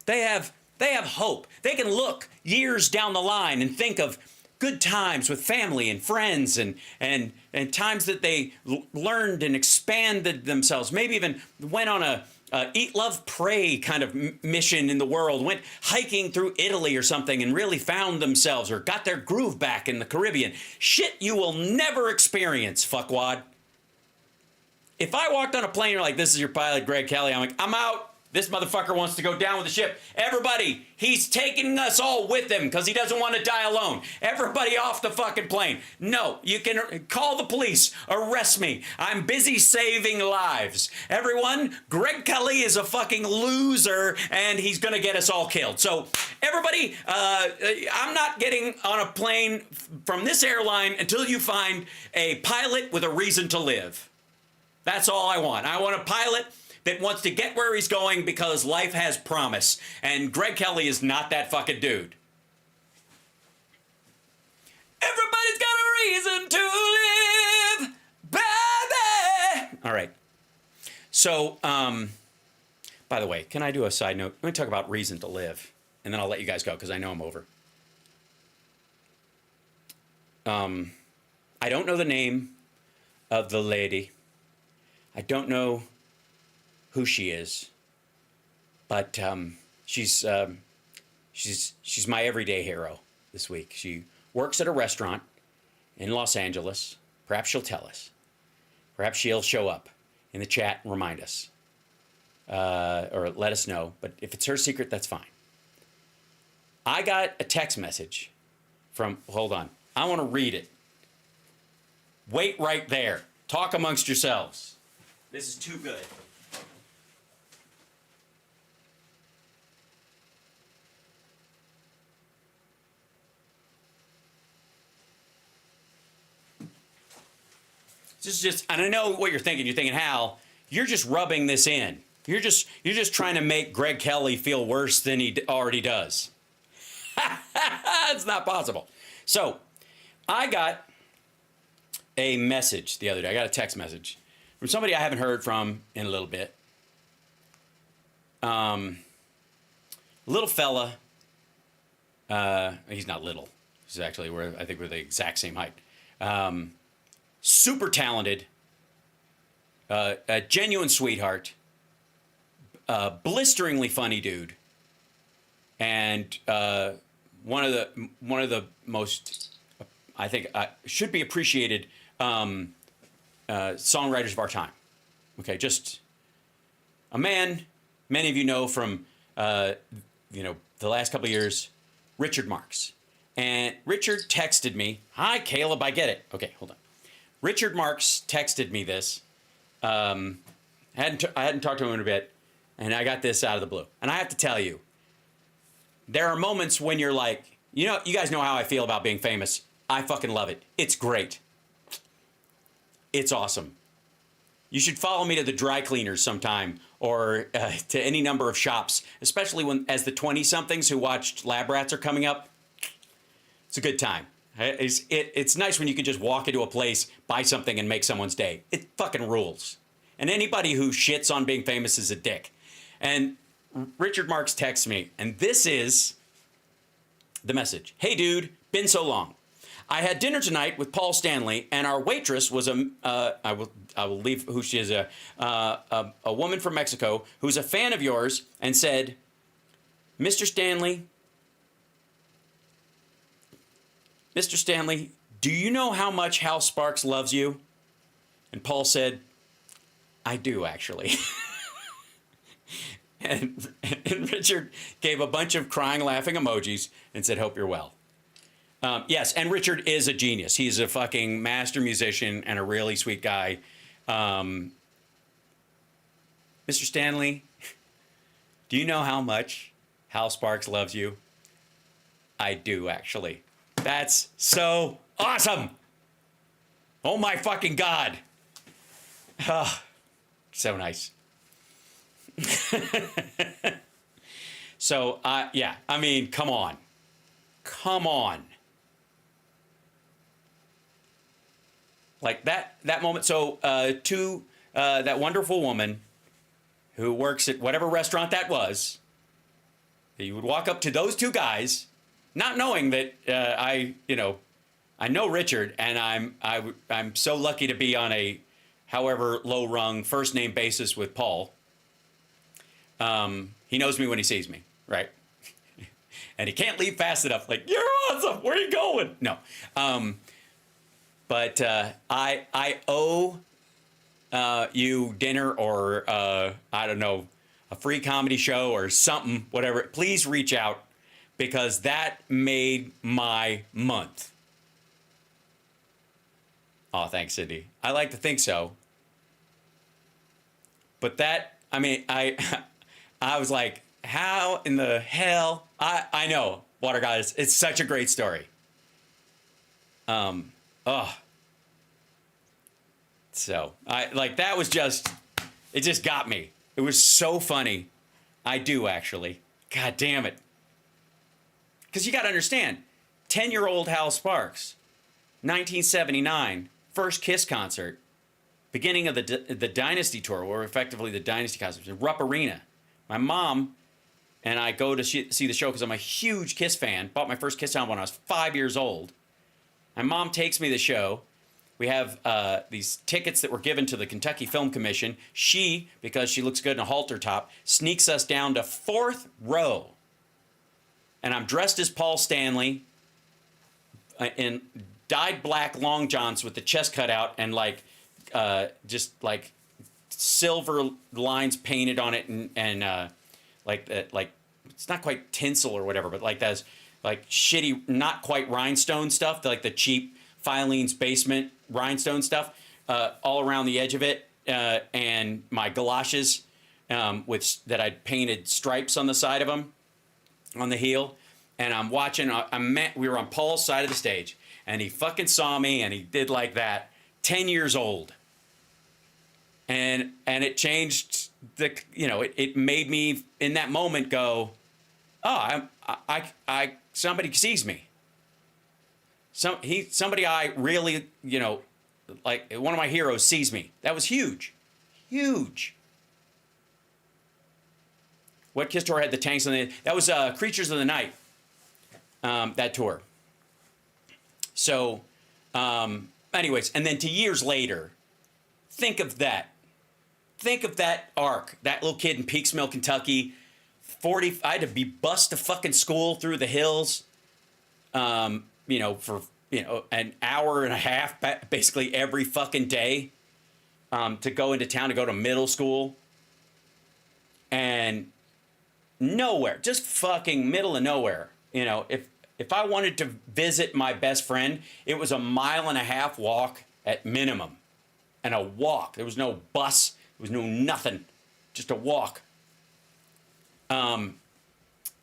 They have hope. They can look years down the line and think of good times with family and friends and times that they learned and expanded themselves. Maybe even went on a eat, love, pray kind of mission in the world, went hiking through Italy or something and really found themselves or got their groove back in the Caribbean. Shit you will never experience, fuckwad. If I walked on a plane and like, this is your pilot, Greg Kelly, I'm like, I'm out. This motherfucker wants to go down with the ship. Everybody, he's taking us all with him because he doesn't want to die alone. Everybody off the fucking plane. No, you can call the police. Arrest me. I'm busy saving lives. Everyone, Greg Kelly is a fucking loser and he's going to get us all killed. So everybody, I'm not getting on a plane from this airline until you find a pilot with a reason to live. That's all I want. I want a pilot that wants to get where he's going because life has promise. And Greg Kelly is not that fucking dude. Everybody's got a reason to live, baby. All right. So, by the way, can I do a side note? Let me talk about reason to live, and then I'll let you guys go because I know I'm over. I don't know the name of the lady. I don't know who she is, but she's my everyday hero this week. She works at a restaurant in Los Angeles. Perhaps she'll tell us. Perhaps she'll show up in the chat and remind us, or let us know. But if it's her secret, that's fine. I got a text message from. Hold on, I want to read it. Wait right there. Talk amongst yourselves. This is too good. This is just, and I know what you're thinking. You're thinking, Hal, you're just rubbing this in. You're just trying to make Greg Kelly feel worse than he already does. It's not possible. So, I got a message the other day. I got a text message from somebody I haven't heard from in a little bit. Little fella. He's not little. He's actually, I think we're the exact same height. Super talented, a genuine sweetheart, blisteringly funny dude, and one of the most, I think, should be appreciated songwriters of our time. Okay, just a man many of you know from the last couple of years, Richard Marx. And Richard texted me, "Hi, Caleb, I get it." Okay, hold on. Richard Marx texted me this. I hadn't talked to him in a bit, and I got this out of the blue. And I have to tell you, there are moments when you're like, you guys know how I feel about being famous. I fucking love it. It's great. It's awesome. You should follow me to the dry cleaners sometime or to any number of shops, especially when as the 20-somethings who watched Lab Rats are coming up. It's a good time. It's nice when you can just walk into a place, buy something, and make someone's day. It fucking rules. And anybody who shits on being famous is a dick. And Richard Marks texts me, and this is the message. Hey, dude, been so long. I had dinner tonight with Paul Stanley, and our waitress was I will leave who she is, a woman from Mexico who's a fan of yours, and said, Mr. Stanley, do you know how much Hal Sparks loves you? And Paul said, I do, actually. and Richard gave a bunch of crying, laughing emojis and said, hope you're well. Yes, and Richard is a genius. He's a fucking master musician and a really sweet guy. Mr. Stanley, do you know how much Hal Sparks loves you? I do, actually. That's so awesome. Oh my fucking God. Oh, so nice. So, yeah, I mean, come on. Come on. Like that moment. So, to that wonderful woman who works at whatever restaurant that was, you would walk up to those two guys, not knowing that I know Richard, and I'm so lucky to be on a however low rung first name basis with Paul. He knows me when he sees me, right? And he can't leave fast enough. Like, you're awesome. Where are you going? No. But I owe you dinner, or I don't know, a free comedy show or something, whatever. Please reach out, because that made my month. Oh, thanks, Cindy. I like to think so. But that, I mean, I was like, how in the hell? I know, Water Goddess. It's such a great story. So that was just, it just got me. It was so funny. I do, actually. God damn it. Because you got to understand, 10-year-old Hal Sparks, 1979, first Kiss concert, beginning of the Dynasty tour, or effectively the Dynasty concerts in Rupp Arena. My mom and I go to see the show because I'm a huge Kiss fan. Bought my first Kiss album when I was 5 years old. My mom takes me to the show. We have these tickets that were given to the Kentucky Film Commission. She, because she looks good in a halter top, sneaks us down to 4th row. And I'm dressed as Paul Stanley in dyed black long johns with the chest cut out and just silver lines painted on it, and like it's not quite tinsel or whatever, but like that's like shitty, not quite rhinestone stuff, like the cheap Filene's Basement rhinestone stuff all around the edge of it, and my galoshes that I'd painted stripes on the side of them, on the heel. And I'm watching, we were on Paul's side of the stage, and he fucking saw me, and he did like that, 10 years old. And it changed it made me in that moment go, oh, I somebody sees me. Somebody I really, like one of my heroes sees me. That was huge. Huge. What Kiss tour had the tanks on it? That was Creatures of the Night. That tour. So, anyways, and then 2 years later, think of that. Think of that arc. That little kid in Peaksmill, Kentucky. I had to be bused to fucking school through the hills, for an hour and a half, basically every fucking day, to go into town, to go to middle school. And nowhere, just fucking middle of nowhere. If I wanted to visit my best friend, it was a 1.5 mile walk at minimum. And a walk. There was no bus. There was no nothing. Just a walk. And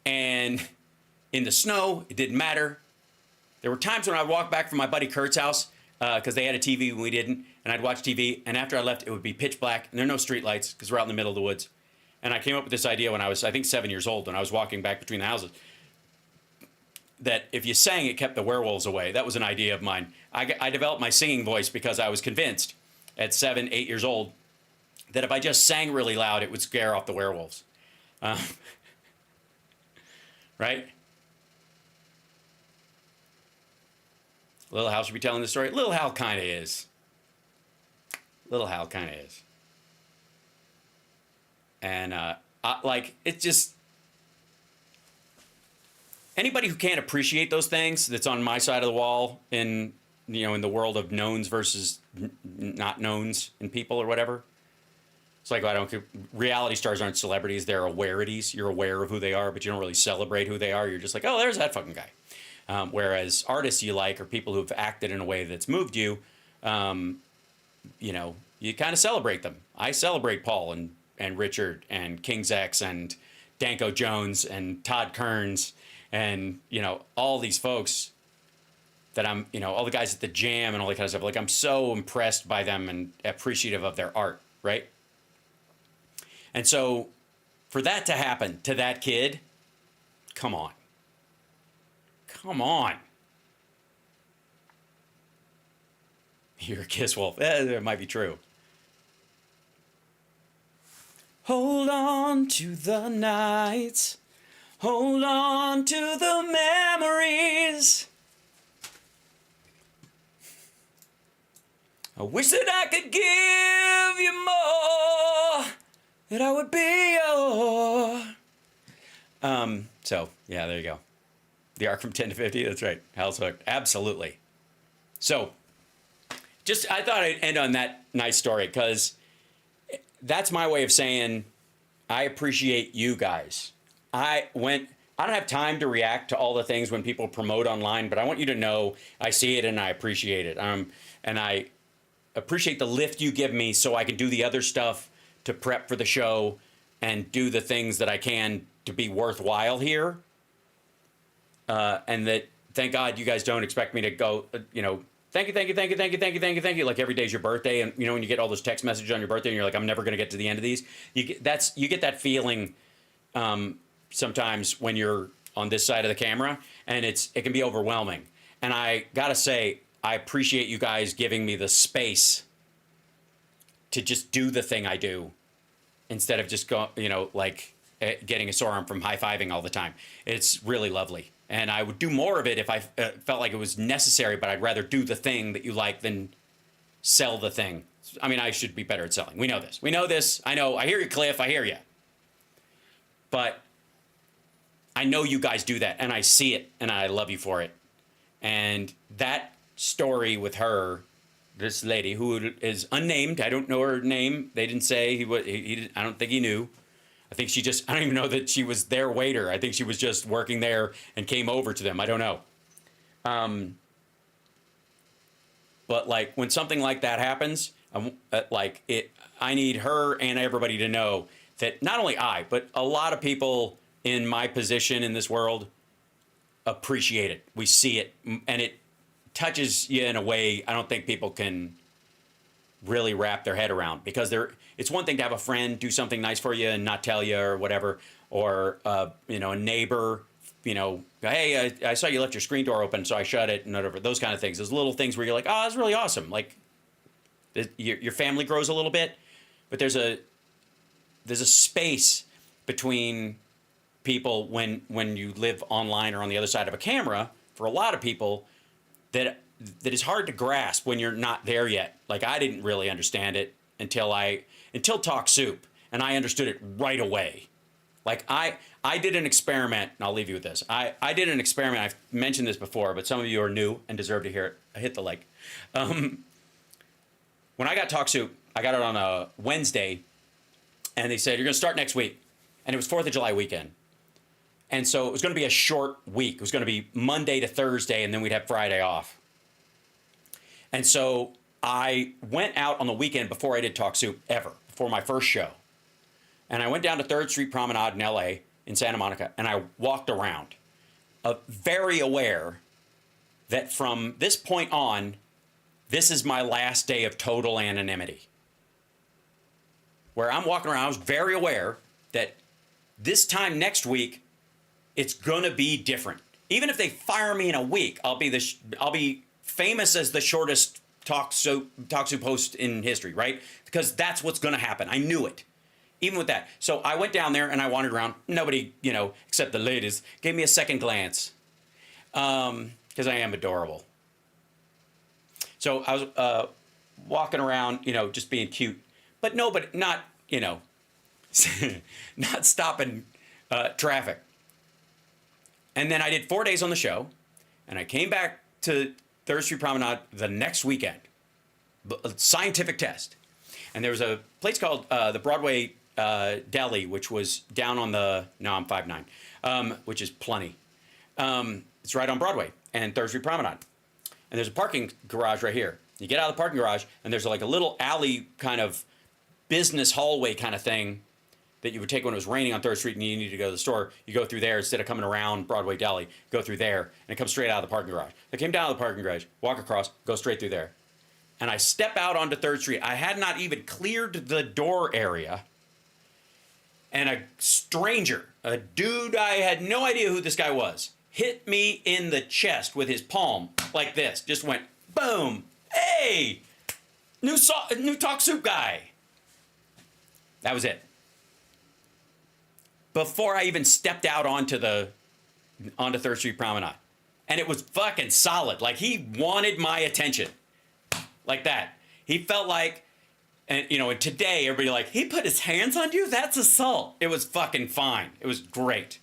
in the snow, it didn't matter. There were times when I'd walk back from my buddy Kurt's house, because they had a TV when we didn't, and I'd watch TV, and after I left, it would be pitch black, and there are no street lights, because we're out in the middle of the woods. And I came up with this idea when I was, I think, 7 years old, when I was walking back between the houses, that if you sang, it kept the werewolves away. That was an idea of mine. I developed my singing voice because I was convinced at 7, 8 years old that if I just sang really loud, it would scare off the werewolves. Right? Little Hal should be telling the story. Little Hal kind of is. Little Hal kind of is. And, it's just... Anybody who can't appreciate those things, that's on my side of the wall in the world of knowns versus not knowns in people or whatever. It's like, reality stars aren't celebrities. They're awarities. You're aware of who they are, but you don't really celebrate who they are. You're just like, oh, there's that fucking guy. Whereas artists you like, or people who've acted in a way that's moved you, you kind of celebrate them. I celebrate Paul and Richard and King's X and Danko Jones and Todd Kearns and, all these folks that I'm, all the guys at the Jam and all that kind of stuff. Like, I'm so impressed by them and appreciative of their art, right? And so for that to happen to that kid, come on. Come on. You're a kiss wolf. That might be true. Hold on to the nights. Hold on to the memories. I wish that I could give you more, that I would be your. So, yeah, there you go. The arc from 10 to 50, that's right. Hal's hooked. Absolutely. So, I thought I'd end on that nice story, because that's my way of saying I appreciate you guys. I don't have time to react to all the things when people promote online, but I want you to know I see it and I appreciate it. And I appreciate the lift you give me so I can do the other stuff to prep for the show and do the things that I can to be worthwhile here. And that, thank God, you guys don't expect me to go, thank you. Like, every day's your birthday, and when you get all those text messages on your birthday, and you're like, I'm never going to get to the end of these. You get that feeling sometimes when you're on this side of the camera, and it can be overwhelming. And I gotta say, I appreciate you guys giving me the space to just do the thing I do, instead of just getting a sore arm from high-fiving all the time. It's really lovely. And I would do more of it if I felt like it was necessary, but I'd rather do the thing that you like than sell the thing. I mean, I should be better at selling. We know this. I know. I hear you, Cliff. I hear you. But I know you guys do that, and I see it, and I love you for it. And that story with her, this lady who is unnamed, I don't know her name. They didn't say I don't think he knew. I think I don't even know that she was their waiter. I think she was just working there and came over to them. I don't know. But when something like that happens, I need her and everybody to know that not only I, but a lot of people in my position in this world appreciate it. We see it, and it touches you in a way I don't think people can really wrap their head around, because it's one thing to have a friend do something nice for you and not tell you or whatever, or a neighbor, hey, I saw you left your screen door open, so I shut it, and whatever. Those kind of things. Those little things where you're like, oh, that's really awesome. Like, your family grows a little bit, but there's a space between people when you live online or on the other side of a camera, for a lot of people, that is hard to grasp when you're not there yet. Like, I didn't really understand it until Talk Soup, and I understood it right away. Like, I did an experiment, and I'll leave you with this. I did an experiment. I've mentioned this before, but some of you are new and deserve to hear it. I hit the like. When I got Talk Soup, I got it on a Wednesday, and they said, you're going to start next week. And it was 4th of July weekend. And so it was going to be a short week. It was going to be Monday to Thursday, and then we'd have Friday off. And so I went out on the weekend before I did Talk Soup ever, before my first show. And I went down to 3rd Street Promenade in LA, in Santa Monica, and I walked around, very aware that from this point on, this is my last day of total anonymity. Where I'm walking around, I was very aware that this time next week, it's gonna be different. Even if they fire me in a week, I'll be famous as the shortest talk soup host in history, right? Because that's what's gonna happen. I knew it. Even with that. So I went down there and I wandered around. Nobody, except the ladies, gave me a second glance. Because I am adorable. So I was walking around, just being cute. But not, not stopping traffic. And then I did 4 days on the show. And I came back to 3rd Street Promenade the next weekend. A scientific test. And there was a place called the Broadway Deli, which was down on the, no, I'm 5'9", which is plenty. It's right on Broadway and 3rd Street Promenade. And there's a parking garage right here. You get out of the parking garage, and there's like a little alley kind of business hallway kind of thing that you would take when it was raining on 3rd Street and you need to go to the store. You go through there instead of coming around Broadway Deli. Go through there, and it comes straight out of the parking garage. I came down to the parking garage, walk across, go straight through there. And I step out onto 3rd Street. I had not even cleared the door area. And a stranger, a dude, I had no idea who this guy was, hit me in the chest with his palm like this. Just went, boom. Hey, new talk soup guy. That was it. Before I even stepped out onto 3rd Street Promenade. And it was fucking solid. Like, he wanted my attention. Like that. He felt like, and today everybody like, he put his hands on you? That's assault. It was fucking fine. It was great.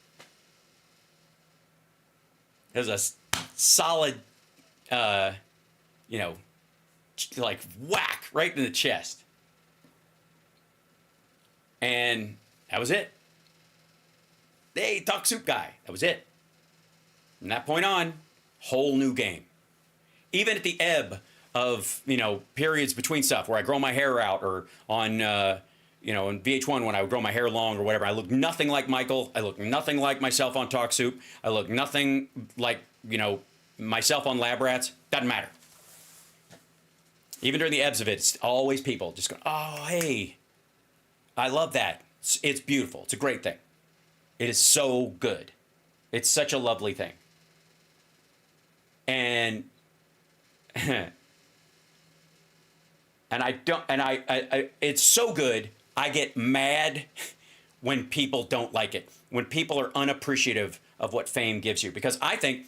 It was a solid, like whack right in the chest. And that was it. Hey, talk soup guy. That was it. From that point on, whole new game. Even at the ebb of, periods between stuff where I grow my hair out, or on, in VH1 when I would grow my hair long or whatever, I look nothing like Michael. I look nothing like myself on Talk Soup. I look nothing like, myself on Lab Rats. Doesn't matter. Even during the ebbs of it, it's always people just going, oh, hey, I love that. It's beautiful. It's a great thing. It is so good. It's such a lovely thing. And it's so good, I get mad when people don't like it, when people are unappreciative of what fame gives you. Because I think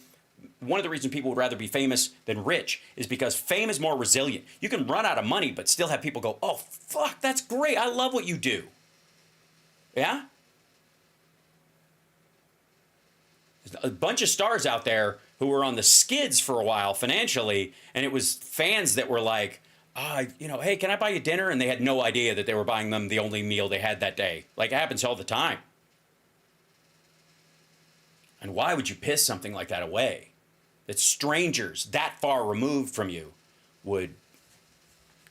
one of the reasons people would rather be famous than rich is because fame is more resilient. You can run out of money, but still have people go, oh, fuck, that's great. I love what you do. Yeah? There's a bunch of stars out there who were on the skids for a while financially, and it was fans that were like, hey, can I buy you dinner? And they had no idea that they were buying them the only meal they had that day. Like, it happens all the time. And why would you piss something like that away? That strangers that far removed from you would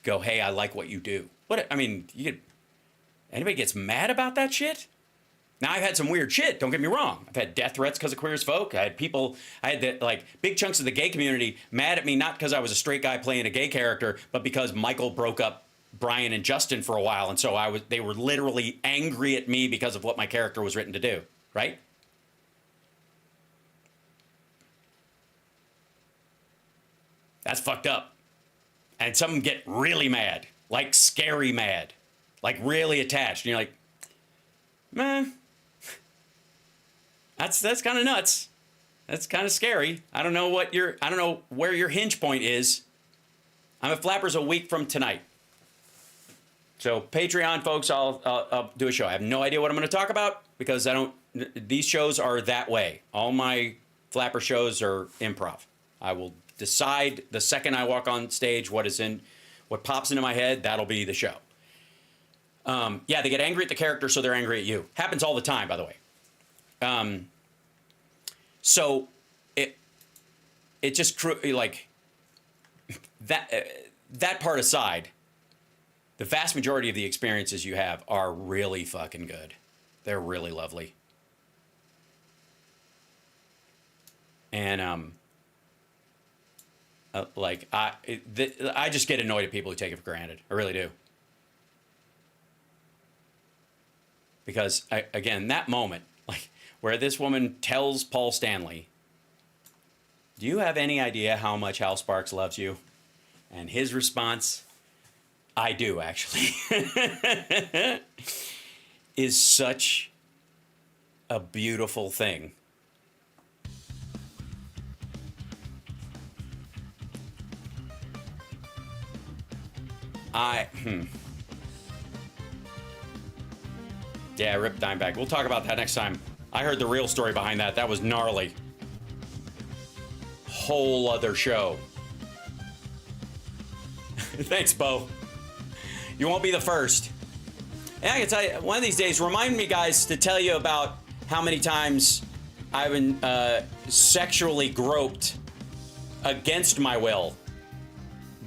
go, hey, I like what you do. Anybody gets mad about that shit? Now, I've had some weird shit, don't get me wrong. I've had death threats because of Queer as Folk. I had big chunks of the gay community mad at me, not because I was a straight guy playing a gay character, but because Michael broke up Brian and Justin for a while. And so they were literally angry at me because of what my character was written to do, right? That's fucked up. And some of them get really mad, like scary mad, like really attached. And you're like, man, that's kind of nuts. That's kind of scary. I don't know where your hinge point is. I'm at Flappers a week from tonight. So Patreon folks, I'll do a show. I have no idea what I'm going to talk about because these shows are that way. All my Flapper shows are improv. I will decide the second I walk on stage what pops into my head, that'll be the show. Yeah, they get angry at the character, so they're angry at you. Happens all the time, by the way. So it just like that part aside, the vast majority of the experiences you have are really fucking good. They're really lovely. And I just get annoyed at people who take it for granted. I really do. because again, that moment, like where this woman tells Paul Stanley, "Do you have any idea how much Hal Sparks loves you?" And his response, "I do, actually," is such a beautiful thing. Yeah, rip Dimebag. We'll talk about that next time. I heard the real story behind that. That was gnarly. Whole other show. Thanks, Bo. You won't be the first. And I can tell you, one of these days, remind me, guys, to tell you about how many times I've been sexually groped against my will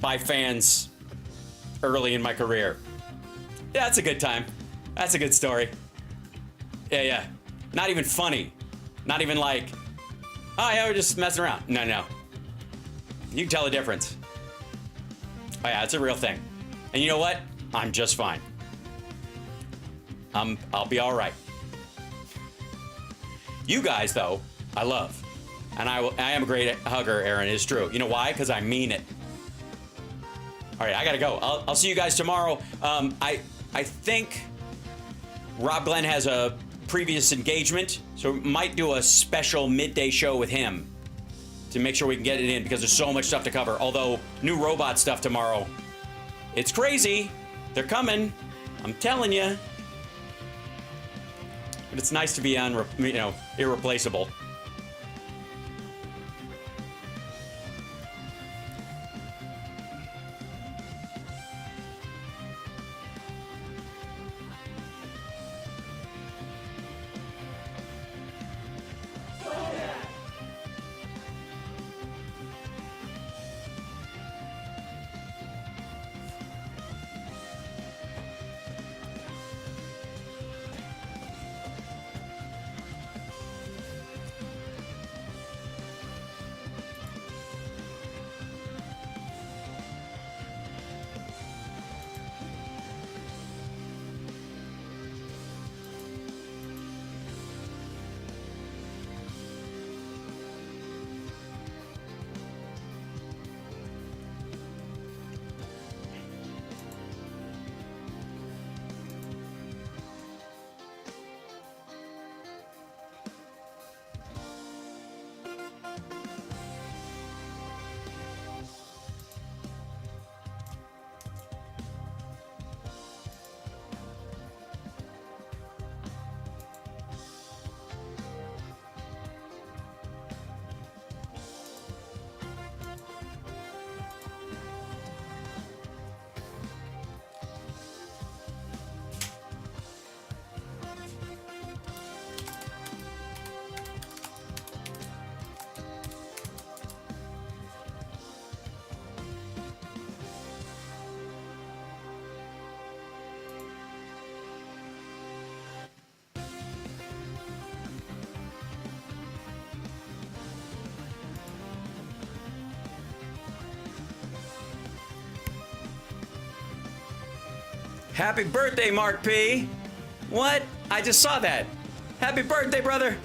by fans early in my career. Yeah, that's a good time. That's a good story. Yeah. Not even funny. Not even like, oh yeah, we're just messing around. No. You can tell the difference. Oh yeah, it's a real thing. And you know what? I'm just fine. I'll be all right. You guys, though, I love. And I am a great hugger, Aaron. It's true. You know why? Because I mean it. All right, I gotta go. I'll see you guys tomorrow. I think Rob Glenn has a previous engagement, so we might do a special midday show with him to make sure we can get it in, because there's so much stuff to cover. Although new robot stuff tomorrow, it's crazy. They're coming. I'm telling you. But it's nice to be irreplaceable. Happy birthday, Mark P. What? I just saw that. Happy birthday, brother.